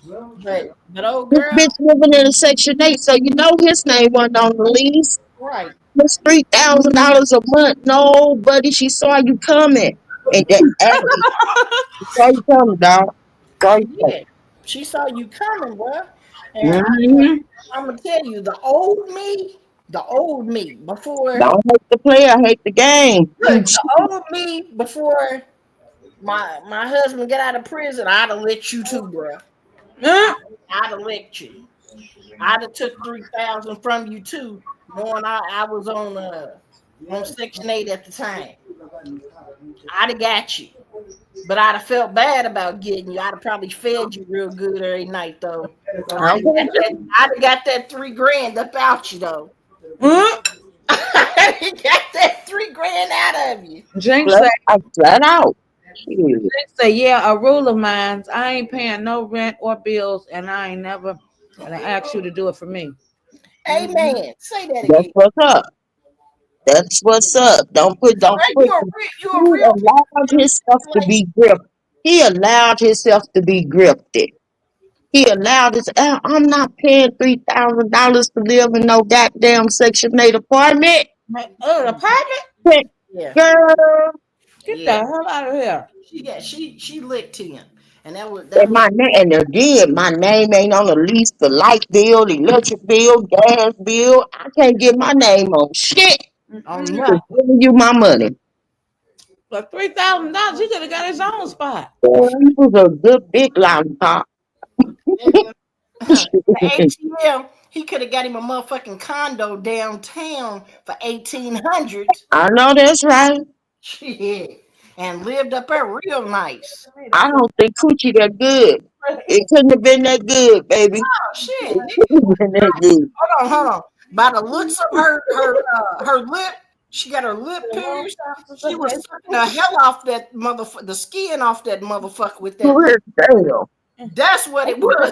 But old This girl, bitch living in a Section 8, so his name wasn't on the lease. right? It's $3,000 a month. No, buddy, she saw you coming. And that, she saw you coming, dog. Yeah, she saw you coming, bro. And I'm gonna tell you, the old me before. Don't hate the player, hate the game. The old me before my husband got out of prison, I'd have licked you too, bro. I'd have licked you. I'd have took $3,000 from you too, knowing I was on Section 8 at the time. I'd have got you. But I'd have felt bad about getting you. I'd have probably fed you real good every night, though. I'd have got that $3,000 up out you, though. I'd have got that $3,000 out of you. Jinx flat out. Jinx say, yeah, a rule of mine. I ain't paying no rent or bills, and I ain't never gonna ask you to do it for me. Amen. Say that again. That's what's up. That's what's up. Don't put. He allowed himself to be gripped. He allowed himself to be grifted. He allowed this. I'm not paying $3,000 to live in no goddamn Section 8 apartment. Apartment? Yeah. Girl. Get the hell out of here. She licked him. And that was And my name, and again, my name ain't on the lease, the light bill, the electric bill, gas bill. I can't get my name on shit. on Just nothing. giving you my money. For $3,000, he could have got his own spot. Boy, he was a good big lollipop. The ATL, he could have got him a motherfucking condo downtown for $1,800. I know that's right. Shit. And lived up there real nice. I don't think Coochie that good. It couldn't have been that good, baby. Oh shit. It couldn't have been that good. Hold on. By the looks of her lip, she got her lip pierced. She was sucking the hell off that motherfucker, the skin off that motherfucker with that. Damn. That's what it was.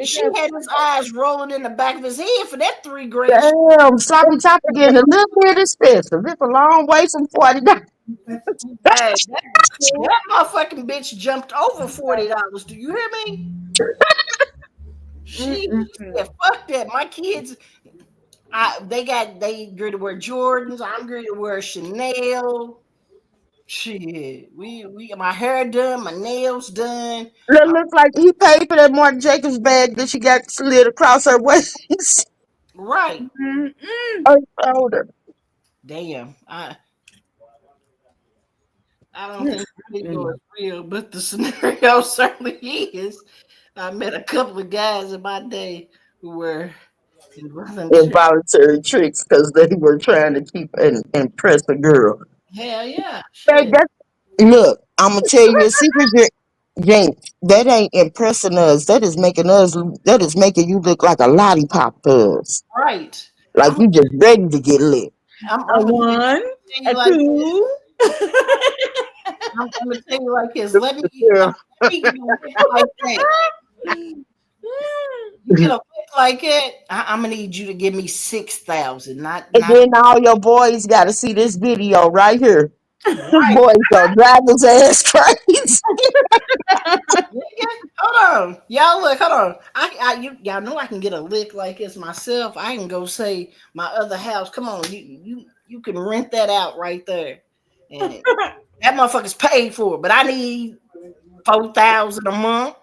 She had his eyes rolling in the back of his head for that $3,000. Damn, sloppy top getting a little bit expensive. It's a long way from $40. Hey, that motherfucking bitch jumped over $40. Do you hear me? She said, "Fuck that. My kids, they agree to wear Jordans. I'm agree to wear Chanel. Shit, we my hair done, my nails done. It looks like he paid for that Marc Jacobs bag that she got slid across her waist. Right. Her shoulder. Damn. I don't think the video is real, but the scenario certainly is. I met a couple of guys in my day who were Involuntary tricks because they were trying to keep and impress a girl. Hell yeah. Look, I'm gonna tell you a secret, Jinx. That ain't impressing us. That is making you look like a lollipop does. Right. Like you just ready to get lit. I'm one, a like two. I'm gonna tell you like this. Let me get like that. You get a look like it. I'm gonna need you to give me 6,000. Not. And then all your boys got to see this video right here. Boys gonna drive his ass crazy. Hold on, y'all look. Hold on. Y'all know I can get a lick like this myself. I can go say my other house. Come on, you can rent that out right there, and that motherfucker's paid for. But I need 4,000 a month.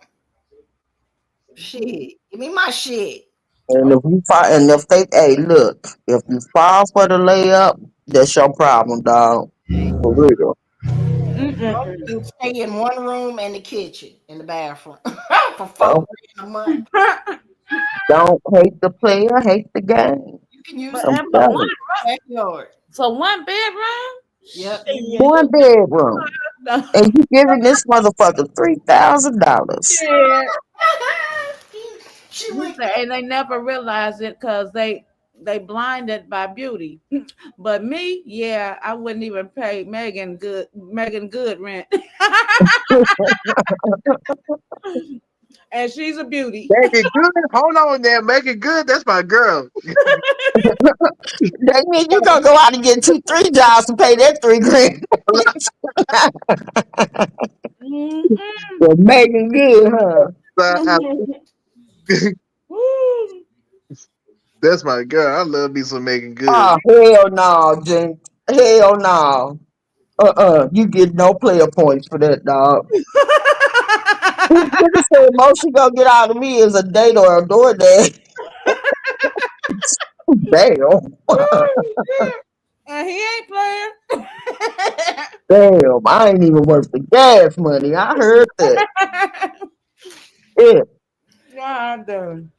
Shit, give me my shit. And if you fall, and if they, hey, look, if you fall for the layup, that's your problem, dog. For real. You stay in one room and the kitchen and the bathroom for $4,000 a month. Don't hate the player, hate the game. You can use one backyard. So one bedroom? Yep. One bedroom. And you giving this motherfucker $3,000. Yeah. And they never realized it because they blinded by beauty. But me, yeah, I wouldn't even pay Megan Good rent. And she's a beauty. Megan Good, hold on there, Megan Good. That's my girl. That means you gonna go out and get 2-3 jobs to pay that $3,000. Well, Megan Good, huh? That's my girl. I love me some Megan Good. Oh, hell no, Jen. Hell no. You get no player points for that, dog. You said most you gonna get out of me is a date or a DoorDash. Damn. And he ain't playing. Damn, I ain't even worth the gas money. I heard that. Yeah. God damn.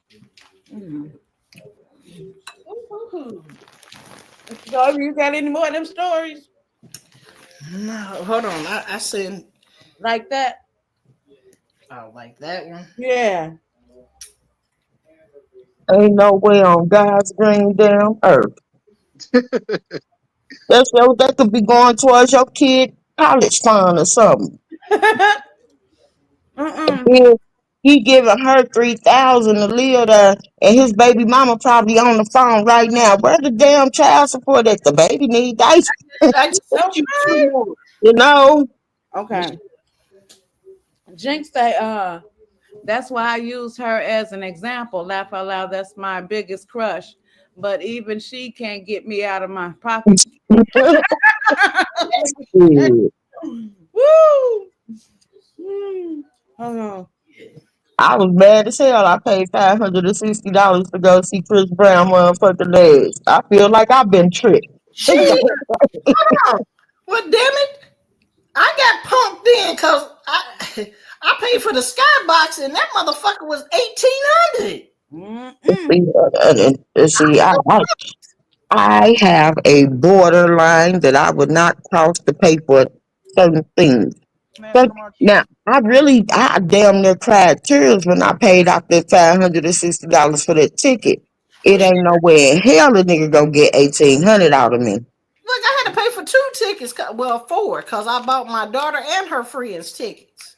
So you got any more of them stories? No, hold on. I said like that. Oh, like that one? Yeah. Ain't no way on God's green damn earth. That could be going towards your kid college fund or something. And then he giving her $3,000 to live there, and his baby mama probably on the phone right now. Where the damn child support at? The baby need diapers. You know. Okay. Jinx say That's why I used her as an example. Laugh out loud. That's my biggest crush. But even she can't get me out of my pocket. Woo! Hold on. I was mad as hell. I paid $560 to go see Chris Brown motherfucking legs. I feel like I've been tricked. Shit. Hold on. Well, damn it. I got pumped in because I paid for the skybox and that motherfucker was $1,800. See, I have a borderline that I would not cross to pay for certain things. But now I damn near cried tears when I paid out that $560 for that ticket. It ain't nowhere in hell a nigga gonna get $1,800 out of me. Look, I had to pay for 2 tickets. Well, 4, because I bought my daughter and her friends tickets.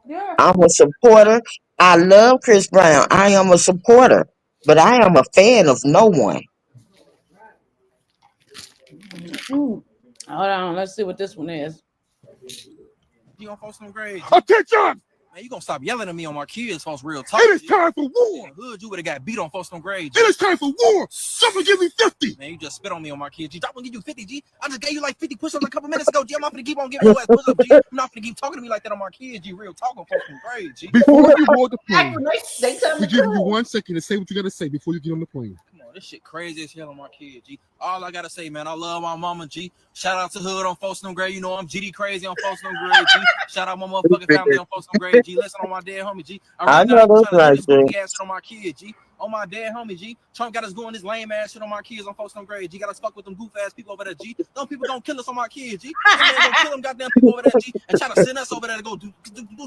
Yeah. I'm a supporter. I love Chris Brown. I am a supporter, but I am a fan of no one. Hold on, let's see what this one is. You on Folsom Grade? Attention! Man, you gonna stop yelling at me on my kids, folks. Real talk. It is time for war. Hood, you would have got beat on Folsom Grade. It is time for war. Someone give me 50. Man, you just spit on me on my kids. G, I'm gonna give you 50, G. I just gave you like 50 push-ups a couple minutes ago, G. I'm not gonna keep on giving you ass push-ups, G. I'm not gonna keep talking to me like that on my kids, G. Real talk on Folsom Grade, G. Before you board the plane, they tell we me give you 1 second to say what you gotta say before you get on the plane. This shit crazy as hell on my kid, G. All I gotta say, man, I love my mama, G. Shout out to Hood on Folsom Grade. You know I'm GD crazy on Folsom Grade, G. Shout out my motherfucking family on Folsom Grade, G. Listen on my dead homie, G. I know that's right, G. Ass on my kid, G. On my dead homie, G. Trump got us doing this lame ass shit on my kids on Folsom Grade, G. Got us fuck with them goof ass people over there, G. Them people gonna kill us on my kids, G. They gonna kill them goddamn people over there, G. And try to send us over there to go do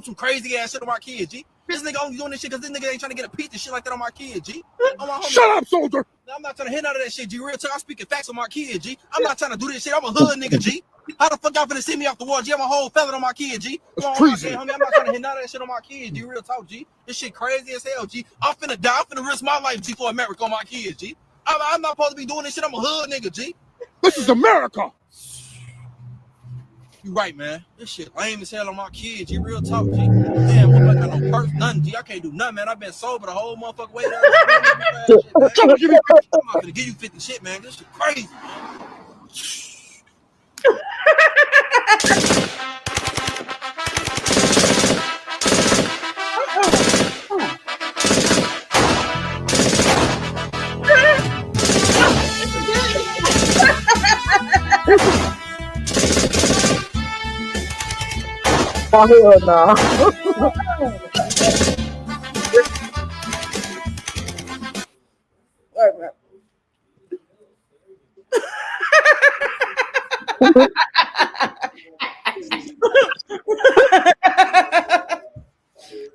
some crazy ass shit on my kids, G. This nigga only doing this shit because this nigga ain't trying to get a piece of shit like that on my kid, G. On my homie. Shut up, soldier. I'm not trying to hit none of that shit, G. Real talk, I'm speaking facts on my kid, G. I'm not trying to do this shit. I'm a hood nigga, G. How the fuck y'all finna see me off the wall, G? I'm a whole fella on my kid, G. Come on, homie. I'm not trying to hit none of that shit on my kid, G. Real talk, G. This shit crazy as hell, G. I'm finna die. I'm finna risk my life, G, for America on my kids, G. I'm not supposed to be doing this shit. I'm a hood nigga, G. This is America. You right, man. This shit lame as hell on my kids, G. Real talk, G. Damn, I got no purse, nothing, G. I can't do nothing, man. I've been sober the whole motherfucking way. I'm not gonna give you 50 shit, man. This shit crazy. Oh, hell no.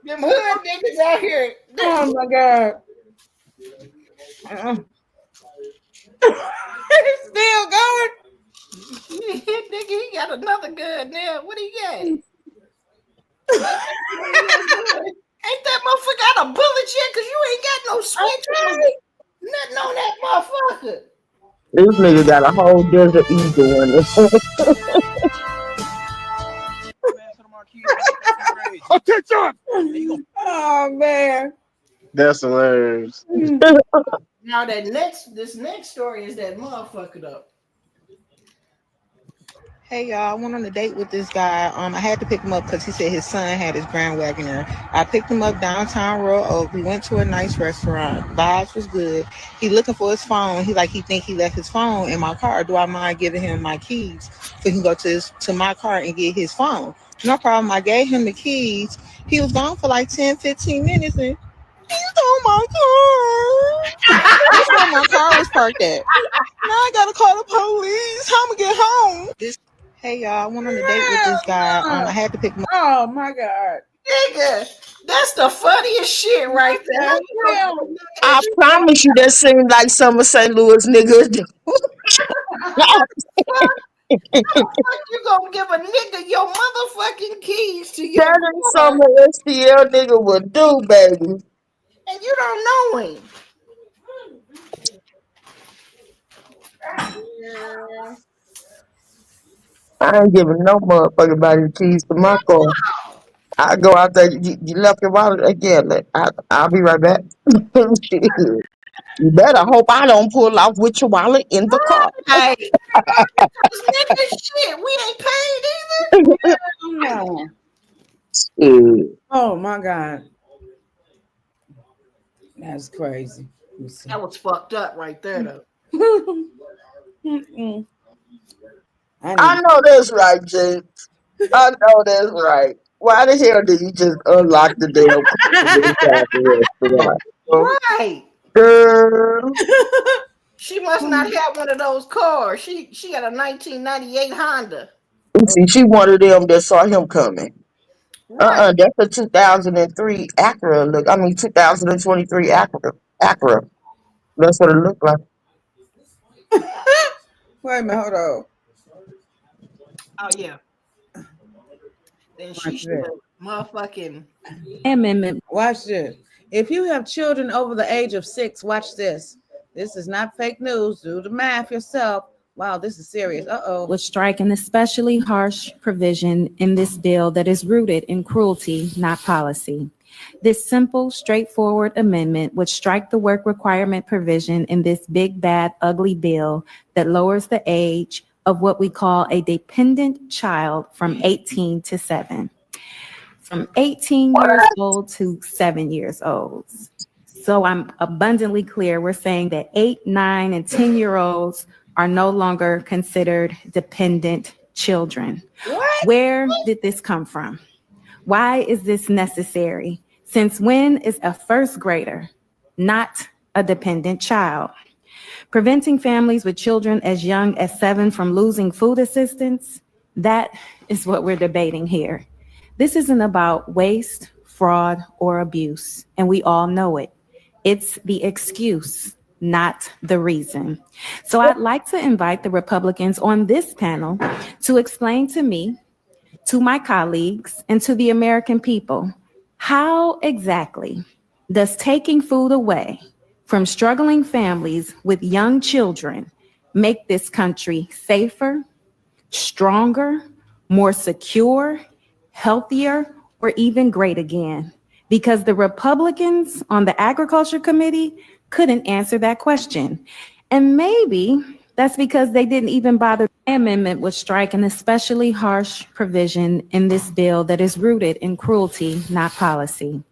Them hood niggas out here. Oh my God. It's still going. Nigga, he got another gun now. What he got? Ain't that motherfucker got a bullet yet? Cause you ain't got no switch. Nothing on that motherfucker. This nigga got a whole Desert Eagle in it. Attention! Oh man. That's hilarious. Now this next story is that motherfucker though. Hey y'all, I went on a date with this guy. I had to pick him up because he said his son had his Grand Wagoneer. I picked him up downtown Royal Oak. We went to a nice restaurant. Vibes was good. He looking for his phone. He think he left his phone in my car. Do I mind giving him my keys so he can go to my car and get his phone? No problem. I gave him the keys. He was gone for like 10, 15 minutes and he stole my car. That's where my car was parked at. Now I gotta call the police. How I'ma get home? Hey y'all, I went on a date with this guy. I had to pick him up. Oh my God. Nigga, that's the funniest shit right there. I promise you that seemed like some of St. Louis niggas. You gonna give a nigga your motherfucking keys to your That is something an STL nigga would do, baby. and you don't know him. I ain't giving no motherfucking body keys to my car. I go out there. You left your wallet again. I'll be right back. You better hope I don't pull off with your wallet in the car. Hey, nigga, shit, we ain't paid either. No. Shit. Oh my God. That's crazy. That was fucked up right there, though. I know that's right, James. I know that's right. Why the hell did you just unlock the damn car inside the restaurant? Right. Girl. She must not have one of those cars. She got a 1998 Honda. See, she one of them that saw him coming. That's a 2003 Acura. 2023 Acura. That's what it looked like. Wait a minute, hold on. Oh yeah. Then she should motherfucking Amendment. Watch this. If you have children over the age of 6, watch this. This is not fake news. Do the math yourself. Wow, this is serious. Would strike an especially harsh provision in this bill that is rooted in cruelty, not policy. This simple, straightforward amendment would strike the work requirement provision in this big, bad, ugly bill that lowers the age of what we call a dependent child from 18 to 7. From 18 years old to 7 years old. So I'm abundantly clear. We're saying that 8, 9, and 10-year-olds are no longer considered dependent children. What? Where did this come from? Why is this necessary? Since when is a first grader not a dependent child? Preventing families with children as young as 7 from losing food assistance, that is what we're debating here. This isn't about waste, fraud, or abuse, and we all know it. It's the excuse, not the reason. So I'd like to invite the Republicans on this panel to explain to me, to my colleagues, and to the American people, how exactly does taking food away from struggling families with young children make this country safer, stronger, more secure, healthier, or even great again? Because the Republicans on the Agriculture Committee couldn't answer that question. And maybe that's because they didn't even bother. The amendment would strike an especially harsh provision in this bill that is rooted in cruelty, not policy.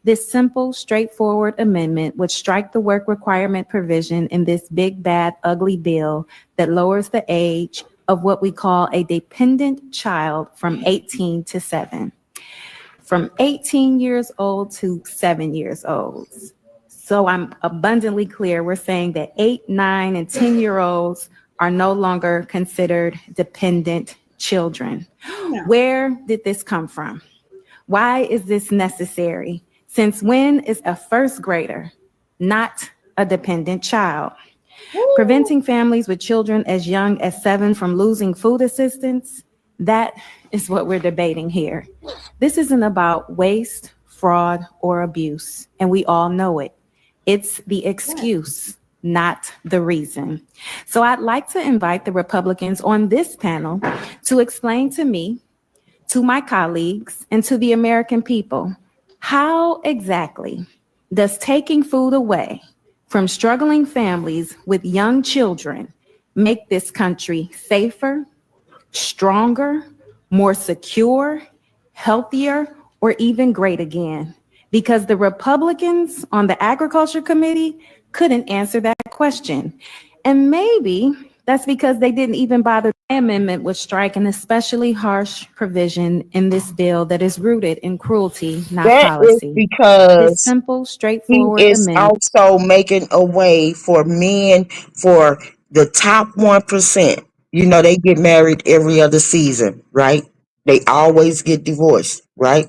This simple, straightforward amendment would strike the work requirement provision in this big, bad, ugly bill that lowers the age of what we call a dependent child from 18 to 7. From 18 years old to 7 years old. So I'm abundantly clear. We're saying that 8, 9, and 10-year-olds are no longer considered dependent children. Where did this come from? Why is this necessary? Since when is a first grader not a dependent child? Preventing families with children as young as 7 from losing food assistance, that is what we're debating here. This isn't about waste, fraud, or abuse, and we all know it. It's the excuse, not the reason. So I'd like to invite the Republicans on this panel to explain to me, to my colleagues, and to the American people, how exactly does taking food away from struggling families with young children make this country safer, stronger, more secure, healthier, or even great again? Because the Republicans on the Agriculture Committee couldn't answer that question. And maybe that's because they didn't even bother. The amendment would strike an especially harsh provision in this bill that is rooted in cruelty, not policy. Is because this simple, straightforward he is amendment. also making a way for men, for the top 1%. You know, they get married every other season, right? They always get divorced, right?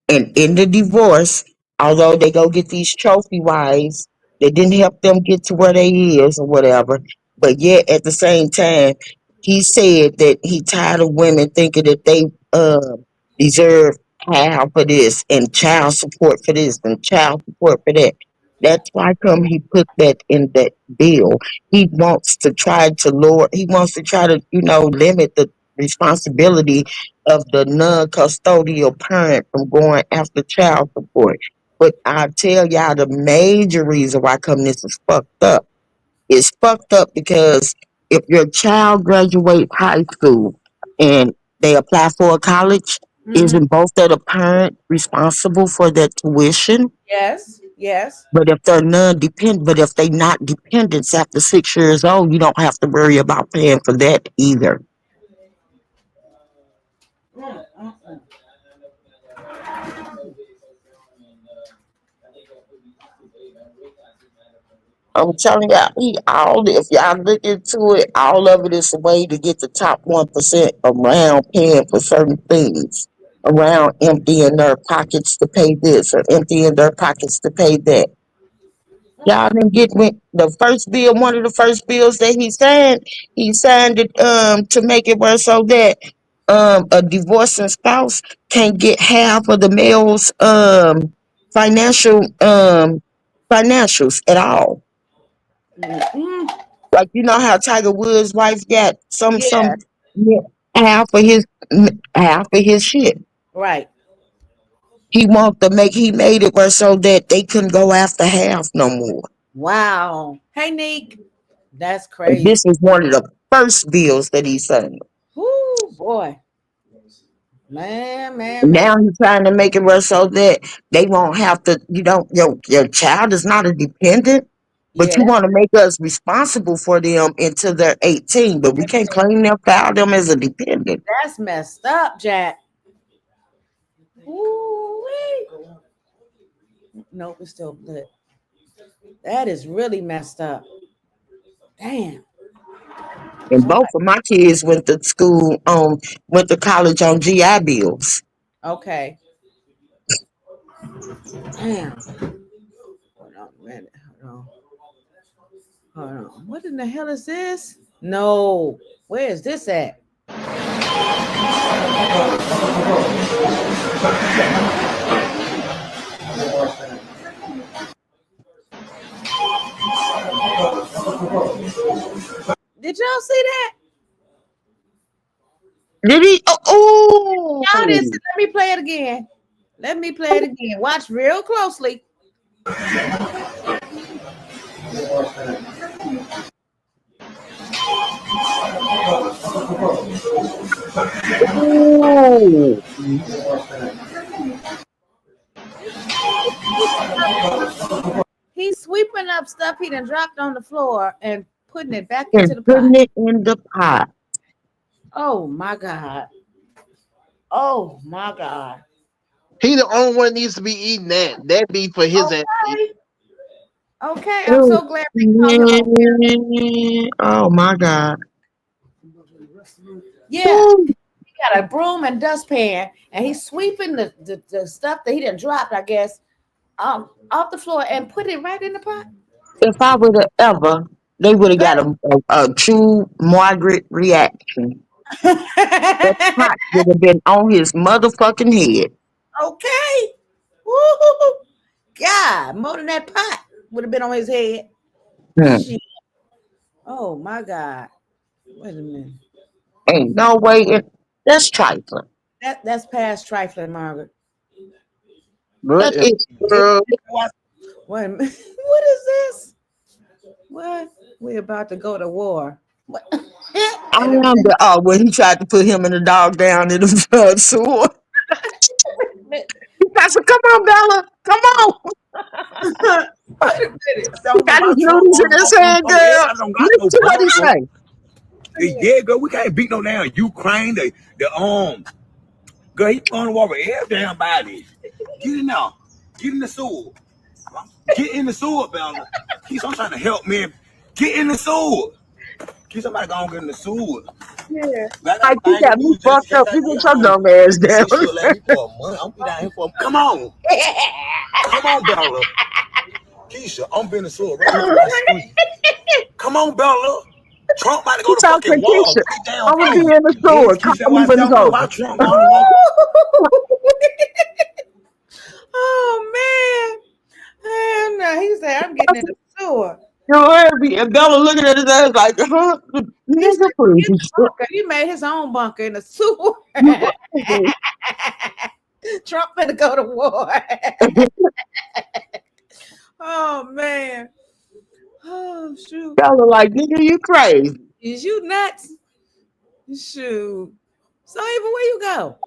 And in the divorce, although they go get these trophy wives, they didn't help them get to where they is or whatever. But yet at the same time, he said that he tired of women thinking that they deserve child for this and child support for this and child support for that. That's why come he put that in that bill. He wants to try to limit the responsibility of the non-custodial parent from going after child support. But I tell y'all the major reason why come this is fucked up. It's fucked up because if your child graduates high school and they apply for a college, isn't both of the parent responsible for their tuition? Yes. But if they're non-dependent, but if they not dependents after 6 years old, you don't have to worry about paying for that either. I'm telling y'all, if y'all look into it, all of it is a way to get the top 1% around paying for certain things, around emptying their pockets to pay this or emptying their pockets to pay that. Y'all didn't get the first bill, one of the first bills that he signed it to make it where so that a divorcing spouse can't get half of the male's financials at all. Like you know how Tiger Woods' wife got some half of his shit. Right. He made it where so that they couldn't go after half no more. Wow. Hey, Nick. That's And crazy. this is one of the first bills that he signed. Woo, boy. Man. Now he's trying to make it where so that they won't have to, your child is not a dependent, but you want to make us responsible for them until they're 18, but we can't claim them, file them as a dependent. That's messed up, Jack. Ooh-wee. Nope, it's still lit. That is really messed up. Damn. And both of my kids went to college on GI bills. Okay. Damn. Hold on a minute. Hold on. What in the hell is this? No. Where is this at? Did y'all see that? Did he? Oh. Y'all didn't see. Let me play it again. Watch real closely. Ooh. He's sweeping up stuff he done dropped on the floor and putting it back And into the putting pot. it in the pot. Oh my God. Oh my God. He the only one that needs to be eating that. That be for his ass. Okay, I'm so glad we caught him on. Oh my God. Yeah, he got a broom and dustpan, and he's sweeping the stuff that he done dropped, I guess, off the floor and put it right in the pot. If I would have ever, they would have got a true Margaret reaction. That pot would have been on his motherfucking head. Okay. Woo-hoo-hoo. God, more than that pot would have been on his head. Shit. Oh my God. Wait a minute. Ain't no way. That's trifling. That's past trifling, Margaret. Wait a minute. What is this? What? We're about to go to war. What? When he tried to put him and the dog down in the sewer. He said, "Come on, Bella. Come on." He got his noodles in his hand, girl. Listen to what he say. Yeah, girl, we can't beat no damn Ukraine. Girl, he on the war with every damn body. Get in there. Get in the sewer. Get in the sewer, Bella. I'm trying to help me. Get in the sewer. Somebody gonna get in the sewer. Yeah. Like you got me fucked up. You get your dumb ass down. I'm be down here for. Come on. Come on, Bella. Keisha, I'm being the sewer right here on the street. Come on, Bella. Trump about to go to fucking war. I'm gonna be in the store. Come on, Oh man. No, he said I'm getting in the sewer. heard me. And Bella looking at his ass like, huh? Nigga, please. He made his own bunker in the sewer. Trump finna go to war. Oh man. Oh shoot. Bella like, nigga, you crazy. Is you nuts? Shoot. So Eva, where you go?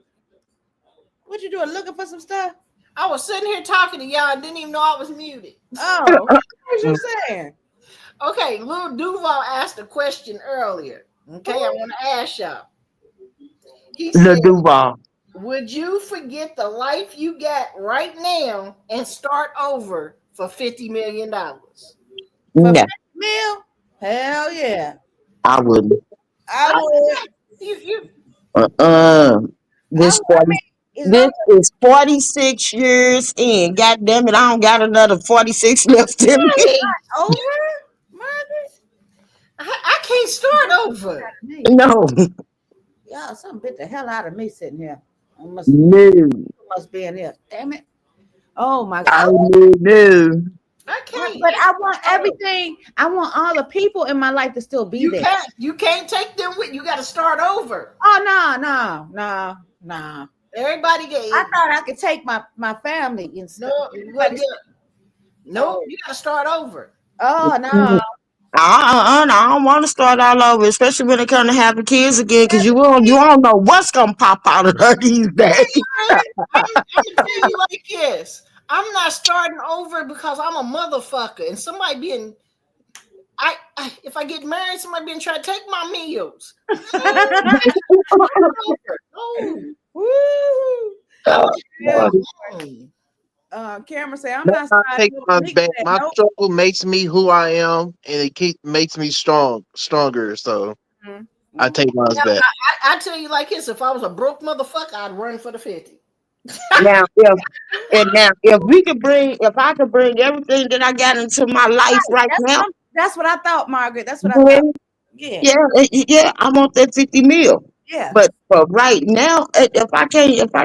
What you doing? Looking for some stuff? I was sitting here talking to y'all and didn't even know I was muted. Oh, what was you saying? Okay, Lil Duval asked a question earlier. Okay, I want to ask y'all. He The said, Duval. would you forget the life you got right now and start over for $50 million? No, Mill? Hell yeah. I wouldn't. I would. This is 46 years in. God damn it, I don't got another 46 left in me. Over? I can't start over. No. Y'all, something bit the hell out of me sitting here. No. Must be in here. Damn it. Oh my I God. no. I can't. But I want everything. I want all the people in my life to still be there. You can't take them with you. Got to start over. Oh no. Everybody gave. I thought I could take my family and stuff. No, you got to start over. Oh no. I don't want to start all over, especially when it comes to having kids again, because you don't know what's gonna pop out of her these days. I'm gonna tell you like this. I'm not starting over because I'm a motherfucker and somebody being. If I get married, somebody being trying to take my meals. Cameron say I'm That's not not take my back. My struggle makes me who I am, and it makes me stronger. So I take mine back. I tell you like this: if I was a broke motherfucker, I'd run for the 50. Now, if I could bring everything that I got into my life right now, that's what I thought, Margaret. That's what I thought. Yeah, I want that 50 mil. Yeah. But for right now, if I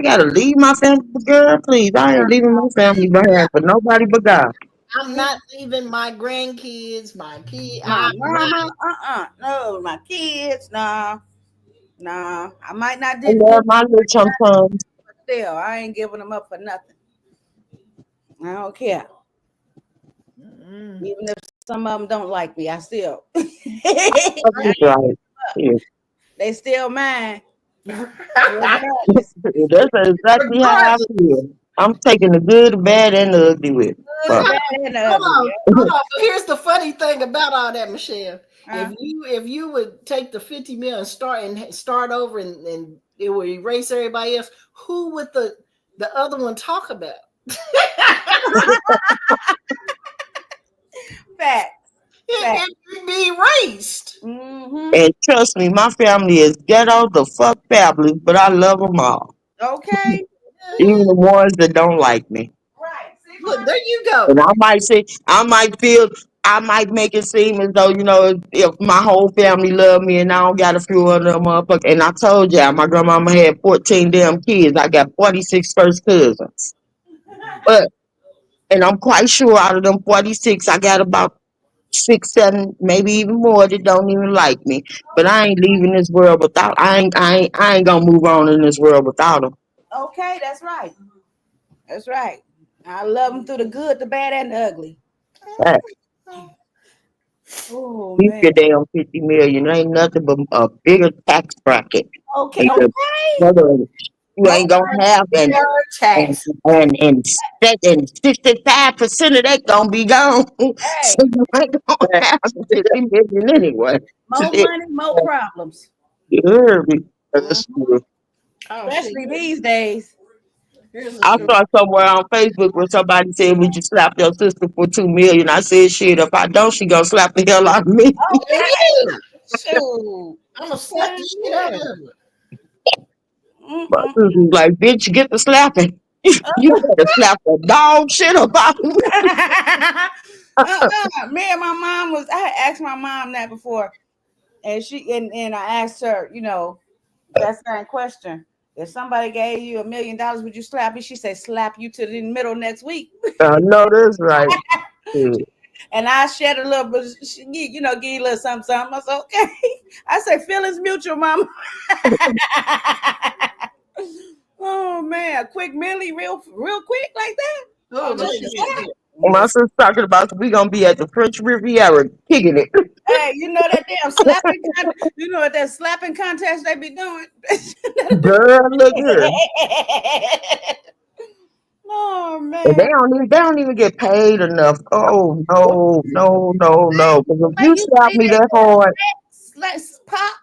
gotta leave my family, girl, please, I ain't leaving my family behind for nobody but God. I'm not leaving my grandkids, my kids. No, my kids, no. I might not I love my little chum chums. But still, I ain't giving them up for nothing. I don't care. Even if some of them don't like me, I still. They still mine. That's exactly how I feel. I'm taking the good, the bad, and the ugly with me. Hold on. But here's the funny thing about all that, Michelle. If you would take the 50 mil and start over and it would erase everybody else, who would the other one talk about? Fact. It would be erased. And trust me, my family is ghetto the fuck fabulous, but I love them all. Okay. Even the ones that don't like me. Right. Look, there you go. And I might make it seem as though, if my whole family love me and I don't got a few other motherfuckers. And I told y'all, my grandmama had 14 damn kids. I got 46 first cousins. And I'm quite sure out of them 46, I got about 6, 7, maybe even more that don't even like me. But I ain't leaving this world without. I ain't gonna move on in this world without them. Okay, that's right. That's right. I love them through the good, the bad, and the ugly. Right. Oh, Keep your damn 50 million. It ain't nothing but a bigger tax bracket. Okay. You ain't gonna have and 65% of that gonna be gone. So you ain't gonna have 50 million anyway. More money, more problems. You heard me. Especially these days. I saw somewhere on Facebook where somebody said, "Would you slap your sister for $2 million?" I said, "Shit, if I don't, she gonna slap the hell out of me." Shoot. I'm gonna slap the shit out of her. My sister's like, "Bitch, get the slapping. You better slap the dog shit about me." Me and my mom I had asked my mom that before, and I asked her, that same question. If somebody gave you $1 million, would you slap me? She said, slap you to the middle next week. I know that's right. And I shared a little bit, you know, give you a little something, something. I said, okay. I said, feelings mutual, mama. Oh man, a quick Millie, real quick like that. My sister talking about we gonna be at the French Riviera kicking it. Hey, you know that damn slapping you know what that slapping contest they be doing? Girl, look here. Oh man. And they don't even get paid enough. Oh no. Because if you slap me that hard, Let's pop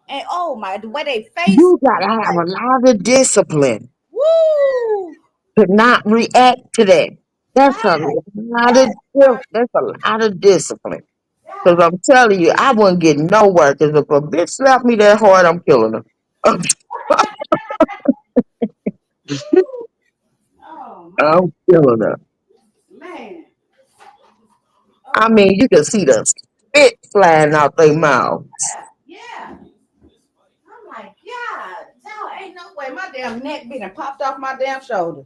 and oh my, the way they face. you gotta have a lot of discipline Woo! to not react to that. That's a lot of discipline. Because I'm telling you, I wouldn't get nowhere. Because if a bitch slap me that hard, I'm killing her. I'm killing her. Man. I mean, you can see the spit flying out their mouths. Yeah. I'm like, yeah, ain't no way my damn neck being popped off my damn shoulder.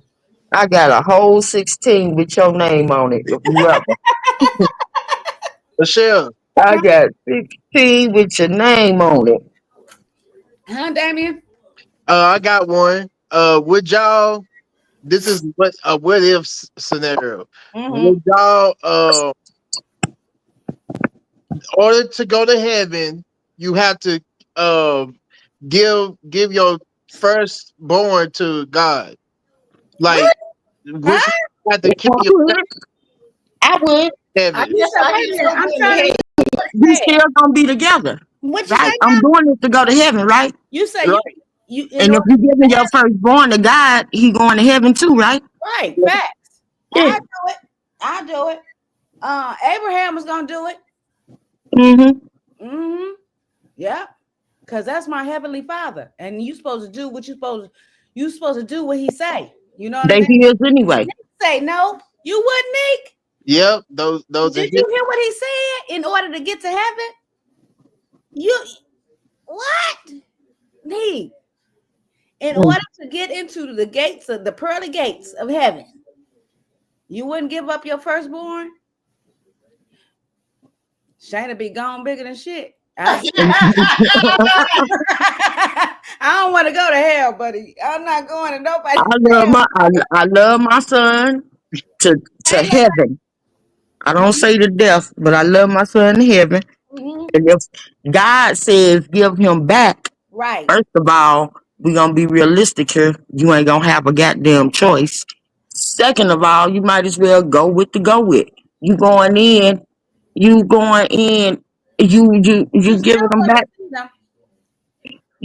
I got a whole 16 with your name on it. If you ever. Michelle. I got 16 with your name on it. Huh, Damien? I got one. Would y'all? This is what a what if scenario. Would y'all? In order to go to heaven, you have to give your firstborn to God. Like, would you have to kill your I would. heaven? We still gonna be together. What you right? say I'm doing this to go to heaven, right? You say Right. you And if you giving your firstborn to God, he going to heaven too, right? right, facts. Yeah. I'll do it. Abraham was gonna do it. Yeah. Cause that's my heavenly father. And you supposed to do what you supposed to do what he say. You know what I They mean? his anyway. Say no, you wouldn't, Nick. Yep, those Did you hear what he said? In order to get to heaven, what? Nick. In order to get into the gates of the pearly gates of heaven, you wouldn't give up your firstborn? Shayna be gone bigger than shit. I don't want to go to hell, buddy. I'm not going to nobody. I love my son to heaven. I don't say to death, but I love my son to heaven. And if God says give him back, right. First of all, we're gonna be realistic here. You ain't gonna have a goddamn choice. Second of all, you might as well go with. You going in, you giving him back.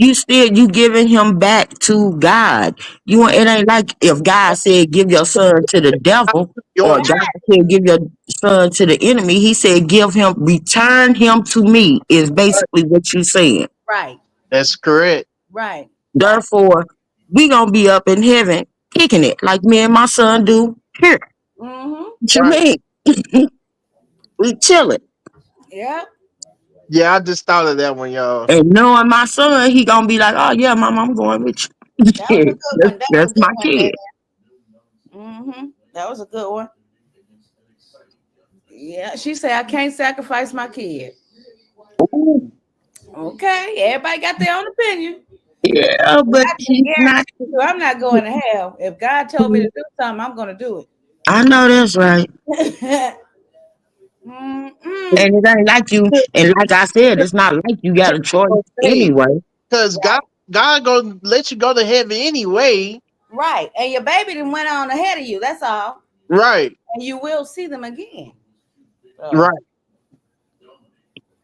You giving him back to God. It ain't like if God said give your son to the devil or God said give your son to the enemy. He said return him to me is basically what you're saying. Right. That's correct. Right. Therefore, we gonna be up in heaven kicking it like me and my son do here. What you mean? We chilling. Yeah. Yeah, I just thought of that one, y'all. And knowing my son, he gonna be like, "Oh yeah, mama, I'm going with you." That's my kid. That was a good one. Yeah, she said I can't sacrifice my kid. Ooh. Okay, everybody got their own opinion. Yeah, but I'm not going to hell. If God told me to do something, I'm going to do it. I know that's right. And it ain't like you, and like I said, it's not like you got a choice anyway. Because God gonna let you go to heaven anyway. Right, and your baby done went on ahead of you. That's all. Right, and you will see them again. So, right.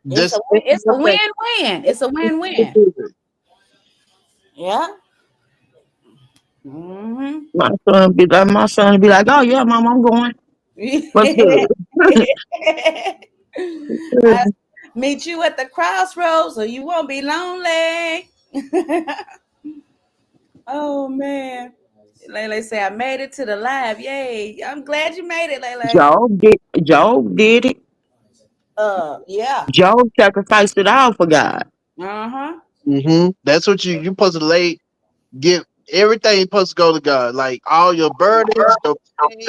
It's a win-win. It's a win-win. Yeah. My son be like, "Oh yeah, mom, I'm going." What's good? Meet you at the crossroads, so you won't be lonely. Oh man, Lele say I made it to the live. Yay! I'm glad you made it, Lele. Job did it. Yeah. Job sacrificed it all for God. That's what you supposed to give everything supposed to go to God, like all your burdens, your pain,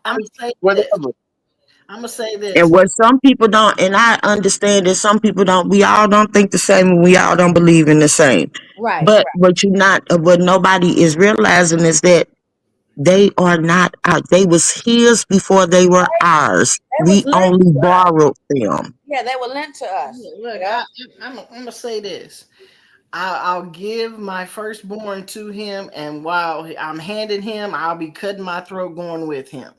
I'm saying whatever. I'm gonna say this. And what some people don't, and I understand that some people don't, we all don't think the same, and we all don't believe in the same. Right. But what nobody is realizing is that they are not out. They was his before they were ours. We only borrowed them. Yeah, they were lent to us. Look, I'm gonna say this. I'll give my firstborn to him, and while I'm handing him, I'll be cutting my throat going with him.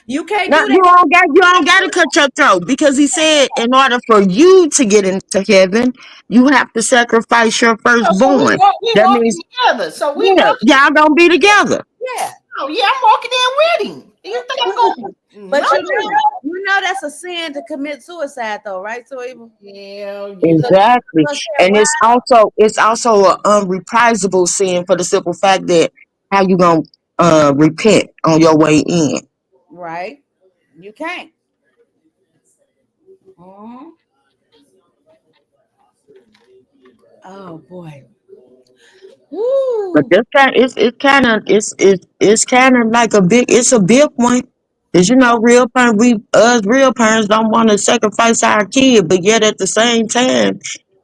You can't No, do you that. don't got to cut your throat, because he said in order for you to get into heaven, you have to sacrifice your firstborn. We That walking means together. So we y'all gonna be together. Yeah. Oh yeah, I'm walking in with him. You think I'm going? But you know that's a sin to commit suicide, though, right? So yeah, Exactly, and it's also an unreprisable sin for the simple fact that how you gonna repent on your way in. Right. You can't. Mm-hmm. Oh boy. Woo. But this kind of like a big one. Cause real parents don't want to sacrifice our kid, but yet at the same time,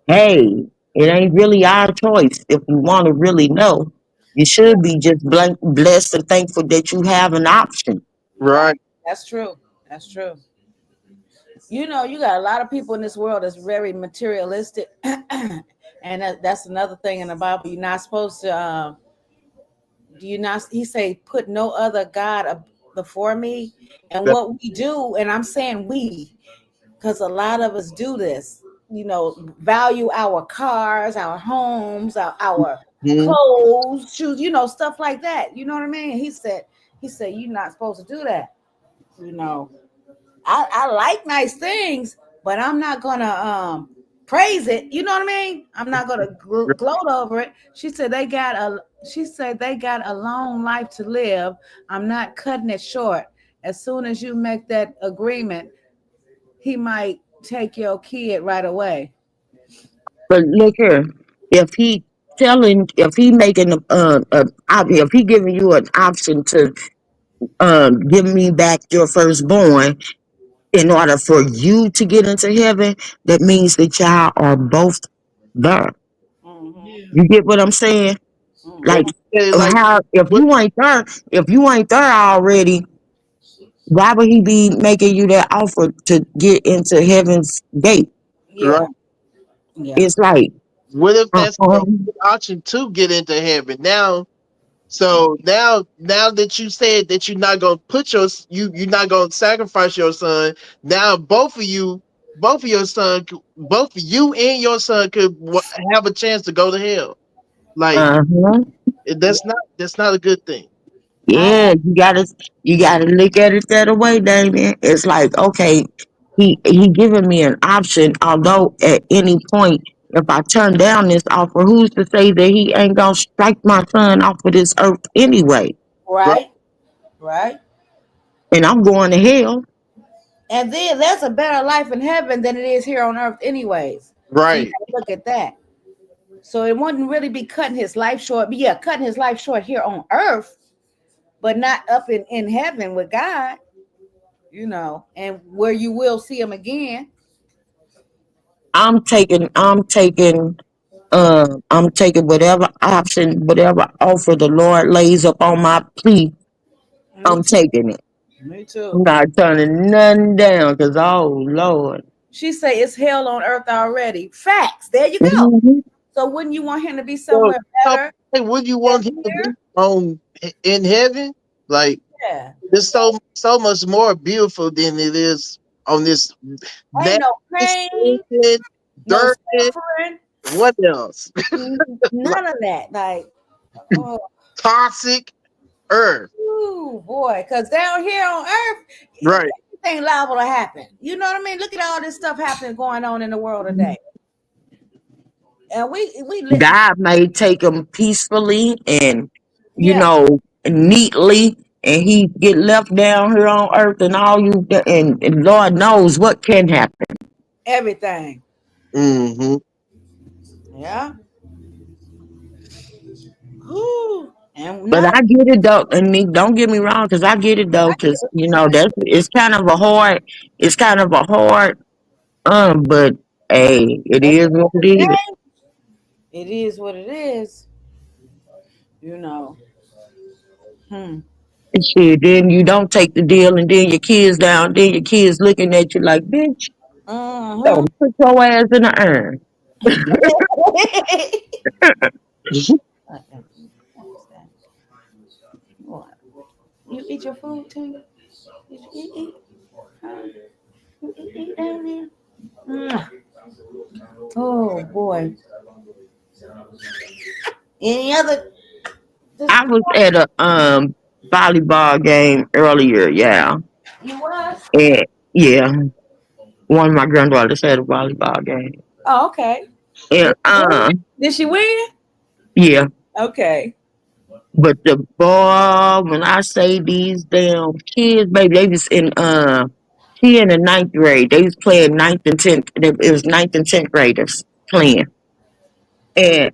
hey, it ain't really our choice. If we want to really know, you should be just blessed and thankful that you have an option. Right. That's true. That's true. You got a lot of people in this world that's very materialistic. And that's another thing in the Bible. You're not supposed to, he say, put no other God before me. And what we do, and I'm saying we, because a lot of us do this, value our cars, our homes, our clothes, shoes, stuff like that. You know what I mean? He said, you're not supposed to do that. I like nice things, but I'm not going to, praise it. You know what I mean? I'm not gonna gloat over it. She said they got a long life to live. I'm not cutting it short. As soon as you make that agreement, he might take your kid right away. But look here, if he giving you an option to give me back your firstborn, in order for you to get into heaven, that means that y'all are both there. You get what I'm saying? Like how if you ain't there already, why would he be making you that offer to get into heaven's gate? Yeah. It's like, what if that's an option to get into heaven now? So now that you said that you're not gonna you're not gonna sacrifice your son. Now both of you and your son could have a chance to go to hell. Like that's not a good thing. Yeah, you gotta look at it that way, Damien. It's like, okay, he giving me an option, although at any point, if I turn down this offer, who's to say that he ain't gonna strike my son off of this earth anyway? Right. And I'm going to hell. And then there's a better life in heaven than it is here on earth anyways. Right. So look at that. So it wouldn't really be cutting his life short. But yeah, cutting his life short here on earth, but not up in heaven with God, and where you will see him again. I'm taking whatever option, whatever offer the Lord lays up on my plea. I'm taking it. Me too. I'm not turning nothing down, because Lord. She say it's hell on earth already. Facts. There you go. So wouldn't you want him to be somewhere better? Hey, would you want him to be in heaven? Like, it's so much more beautiful than it is on this. Ain't no pain, dirt, what else? None of that. Like, toxic earth. Ooh, boy, because down here on earth, right, anything liable to happen. You know what I mean? Look at all this stuff happening going on in the world today. And we God may take him peacefully and neatly, and he get left down here on earth, and and Lord knows what can happen. Everything. Mm-hmm. Yeah. Ooh. And But no, I get it though, and don't get me wrong, because I get it though, because that's it's kind of a hard, but hey, it at the is end what of it the is. day, it is what it is. You know. And shit, then you don't take the deal, and then your kids down, then your kids looking at you like, bitch, don't put your ass in the urn. What? You eat your food too? You eat? Huh? You eat down there? Oh boy. Any other? I was at a volleyball game earlier, yeah. You was? And yeah, one of my granddaughters had a volleyball game. Oh, okay. And Did she win? yeah. Okay. But the boy, when I say these damn kids, baby, they was in she in the 9th grade. They was playing 9th and 10th. It was 9th and 10th graders playing. And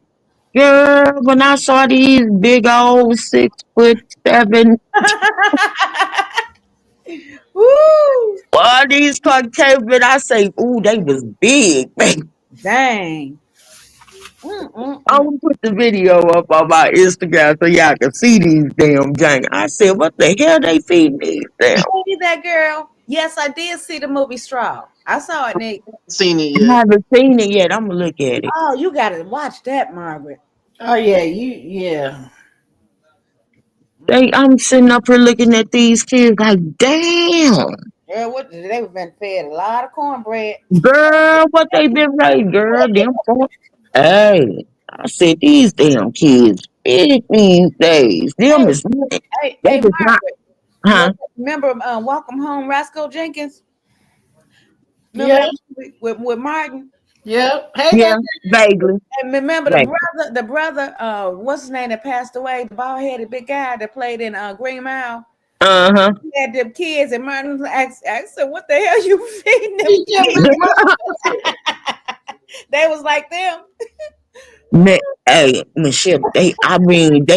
girl, when I saw these big old 6'7" Woo! all these Caucasian, I say, ooh, they was big, man. Dang. I'm gonna put the video up on my Instagram so y'all can see these damn jank. I said, what the hell they feeding these damn? See that girl? Yes, I did see the movie Straw. I saw it, Nick. Seen it I yet? haven't seen it yet. I'm gonna look at it. Oh, you gotta watch that, Margaret. Oh yeah, yeah. I'm sitting up here looking at these kids like, damn. Girl, what they've been fed a lot of cornbread. Girl, what they been raised, girl? Hey, I said these damn kids big these days. Them is Hey, they was not, Margaret. Remember Welcome Home, Roscoe Jenkins? Remember that movie with Martin? Yep. Yeah, vaguely. And remember Vaguely. the brother, what's his name that passed away? The bald-headed big guy that played in Green Mile. Uh-huh. He had them kids, and Martin asked, what the hell you feeding them? They was like them. Hey, Michelle, they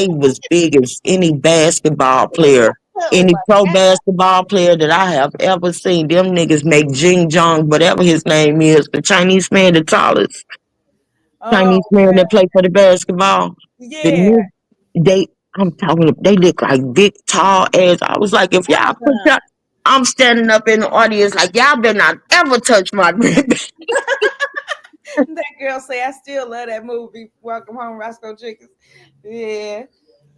was big as any basketball player, any pro basketball player that I have ever seen. Them niggas make Jing Jong, whatever his name is, the Chinese man, the tallest Chinese man that played for the basketball. Yeah. I'm talking, they look like big, tall ass. I was like, if y'all put y'all, I'm standing up in the audience like, y'all better not ever touch my grandbaby. That girl say, I still love that movie, Welcome Home, Roscoe Jenkins. Yeah.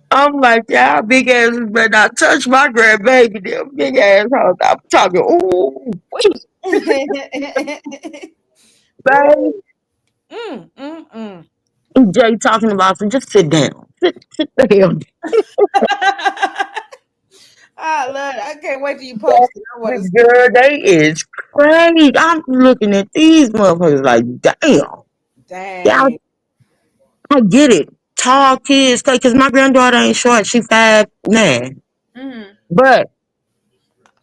I'm like, y'all big asses better not touch my grandbaby. Them big assholes. I'm talking, ooh, babe. Jay talking about, so just sit down. Sit the hell down. I love it. I can't wait till you post it. I want to Girl, they is crazy. I'm looking at these motherfuckers like, damn. Dang. I get it. Tall kids, because my granddaughter ain't short. She 5'9". But,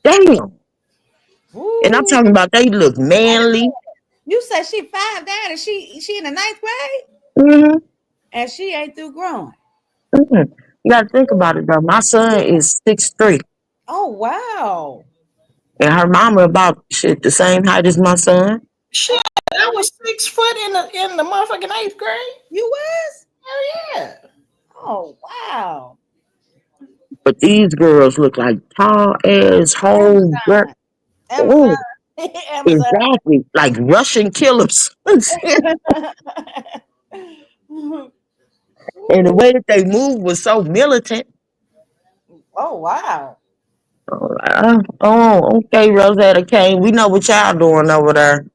damn. Ooh. And I'm talking about they look manly. You said she 5'9" and she in the 9th grade? Mm-hmm. And she ain't through growing. Mm-hmm. You got to think about it, though. My son is 6'3". Oh, wow. And her mama about the same height as my son. Shit, I was 6 foot in the motherfucking 8th grade. You was? Hell yeah. Oh, wow. But these girls look like tall ass whole girl. Amazon. Exactly. Like Russian killers. And the way that they move was so militant. Oh, wow. Oh, okay, Rosetta Kane. We know what y'all doing over there.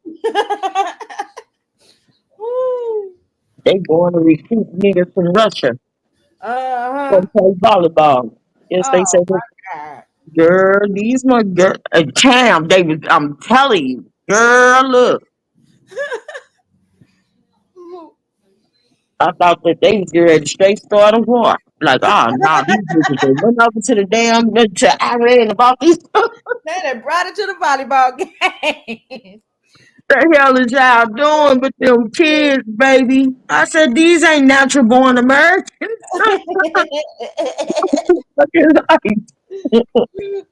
They going to recruit niggas from Russia. To play volleyball. Yes, they said that. Girl, these my girl. Cam, I'm telling you, girl, look. I thought that they was getting ready to straight start a war. Like, oh, no, these niggas went over to the damn, to Iran about these. They done brought it to the volleyball game. The hell is y'all doing with them kids, baby? I said, these ain't natural born Americans.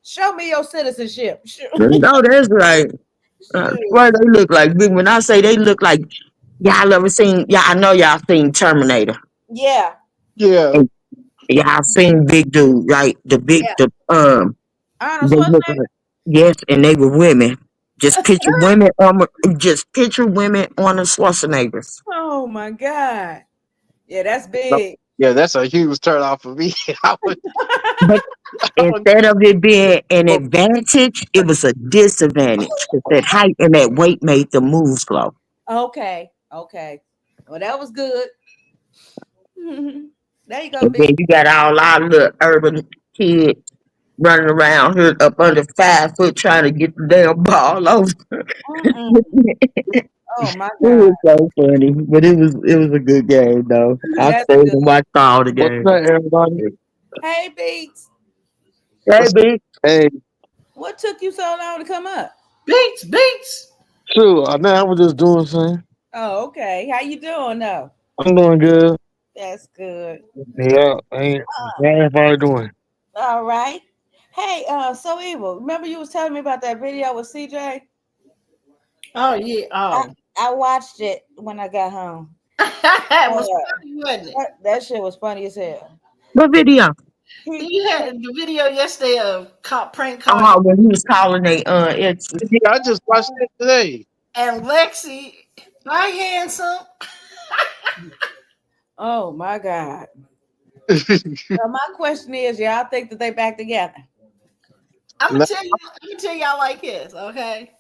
Show me your citizenship. No, that's right. I swear they look like big. When I say they look like, y'all ever seen? Yeah, I know y'all seen Terminator. Yeah. Yeah. And y'all seen big dude, right? The big, Yeah. Arnold they look Schwarzenegger? like, yes, and they were women. Just picture women on, just picture women on the Schwarzeneggers. Oh my God. Yeah, that's big. Yeah, that's a huge turn off for me. But instead of it being an advantage, it was a disadvantage because that height and that weight made the move slow. Okay. Okay. Well, that was good. There you go, And then big. you got all our little urban kids running around here up under 5 foot trying to get the damn ball over. Oh my It God. was so funny, but it was a good game though. I That's stayed good. and watched all the What's games. up, everybody? Hey, Beats. Hey, big. Hey, What took you so long to come up? Beats. sure. Man, I was just doing something. Oh, okay. How you doing though? I'm doing good. That's good. Yeah, ain't how everybody doing? All right. Hey, So Evil, remember you was telling me about that video with CJ? Oh yeah. Oh. I watched it when I got home. It was funny, wasn't it? That shit was funny as hell. What video? You had the video yesterday of prank call Oh, when he was calling they it's Yeah, I just watched it today. and Lexi. Hi, handsome. Oh my God. So my question is, y'all think that they back together? I'm gonna tell y'all like this, okay?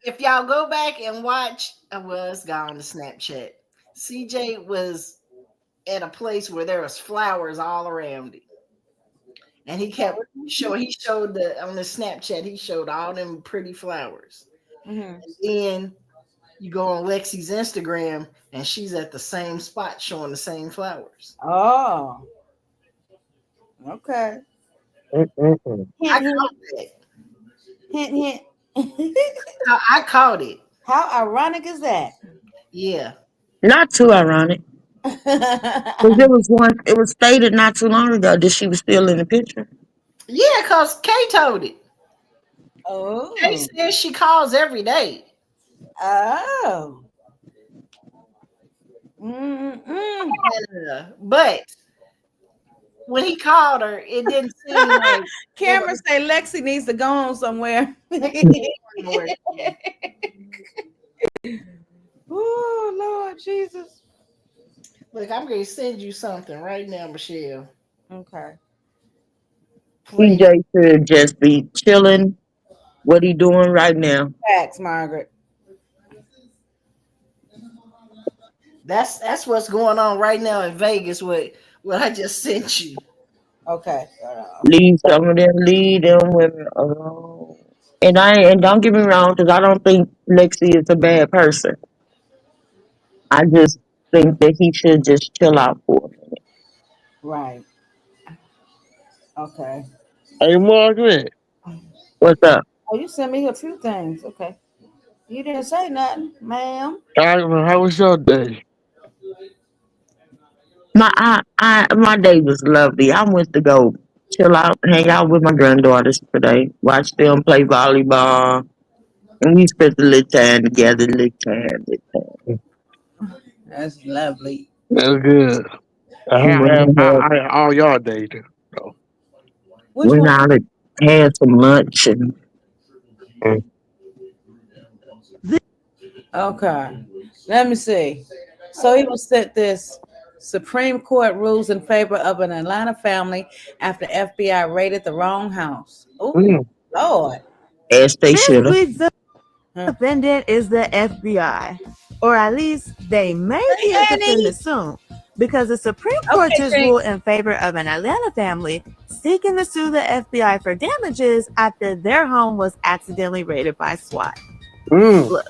If y'all go back and watch, it's gone to Snapchat. CJ was at a place where there was flowers all around it, and he kept showing. He showed on the Snapchat. He showed all them pretty flowers. Mm-hmm. And then you go on Lexi's Instagram, and she's at the same spot showing the same flowers. Oh, okay. I caught it. Hint, hint. I caught it. How ironic is that? Yeah. not too ironic. Because it was stated not too long ago that she was still in the picture. Yeah, because Kay told it. Oh. Kay says she calls every day. Oh. But when he called her, it didn't seem like Cameron say Lexi needs to go on somewhere. Oh, Lord Jesus. Look, I'm going to send you something right now, Michelle. Okay. CJ should just be chilling. What he doing right now? Facts, Margaret. That's what's going on right now in Vegas. What I just sent you. Okay. Leave some of them women alone. And don't get me wrong, because I don't think Lexi is a bad person. I just think that he should just chill out for a minute. Right. Okay. Hey, Margaret. What's up? Oh, you sent me a few things. Okay. You didn't say nothing, ma'am. How was your day? My day was lovely. I went to go chill out, hang out with my granddaughters today, watch them play volleyball, and we spent a little time together. That's lovely. That's good. How all y'all day too? Went out and had some lunch and. Okay. Let me see. So he was sent this. Supreme Court rules in favor of an Atlanta family after FBI raided the wrong house. Oh, Lord. As they should have. This week's defendant is the FBI, or at least they may be a defendant soon, because the Supreme Court just ruled in favor of an Atlanta family seeking to sue the FBI for damages after their home was accidentally raided by SWAT. Look,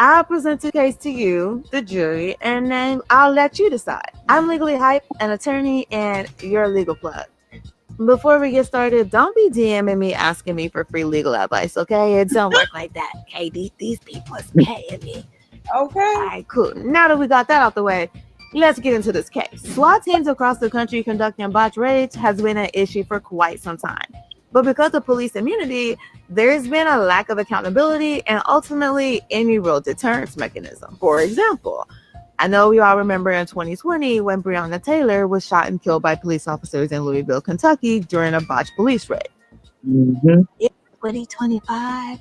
I'll present the case to you, the jury, and then I'll let you decide. I'm Legally Hype, an attorney, and your legal plug. before we get started, don't be DMing me asking me for free legal advice, okay? It don't work like that. Okay, these people is paying me. Okay. All right, cool. Now that we got that out the way, let's get into this case. SWAT teams across the country conducting botch raids has been an issue for quite some time. But because of police immunity, there's been a lack of accountability and ultimately any real deterrence mechanism. For example, I know we all remember in 2020 when Breonna Taylor was shot and killed by police officers in Louisville, Kentucky during a botched police raid. Mm-hmm. It's 2025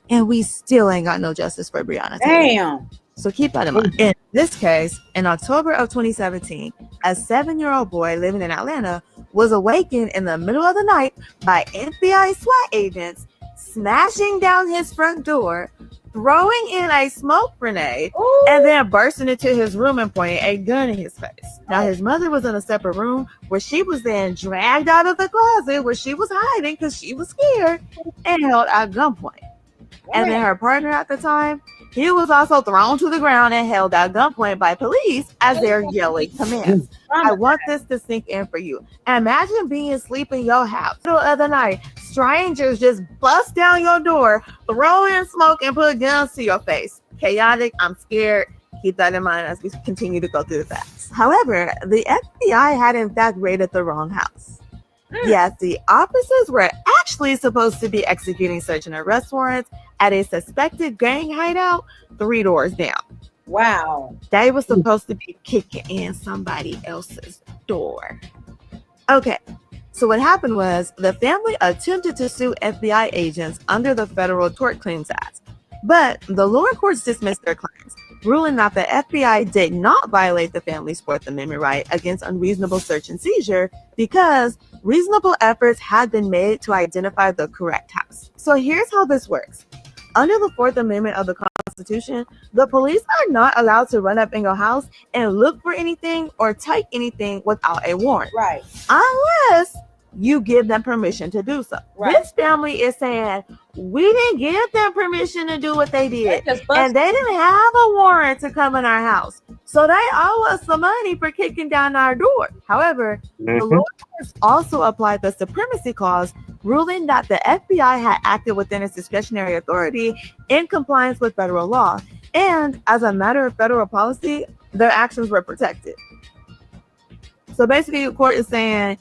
and we still ain't got no justice for Breonna Taylor. Damn. So keep that in mind. In this case, in October of 2017, a 7-year-old boy living in Atlanta was awakened in the middle of the night by FBI SWAT agents smashing down his front door, throwing in a smoke grenade, and then bursting into his room and pointing a gun in his face. Now, his mother was in a separate room where she was then dragged out of the closet where she was hiding because she was scared and held at gunpoint. And then her partner at the time, he was also thrown to the ground and held at gunpoint by police as they're yelling commands. I want this to sink in for you. Imagine being asleep in your house, middle of the night, strangers just bust down your door, throw in smoke, and put guns to your face. Chaotic, I'm scared. Keep that in mind as we continue to go through the facts. However, the FBI had in fact raided the wrong house. Yes, the officers were actually supposed to be executing search and arrest warrants at a suspected gang hideout 3 doors down. Wow. They were supposed to be kicking in somebody else's door. Okay, so what happened was the family attempted to sue FBI agents under the Federal Tort Claims Act, but the lower courts dismissed their claims, ruling that the FBI did not violate the family's Fourth Amendment right against unreasonable search and seizure because reasonable efforts had been made to identify the correct house. So here's how this works. Under the Fourth Amendment of the Constitution, the police are not allowed to run up in your house and look for anything or take anything without a warrant. Right. Unless you give them permission to do so. Right. This family is saying, we didn't give them permission to do what they did. And they didn't have a warrant to come in our house. So they owe us some money for kicking down our door. However, the lower courts also applied the supremacy clause, ruling that the FBI had acted within its discretionary authority in compliance with federal law. And as a matter of federal policy, their actions were protected. So basically, the court is saying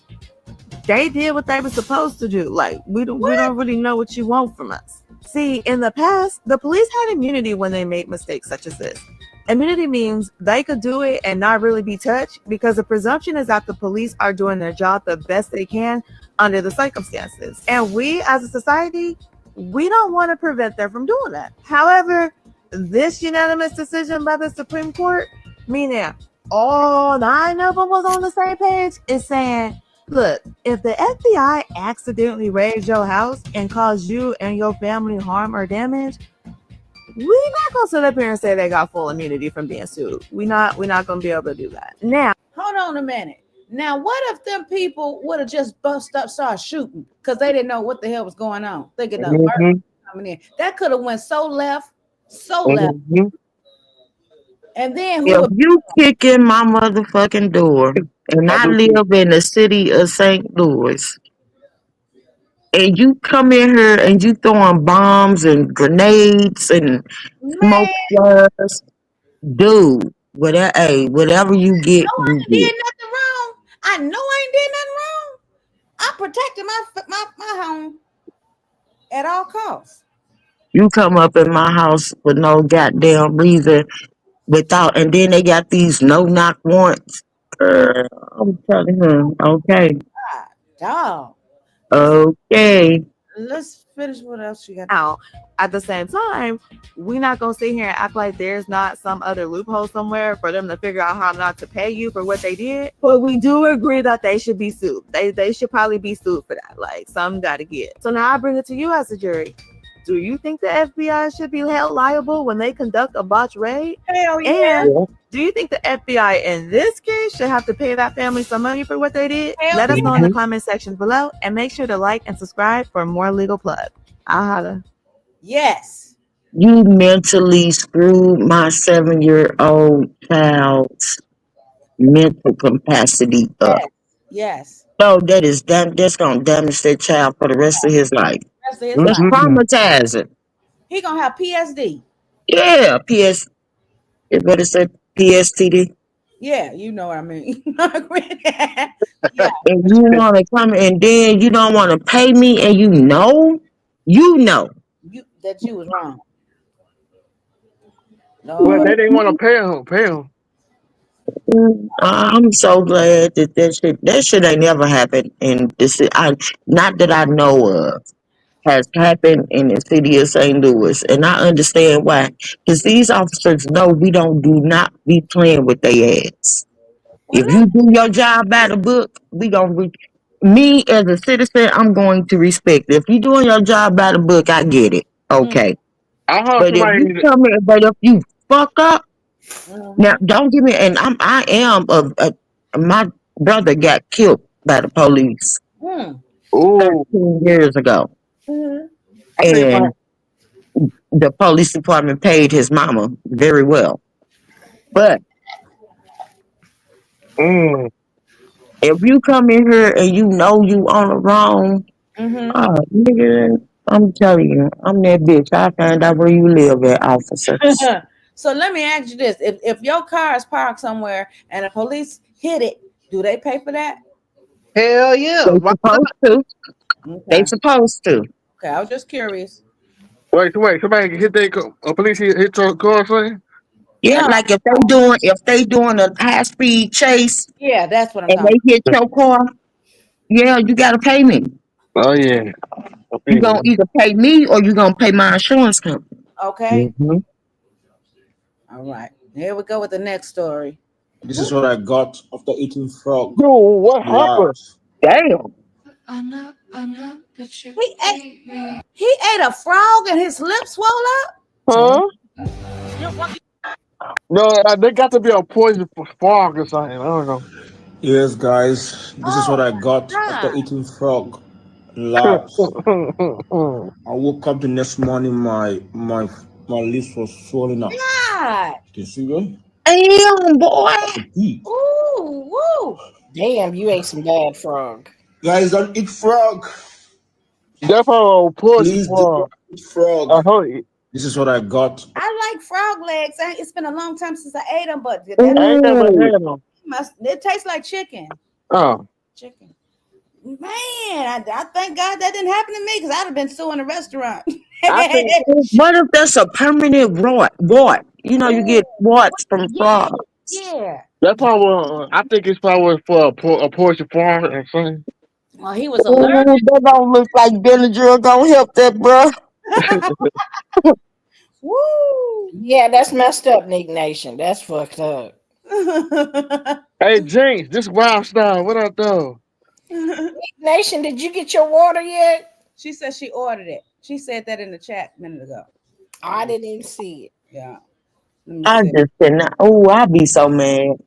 they did what they were supposed to do. Like, we don't really know what you want from us. See, in the past, the police had immunity when they made mistakes such as this. Immunity means they could do it and not really be touched because the presumption is that the police are doing their job the best they can under the circumstances. And we, as a society, we don't want to prevent them from doing that. However, this unanimous decision by the Supreme Court, meaning all 9 of them was on the same page, is saying, look, if the FBI accidentally raided your house and caused you and your family harm or damage, we're not gonna sit up here and say they got full immunity from being sued. We're not gonna be able to do that. Now, hold on a minute. Now, what if them people would have just bust up, started shooting because they didn't know what the hell was going on? Thinking of murder coming in. That could have went so left. And then if you kick in my motherfucking door, and I live in the city of St. Louis, and you come in here and you throwing bombs and grenades and smoke flares, dude, whatever you get, I ain't did nothing wrong. I know I ain't did nothing wrong. I'm protecting my home at all costs. You come up in my house for no goddamn reason without, and then they got these no-knock warrants. I'm telling him, okay. Dog. Okay. Let's finish what else you got. Now, at the same time, we're not gonna sit here and act like there's not some other loophole somewhere for them to figure out how not to pay you for what they did. But we do agree that they should be sued. They should probably be sued for that. Like, some gotta get. So now I bring it to you as a jury. Do you think the FBI should be held liable when they conduct a botched raid? Hell yeah. And do you think the FBI in this case should have to pay that family some money for what they did? Hell Let us know in the comment section below and make sure to like and subscribe for more legal plug. I'll holla. Yes. You mentally screwed my 7-year-old child's mental capacity up. Yes. No, that's gonna damage that child for the rest of his life. Rest of his That's life. traumatizing. He gonna have PSD. Yeah, it better say PSTD. Yeah, you know what I mean. And you wanna come and then you don't wanna pay me and you know that you was wrong. No. Well, they didn't want to pay him. I'm so glad that shit ain't never happened in this. Not that I know of, has happened in the city of St. Louis, and I understand why. Because these officers know we do not be playing with their ass. If you do your job by the book, me as a citizen, I'm going to respect it. If you doing your job by the book, I get it. Okay. But if you fuck up. Now, don't give me, and I am my brother got killed by the police 13 years ago, and the police department paid his mama very well. But if you come in here and you know you on the wrong, nigga, I'm telling you, I'm that bitch. I find out where you live at, officers. So let me ask you this: if your car is parked somewhere and the police hit it, do they pay for that? Hell yeah. They supposed to. They supposed to. Okay, I was just curious. Wait, somebody hit police hit your car, son? Yeah, like if they doing a high speed chase. Yeah, that's what I'm and talking they hit your car. Yeah, you gotta pay me. Oh yeah. You gonna either pay me or you gonna pay my insurance company. Okay. All right. Here we go with the next story. This is what I got after eating frog. Yo, what happened? Damn. He ate a frog and his lips swole up? Huh? No, they got to be a poison for frog or something. I don't know. Yes, guys. This is what I got after eating frog. Labs. I woke up the next morning. My lips was swollen up. God. You see that? Damn, boy. Ooh, woo. Damn, you ate some bad frog. Guys, don't eat frog. That's how Please don't eat frog. This is what I got. I like frog legs. It's been a long time since I ate them, but I ain't never had them. It tastes like chicken. Oh. Chicken. Man, I thank God that didn't happen to me because I'd have been suing the restaurant. What if that's a permanent wart? You know, you get warts from frogs. Yeah. That's probably. I think it's probably for a poison frog or something. Well, he was allergic. That don't look like Benadryl gonna help that, bro. Woo! Yeah, that's messed up, Nick Nation. That's fucked up. Hey, James, this Wild Style. What up, though? Nick Nation, did you get your water yet? She said she ordered it. She said that in the chat a minute ago. I didn't even see it. Yeah. I just cannot. Oh, I'll be so mad.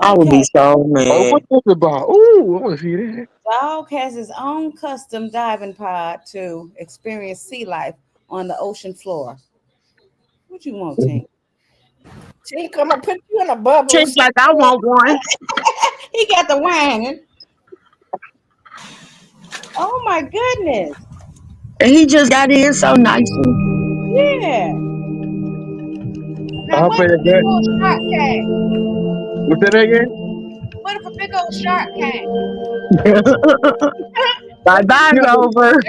I would be so mad. Oh, what's this about? Ooh, I want to see that. Dog has his own custom diving pod to experience sea life on the ocean floor. What you want, Tink? Tink, I'm gonna put you in a bubble. Tink's like, I want one. He got the wine. Oh my goodness. And he just got in so nice. Yeah. Now, what if a big old shark came? What's that again? What if a big old shark came? Bye-bye, Rover.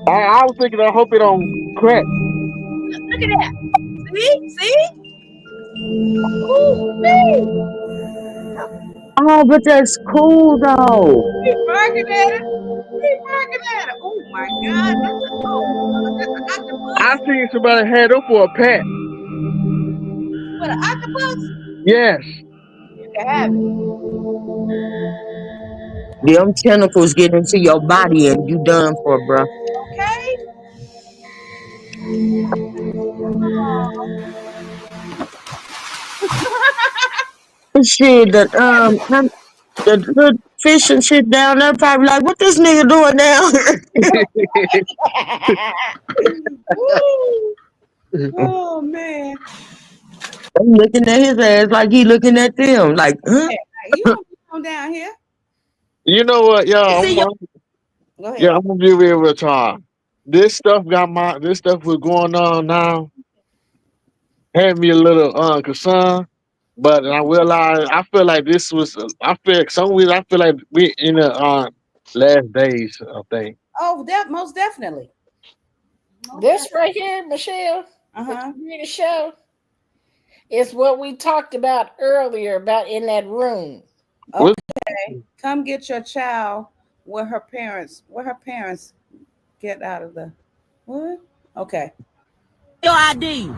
I was thinking, I hope it don't crack. Look at that. See? Ooh, see? Oh, but that's cool, though. Keep barking at it. Oh, my God. That's an octopus. I seen somebody had up for a pet. What, an octopus? Yes. You can have it. Them tentacles get into your body and you done for, bro. Okay. Shit, the fish and shit down there probably like, what this nigga doing down here? Oh man. I'm looking at his ass like he looking at them. Like, huh? You don't come down here. You know what, y'all? Go ahead. Yeah, I'm gonna be real with y'all. This stuff was going on now. Had me a little concerned, but I realized I feel like this was. I feel some reason I feel like we in the last days. I think. Oh, that most definitely. This right here, Michelle, the show, is what we talked about earlier about in that room. Okay, come get your child where her parents get out of the what? Okay. Your ID.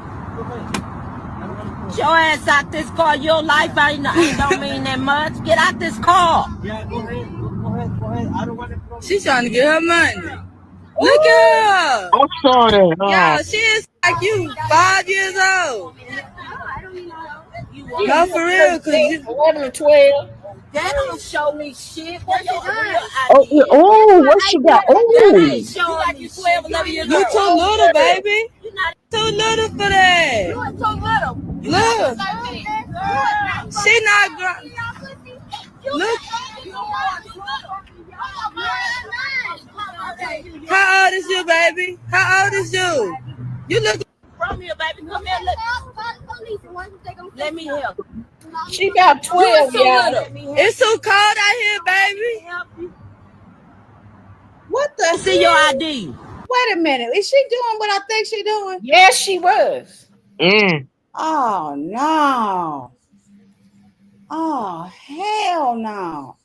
Get your ass out this car. Your life ain't don't mean that much. Get out this car. Yeah, go ahead. I don't want to. She's trying to get her money. Look at her. I'm sorry. Y'all, she is like you, 5 years old. No, for real, cause you 11 or 12. That don't show me shit. What your real Oh, what she got? That Oh, ain't showing me 12, 11 years old. you too little, baby. Too little for that. You ain't too little. Look, she not grown. Look. How old is you, baby? How old is you? You look. From here, baby. Come here. Let me help. She got 12, y'all. It's too cold out here, baby. What the? See your ID. Wait a minute. Is she doing what I think she doing? Yes, she was. Oh no. Oh hell no.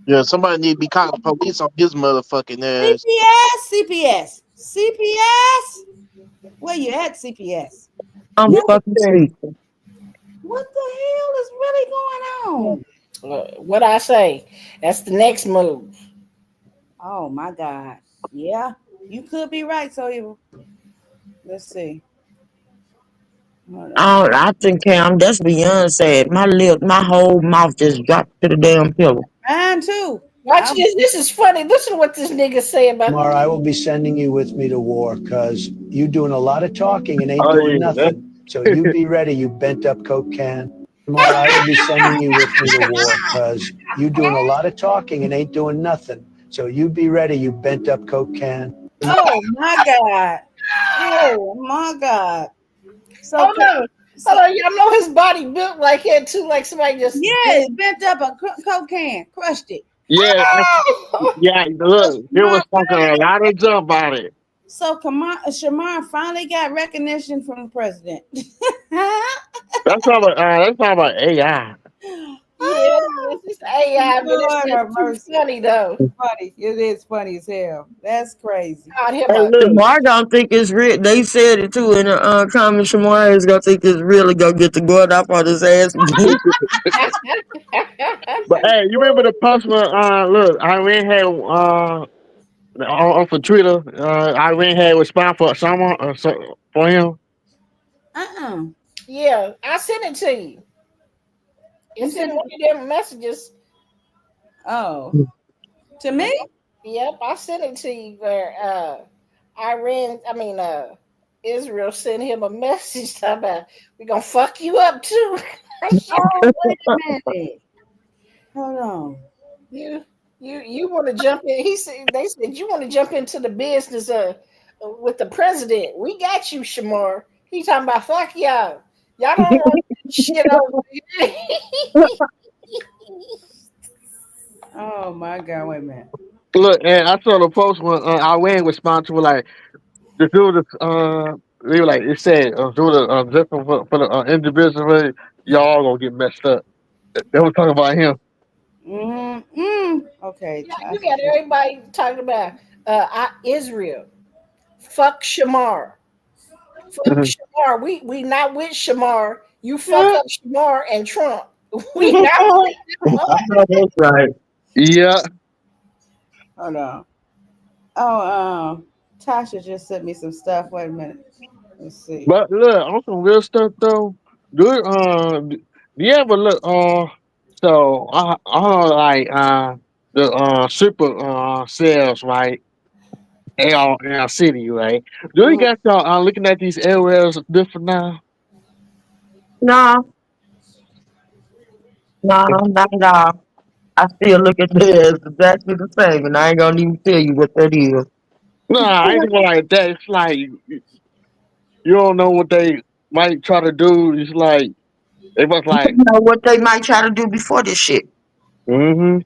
Yeah, somebody need to be calling police on his motherfucking ass. CPS. Where you at, CPS? I'm fucking sleeping. What the hell is really going on? What I say? That's the next move. Oh my God. Yeah, you could be right, so evil. Let's see. Oh, I think Cam, that's beyond sad. My whole mouth just dropped to the damn pillow. Mine too. Watch this. This is funny. Listen to what this nigga say about Mara, I will be sending you with me to war because you doing a lot of talking and ain't doing nothing. So you be ready, you bent up coke can. Mara, I will be sending you with me to war because you doing a lot of talking and ain't doing nothing. So you be ready, you bent up coke can. Oh my God. Oh my God. So hold on. Y'all know his body built like that too, like somebody just bent up a coke can, crushed it. Yeah, look, it was talking a lot of jump about it. So Shamar finally got recognition from the president. That's all about AI. Yeah, it's just AI, but it's too funny though. Funny. It is funny as hell. That's crazy. Shamar don't think it's real. They said it too in the comment. Shamar is gonna think it's real and go get the gun off on his ass. But hey, you remember the post when look, Iran had off of Twitter, Iran had response for someone for him. Yeah, I sent it to you. It's in one of them messages. Oh, to me? Yep, I sent it to you where Israel sent him a message talking about we're gonna fuck you up too. Oh, wait a minute. Hold on. You want to jump in? They said you want to jump into the business with the president. We got you, Shamar. He talking about fuck y'all. Y'all don't want shit over here. Oh my God! Wait a minute. Look, and I saw the post when Iran responded to like the dude. They were like it said, do the different for the individual. Y'all gonna get messed up. They were talking about him. Okay. You got everybody talking about Israel. Fuck Shamar. Fuck Shamar. We not with Shamar. You fuck up Shamar and Trump. We not with Shamar. That's right. Yeah. Hold on. Oh, Tasha just sent me some stuff. Wait a minute. Let's see. But look, on some real stuff though. Do you ever look so like the super cells, right? In our city, right? Do you guys y'all looking at these areas different now? No. No, not at all. I still look at theirs exactly the same, and I ain't gonna even tell you what that is. Nah, I ain't even like that. It's like you don't know what they might try to do. It's like they was You like, know what they might try to do before this shit. mm-hmm.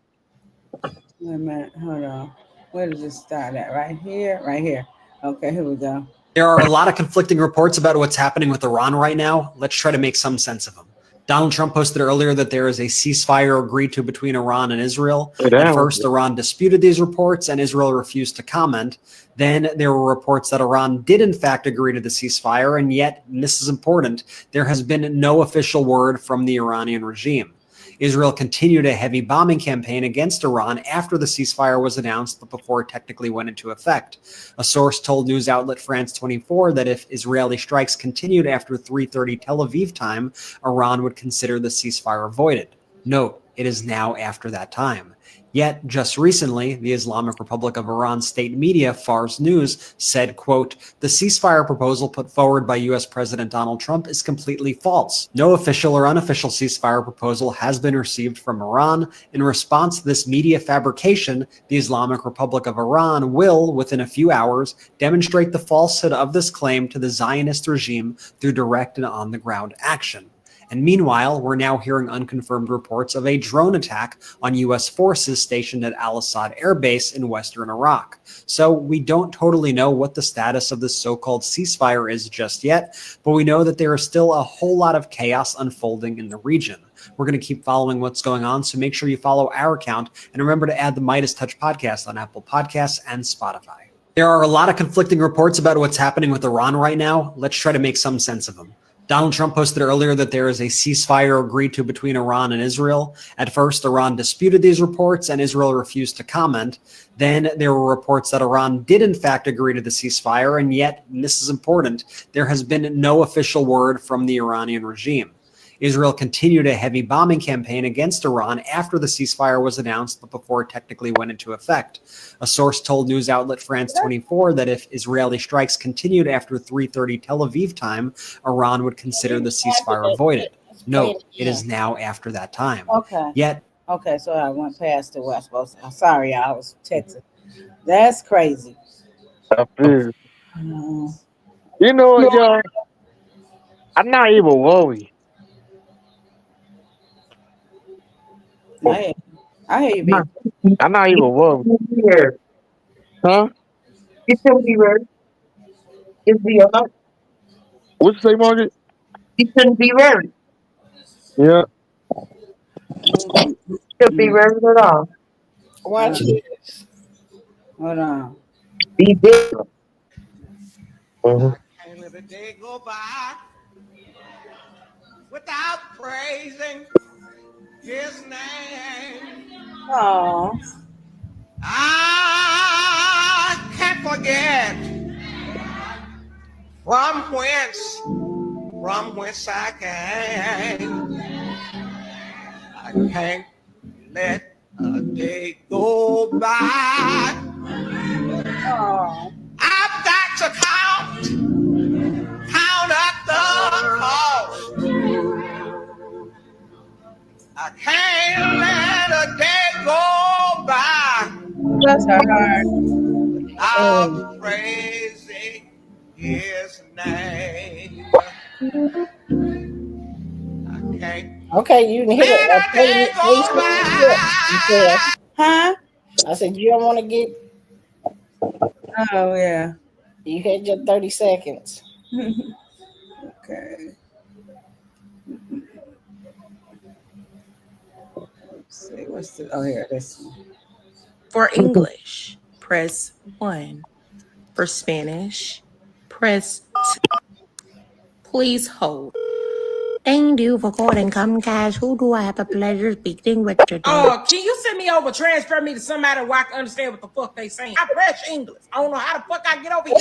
Wait a minute, hold on. Where does it start at? Right here? Right here. Okay, here we go. There are a lot of conflicting reports about what's happening with Iran right now. Let's try to make some sense of them. Donald Trump posted earlier that there is a ceasefire agreed to between Iran and Israel. At first, Iran disputed these reports and Israel refused to comment. Then there were reports that Iran did in fact agree to the ceasefire, and yet, and this is important, there has been no official word from the Iranian regime. Israel continued a heavy bombing campaign against Iran after the ceasefire was announced, but before it technically went into effect. A source told news outlet France 24 that if Israeli strikes continued after 3:30 Tel Aviv time, Iran would consider the ceasefire voided. Note, it is now after that time. Yet, just recently, the Islamic Republic of Iran state media, Fars News, said, quote, the ceasefire proposal put forward by U.S. President Donald Trump is completely false. No official or unofficial ceasefire proposal has been received from Iran. In response to this media fabrication, the Islamic Republic of Iran will, within a few hours, demonstrate the falsehood of this claim to the Zionist regime through direct and on-the-ground action. And meanwhile, we're now hearing unconfirmed reports of a drone attack on U.S. forces stationed at Al-Assad Air Base in western Iraq. So we don't totally know what the status of this so-called ceasefire is just yet, but we know that there is still a whole lot of chaos unfolding in the region. We're going to keep following what's going on, so make sure you follow our account, and remember to add the Midas Touch podcast on Apple Podcasts and Spotify. There are a lot of conflicting reports about what's happening with Iran right now. Let's try to make some sense of them. Donald Trump posted earlier that there is a ceasefire agreed to between Iran and Israel. At first, Iran disputed these reports and Israel refused to comment. Then there were reports that Iran did in fact agree to the ceasefire, and yet, and this is important, there has been no official word from the Iranian regime. Israel continued a heavy bombing campaign against Iran after the ceasefire was announced, but before it technically went into effect. A source told news outlet France 24 that if Israeli strikes continued after 3:30 Tel Aviv time, Iran would consider the ceasefire voided. Note, it is now after that time. Okay. Yet, Okay, so I went past the West Coast. I'm sorry, y'all. I was texting. That's crazy. You know what, y'all? I'm not even worried. I hear you, baby. I'm not even worried. Huh? You shouldn't be worried. It's the What'd you say, Margaret? You shouldn't be worried. Yeah. Should be worried at all. Watch this. Hold on. Be big. Can't let a day go by without praising his name. Oh. I can't forget from whence I came. I can't let a day go by. Oh. I've got to count up the cost. I can't let a day go by. Bless her heart. I'm praising his name. I can't. Okay, you can hit it. Huh? I said you don't want to get. Oh yeah. You had your 30 seconds. Okay. Let's see. What's the? Oh, here it is. For English, press 1. For Spanish, press 2. Please hold. Thank you for calling Comcast. Who do I have the pleasure speaking with today? Oh, can you send me over, transfer me to somebody where I can understand what the fuck they saying? I press English. I don't know how the fuck I get over here.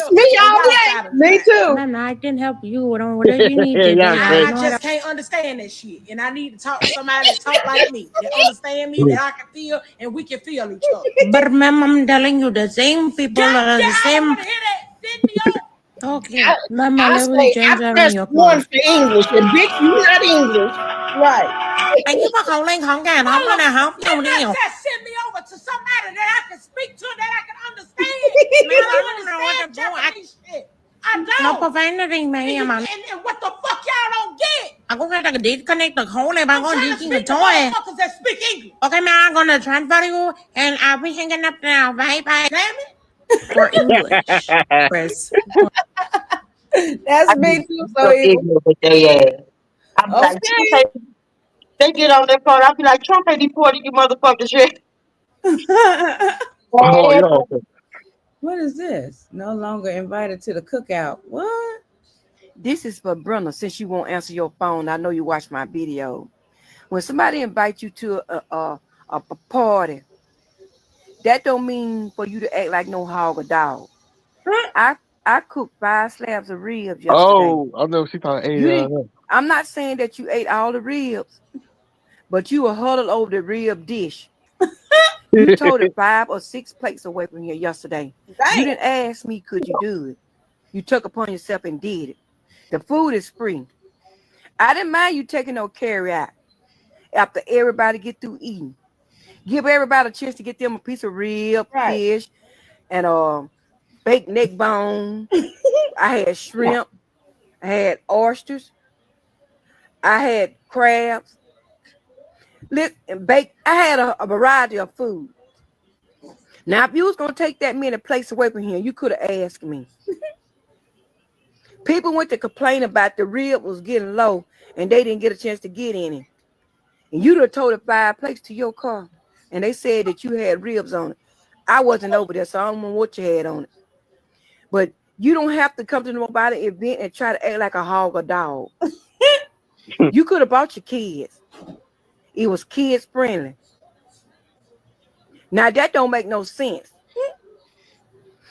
Me too. No, I can help you. Don't whatever you need to do. I just can't understand that shit. And I need to talk to somebody that talk like me, that understand me, that I can feel, and we can feel each other. But remember, I'm telling you, the same people are the same. Okay. Mama, I let me change press your 1 for English, and bitch, you not English. Right. ไอ้ที่พวกเขาเล่นของแกน้องก็นะครับเดี๋ยว Just send me over to somebody that I can speak to, that I can understand. Man, I I don't know what to understand do. Japanese shit. I don't. No preventing me, man. And what the fuck y'all don't get? I'm gonna disconnect the whole thing. I'm I'm gonna trying to disconnect speak to the toy. motherfuckers that speak English. Okay, man, I'm gonna transfer you, and I'll be hanging up now. Bye, bye. Damn it. For English, press. That's I me be too. so So evil. ignorant with they ass. I'm like, Trump Okay. ain't- they get on their phone. I'll be like, Trump ain't deported you motherfuckers yet. Oh, yeah. What is this? No longer invited to the cookout. What? This is for Brenda. Since you won't answer your phone, I know you watch my video. When somebody invites you to a party, that don't mean for you to act like no hog or dog. I cooked 5 slabs of ribs yesterday. Oh, I know she probably ate You it. didn't, I'm not saying that you ate all the ribs, but you were huddled over the rib dish. You toted 5 or 6 plates away from here yesterday. Damn. You didn't ask me, could you do it? You took upon yourself and did it. The food is free. I didn't mind you taking no carry out after everybody get through eating. Give everybody a chance to get them a piece of rib, fish, and baked neck bone. I had shrimp. I had oysters. I had crabs. And baked. I had a variety of food. Now, if you was gonna take that many plates away from here, you could have asked me. People went to complain about the rib was getting low and they didn't get a chance to get any. And you'd have told 5 plates to your car, and they said that you had ribs on it. I wasn't over there, so I don't know what you had on it. But you don't have to come to nobody's event and try to act like a hog or dog. You could have brought your kids. It was kids friendly. Now that don't make no sense.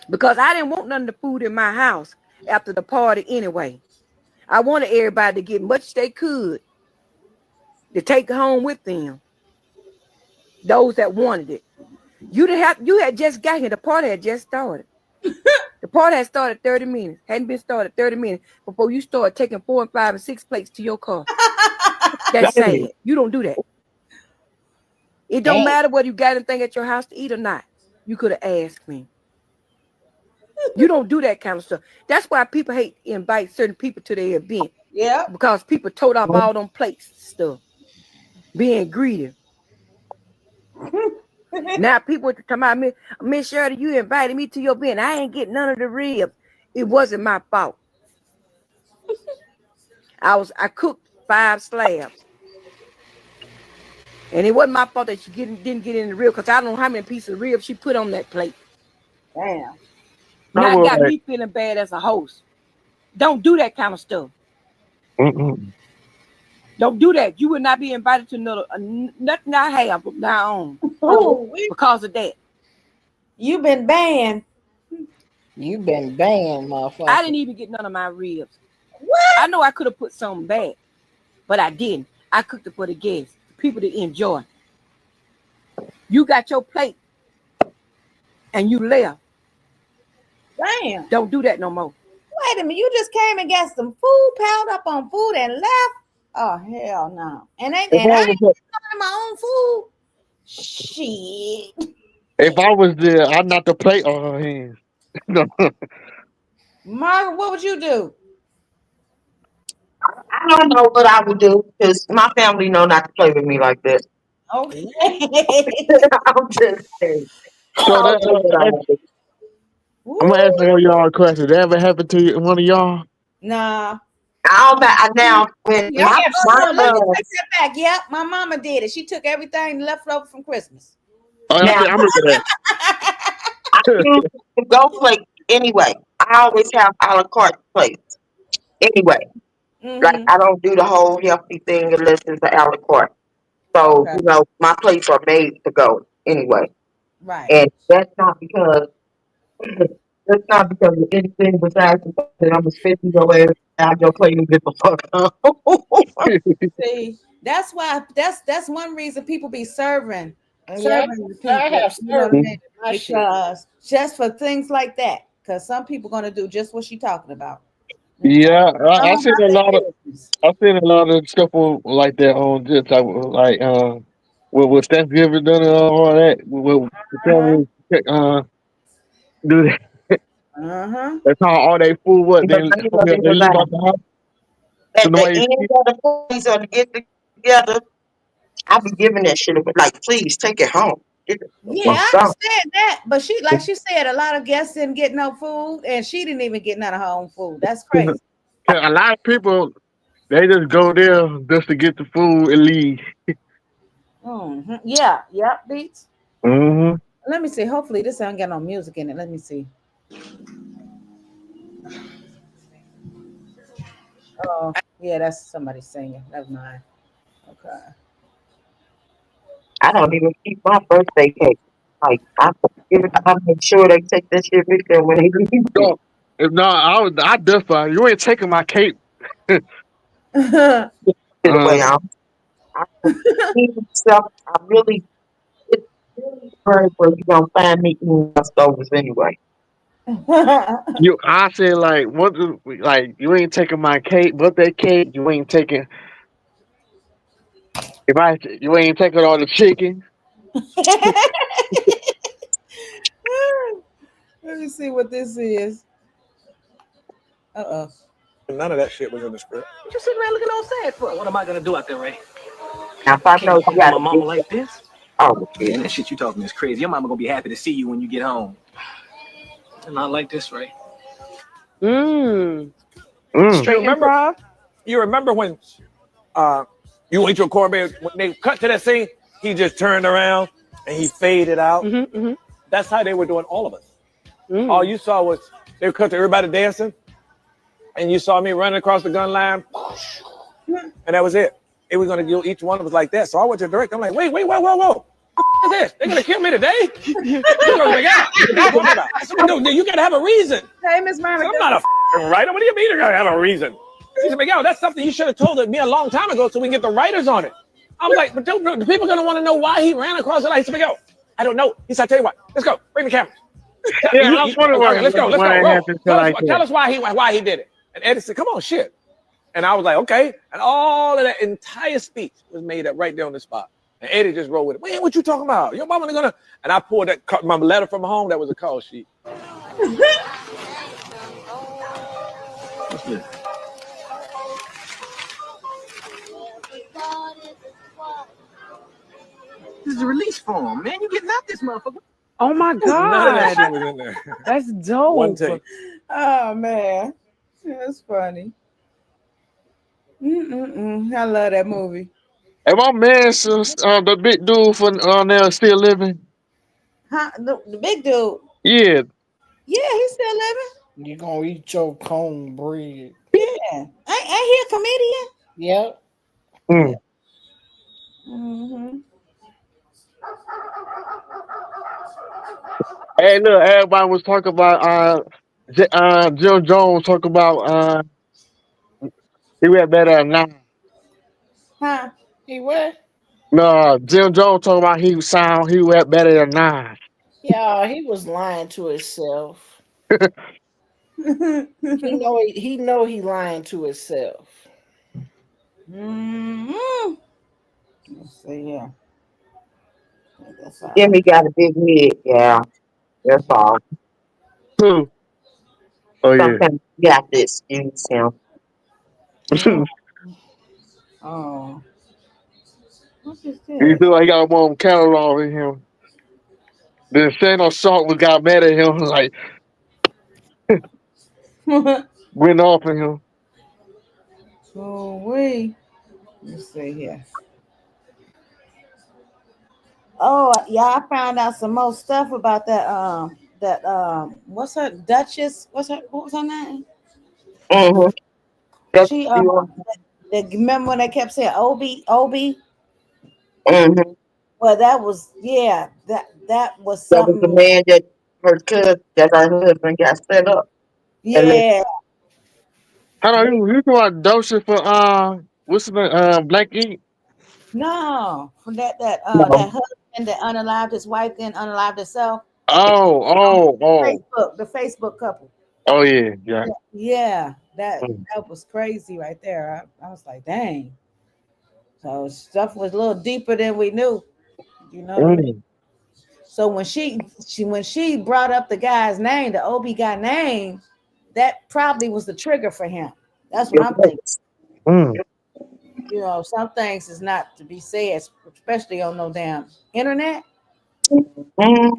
Because I didn't want none of the food in my house after the party anyway. I wanted everybody to get much they could to take home with them. Those that wanted it. You had just got here. The party had just started. The party had started 30 minutes. Hadn't been started 30 minutes before you started taking 4 and 5 and 6 plates to your car. That's sad. You don't do that. It don't matter whether you got anything at your house to eat or not. You could have asked me. You don't do that kind of stuff. That's why people hate to invite certain people to their event. Yeah. Because people told off all them plates and stuff. Being greedy. Now people would come out, Miss Shirley, you invited me to your event. I ain't getting none of the ribs. It wasn't my fault. I cooked 5 slabs. And it wasn't my fault that she didn't get in the rib, because I don't know how many pieces of ribs she put on that plate. Damn. Now it got me feeling bad as a host. Don't do that kind of stuff. Don't do that. You will not be invited to nothing I have from now on. Because of that. You've been banned. You've been banned, motherfucker. I didn't even get none of my ribs. What? I know I could have put something back, but I didn't. I cooked it for the guests, people to enjoy. You got your plate and you left. Damn. Don't do that no more. Wait a minute. You just came and got some food, piled up on food and left? Oh, hell no. And I ain't my own food. Shit. If I was there, I'd knock the plate on her hands. Margaret, what would you do? I don't know what I would do because my family know not to play with me like that. Okay. I'm just saying. So I'm gonna ask one of y'all a question. That ever happened to one of y'all? Nah. Now when Let me take my that back. Yep, my mama did it. She took everything left over from Christmas. Oh, I remember that. I choose to go plate anyway. I always have a la carte plates anyway. Like I don't do the whole healthy thing unless it's an a la carte. So my plates are made to go anyway. Right. And that's not because of anything besides the fact that I'm a 50-year-old ass out your plate and get the fuck out. See, that's why that's one reason people be serving the people. I have You know what I mean? my shit. Because just for things like that. Because some people gonna do just what she's talking about. Yeah, Some I seen about a their lot of business. I seen a lot of stuff on like that on just like with Thanksgiving dinner and all that. With the family do that. Uh-huh. That's how all they food was. They But they leave out the house. So at the nobody end of the parties or to get together, I be giving that shit away. Like, please take it home. Get it Yeah, fuck I out. understand that. But she, like she said, a lot of guests didn't get no food, and she didn't even get none of her own food. That's crazy. a lot of people they just go there just to get the food and leave. Mm-hmm. Yeah, yep, beats. Mm-hmm. Let me see. Hopefully, this ain't got no music in it. Let me see. Oh, yeah, that's somebody singing. Never mind. Okay. I don't even keep my birthday cake. Like, I make sure they take that shit with them when they leave. So if not, I defy you ain't taking my cape. The way I myself, I really, it's really hard where you gonna find me eating leftovers anyway. I said like like you ain't taking my cake, birthday cake. You ain't taking you ain't taking all the chicken. Let me see what this is. None of that shit was in the script. What you sitting around looking all sad for? What am I gonna do out there, Ray? Now, if I Can't know go you home to got my to mama get like this. oh Man, shit. that shit you talking is crazy. Your mama gonna be happy to see you when you get home. Not like this, Ray. You remember? You remember when you ate your cornbread? When they cut to that scene, he just turned around and he faded out. That's how they were doing all of us. All you saw was they cut to everybody dancing, and you saw me running across the gun line, and that was it. It was gonna kill each one of us like that. So I went to the director. I'm like, wait, whoa. What is this? They're gonna kill me today? You gotta have a reason. Hey, Miss Monica. I'm not a writer. What do you mean you gotta have a reason? He said, Miguel, that's something you should have told me a long time ago so we can get the writers on it. I was like, but the people are gonna want to know why he ran across the line. He said, Miguel, I don't know. He said, I'll tell you what, let's go. Bring the cameras. Yeah, I was wondering okay, let's go. what happened to like that. Tell us why he did it. And Eddie said, come on, shit. And I was like, okay. And all of that entire speech was made up right there on the spot. And Eddie just rolled with it. Man, what you talking about? Your mama gonna... And I pulled my letter from home. That was a call sheet. What's this? This is a release form, man. You getting out this motherfucker. Oh my None of that shit God. was in there. That's dope. One take. Oh man, that's funny. I love that movie. Hey, my man, the big dude for now still living. Huh? The big dude. Yeah. Yeah, he's still living. You gonna eat your cornbread? Yeah. Ain't he a comedian? Yep. Mm-hmm. Hey, look, everybody was talking about Jim Jones talking about he went better than 9. Huh? He what? No, Jim Jones talking about he went better than 9. Yeah, he was lying to himself. he know he lying to himself. Mm-hmm. Let's see here. Jimmy got a big head, yeah. That's all. Who? Oh yeah. Sometimes you got to excuse him. Oh. What is He this? feel like he got more catalog in him. Then Shannon Sharp was got mad at him, like went off at him. So let's see here. Oh yeah, I found out some more stuff about that what's her Duchess? What was her name? Mm-hmm. She remember when they kept saying Obi? Mm-hmm. Well, that was that was That was something. the man that her husband got set up. Yeah. Hold on, you talking about Dosha for what's the name? Black Ink? No, from that No. husband that unalived his wife, then unalived herself. Oh. The Facebook couple. Oh yeah, yeah. Yeah, that Mm. that was crazy right there. I was like, dang. So stuff was a little deeper than we knew. You know what I mean? Mm. So when she brought up the guy's name, the OB guy name, that probably was the trigger for him. That's what I'm thinking. Mm. You know, some things is not to be said, especially on no damn internet. Mm.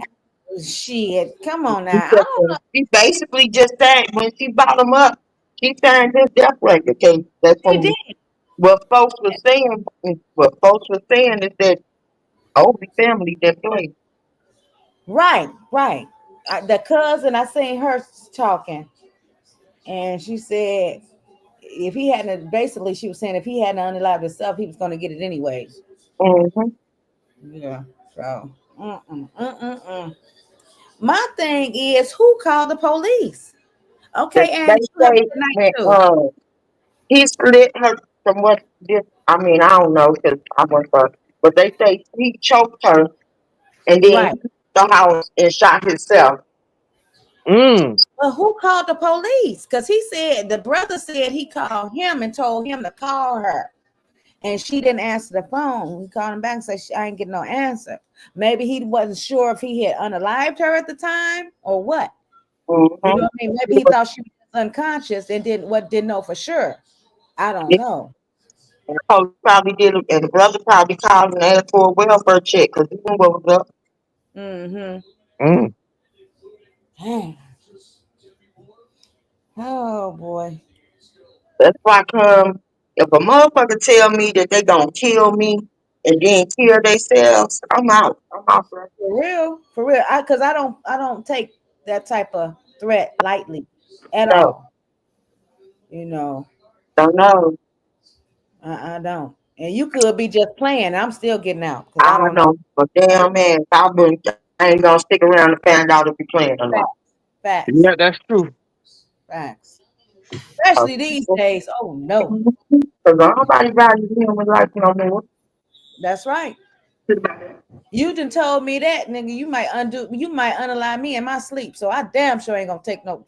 Shit, come on She now. I just, don't know. she basically just said when she brought him up, she signed his death record case. That's She did. from what folks were saying. What folks were saying is that Obi family that play. Right, right. The cousin, I seen her talking, and she said if he hadn't, basically, she was saying if he hadn't unalived himself, he was going to get it anyways. Mm-hmm. Yeah. So, my thing is, who called the police? Okay, They and you have a say good night that too. he split her from what this. I mean, I don't know because I went first, but they say he choked her and then he Right. left the house and shot himself. Mm. But who called the police? Because he said the brother said he called him and told him to call her, and she didn't answer the phone. He called him back and said, I ain't getting no answer. Maybe he wasn't sure if he had unalived her at the time or what. Mm-hmm. You know what I mean? Maybe he thought she was unconscious and didn't know for sure. I don't know. And the police probably did, and the brother probably called and asked for a welfare check because he knew what was up. Mm-hmm. Mm. Dang. Oh boy. That's why if a motherfucker tell me that they gonna kill me and then kill themselves, I'm out. I'm out for For real. Because I don't take that type of threat lightly at no, all. You know, don't know. I don't. And you could be just playing. I'm still getting out because I I don't don't know. know. But damn man, I ain't gonna stick around and find out if you playing or not. Facts. Yeah, that's true. Facts. Especially these days. Oh no. Because nobody values human life no more. That's right. You done told me that, nigga. You might unalive me in my sleep. So I damn sure ain't gonna take no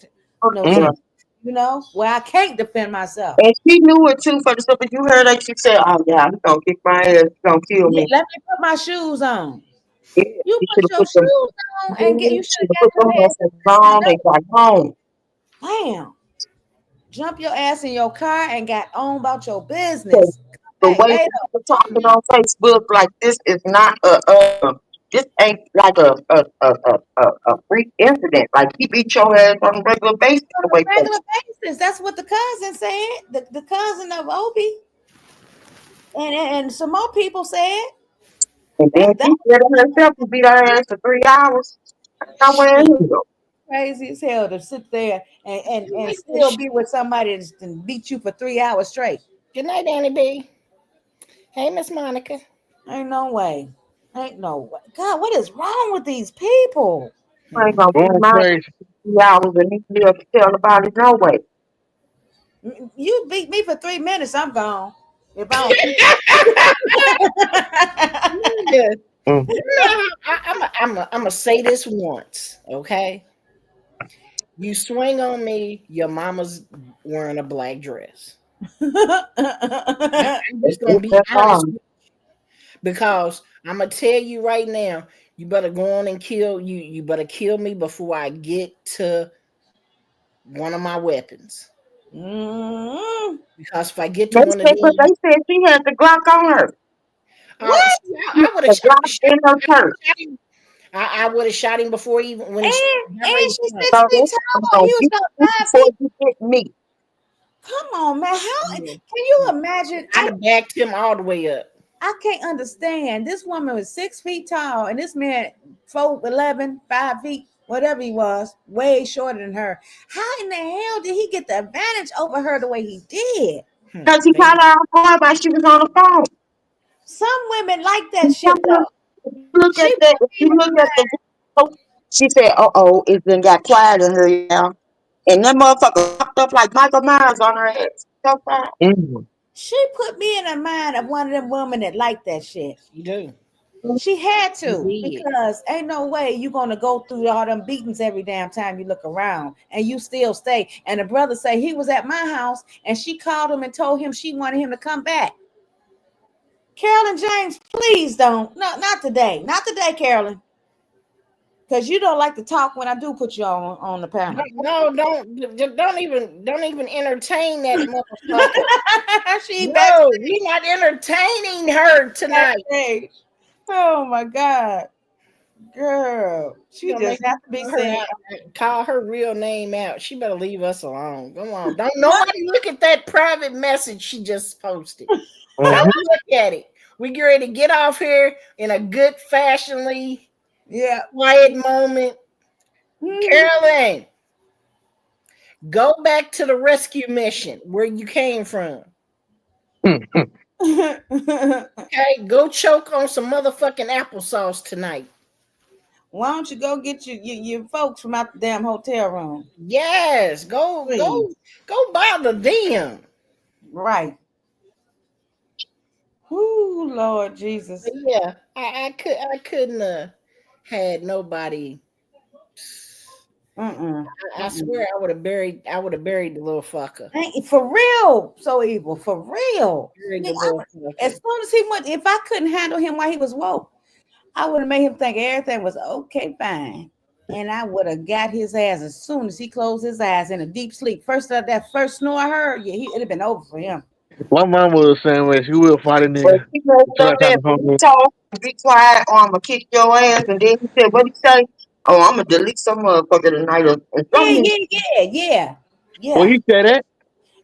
chance. You know, where I can't defend myself. And she knew it too for the stuff that you heard her. She said, "Oh yeah, he's gonna kick my ass. He's gonna kill me." Let me put my shoes on. Yeah, You she put should have your put them. shoes on and you should Should have have put got them your ass on and got home. Bam. Jump your ass in your car and got on about your So business. the Hey, way later. people talking on Facebook like this is not this ain't like a freak incident. Like he beat your ass on a regular basis. The way Regular basis. That's what the cousin said. The cousin of Obi. And some more people said. and then she said it herself to beat her ass for 3 hours. Nowhere in here. Crazy as hell to sit there and still be with somebody that's beat you for 3 hours straight. Good night, Danny B. Hey, Miss Monica. Ain't no way. Ain't no way. God, what is wrong with these people? I ain't gonna beat Going my crazy. 3 hours and he still tell about it no way. You beat me for 3 minutes, I'm gone. If I don't keep Mm. I'm gonna say this once, okay? You swing on me, your mama's wearing a black dress. I'm just gonna be honest with you, because I'm gonna tell you right now, you better go on and kill you. You better kill me before I get to one of my weapons. Because if I get to one of these, They said she had the Glock on her. What? I would have shot in her purse. I would have shot him before he even when he and she's 6 feet So tall. He was about 5 before feet. you hit me. Come on, man. How can you imagine? I'd have backed him all the way up. I can't understand. This woman was 6 feet tall, and this man 4'11", 5 feet, whatever he was, way shorter than her. How in the hell did he get the advantage over her the way he did? Because he caught her off guard while she was on the phone. Some women like that shit though. Look at that. If you look at the video, she said, it then got quiet in her now. And that motherfucker popped up like Michael Myers on her head. So fast. She put me in the mind of one of them women that like that shit. You do. She had to, She did. because ain't no way you gonna go through all them beatings every damn time you look around and you still stay. And the brother say he was at my house and she called him and told him she wanted him to come back. Carolyn James, please don't. No, not today. Not today, Carolyn. Because you don't like to talk when I do put you on the panel. No, don't even entertain that motherfucker. No, we're not entertaining her tonight. Oh my God, girl, she just have to be saying. Call her real name out. She better leave us alone. Come on, don't nobody look at that private message she just posted. Don't look at it. We get ready to get off here in a good fashionly. Yeah. Quiet moment. Carolyn, go back to the rescue mission where you came from. Okay, go choke on some motherfucking applesauce tonight. Why don't you go get your folks from out the damn hotel room? Yes, go bother them. Right. Ooh, Lord Jesus. But yeah, I couldn't have had nobody. I swear I would have buried the little fucker. For real. So evil. For real. As soon as he went, if I couldn't handle him while he was woke, I would have made him think everything was okay, fine. And I would have got his ass as soon as he closed his eyes in a deep sleep. That first snore I heard, it'd have been over for him. My mom was the same way. She will fight in there. Be quiet, or I'm gonna kick your ass. And then he said, "What he say? Oh, I'm gonna delete some motherfucker tonight." Yeah. Well, he said that.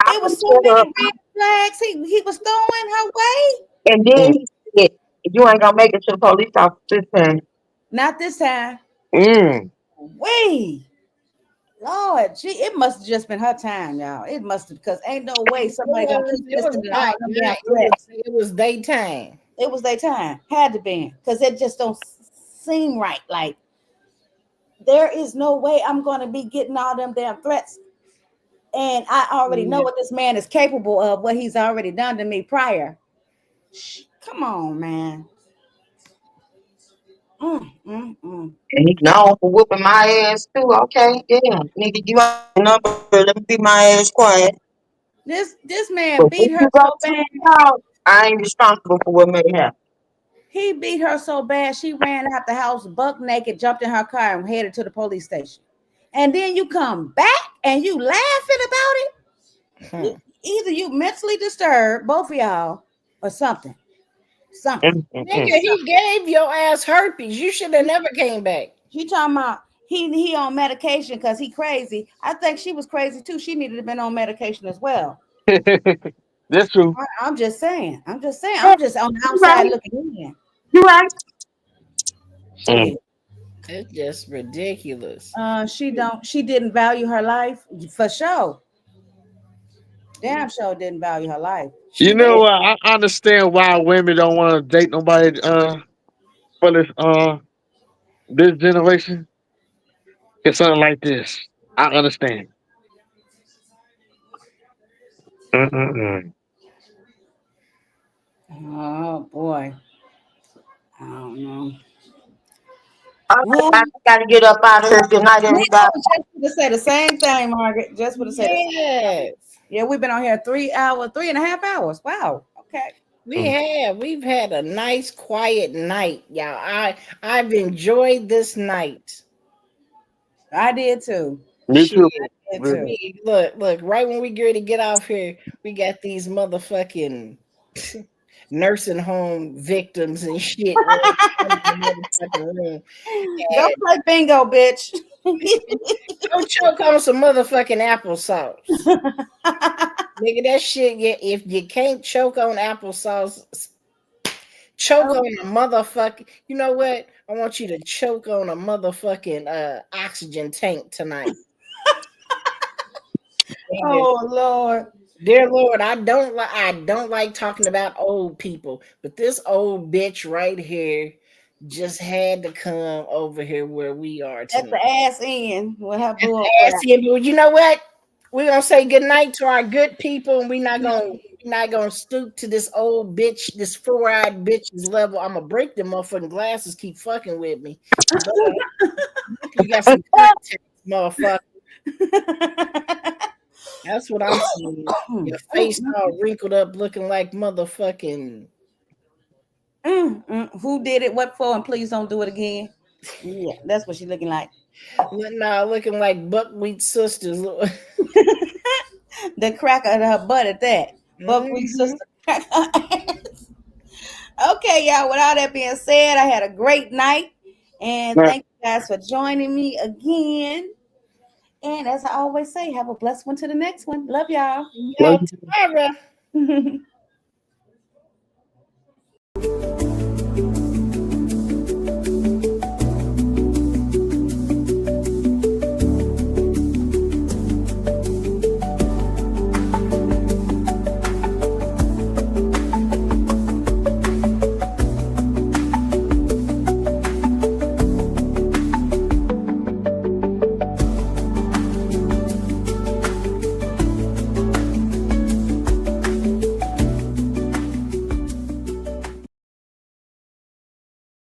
It was so many red flags he was throwing her way. And then he said, "You ain't gonna make it to the police office this time." Not this time. Wait. Lord, it must have just been her time, y'all. It must have, because ain't no way somebody gonna keep listening to all them damn threats. It was daytime. It was daytime. Had to be, because it just don't seem right. Like, there is no way I'm gonna be getting all them damn threats. And I already know what this man is capable of, what he's already done to me prior. Come on, man. And he's known for whooping my ass too. Okay, damn, nigga, you got a number. Let me be my ass quiet. This man beat her so bad. I ain't responsible for what may happen. He beat her so bad she ran out the house buck naked, jumped in her car, and headed to the police station. And then you come back and you laughing about it. Either you mentally disturbed, both of y'all, or something. Nigga, he gave your ass herpes. You should have never came back. He talking about he on medication because he crazy. I think she was crazy too. She needed to have been on medication as well. That's true. I'm just saying. I'm just on the outside looking in. You right. It's just ridiculous. She didn't value her life for sure. Damn sure didn't value her life. You know what? I understand why women don't want to date nobody for this generation. It's something like this. I understand. Oh boy. I don't know. I gotta get up out of here. Good night, everybody. Just to say the same thing, Margaret. Just for the say yes. Yeah, we've been on here 3.5 hours. Wow. Okay. We've had a nice quiet night, y'all. I've enjoyed this night. I did too. Me too. Look, right when we get ready to get off here, we got these motherfucking nursing home victims and shit. Don't play bingo, bitch. Don't choke on some motherfucking applesauce. Nigga, that shit, if you can't choke on applesauce, choke on a motherfucking, you know what? I want you to choke on a motherfucking oxygen tank tonight. Oh Lord. Dear Lord, I don't like talking about old people, but this old bitch right here just had to come over here where we are tonight. At the ass end. We'll have ass end. You know what? We're gonna say good night to our good people, and we're not gonna You're not gonna stoop to this old bitch, this 4-eyed bitch's level. I'm gonna break them motherfucking glasses. Keep fucking with me. But, you got some context, motherfucker. That's what I'm seeing. Your face all wrinkled up, looking like motherfucking. Who did it? What for? And please don't do it again. Yeah, that's what she's looking like. Nah, looking like Buckwheat Sisters. The crack of her butt at that. Buckwheat Sister. Okay, y'all. With all that being said, I had a great night, and thank you guys for joining me again. And as I always say, have a blessed one to the next one. Love y'all. Y'all tomorrow.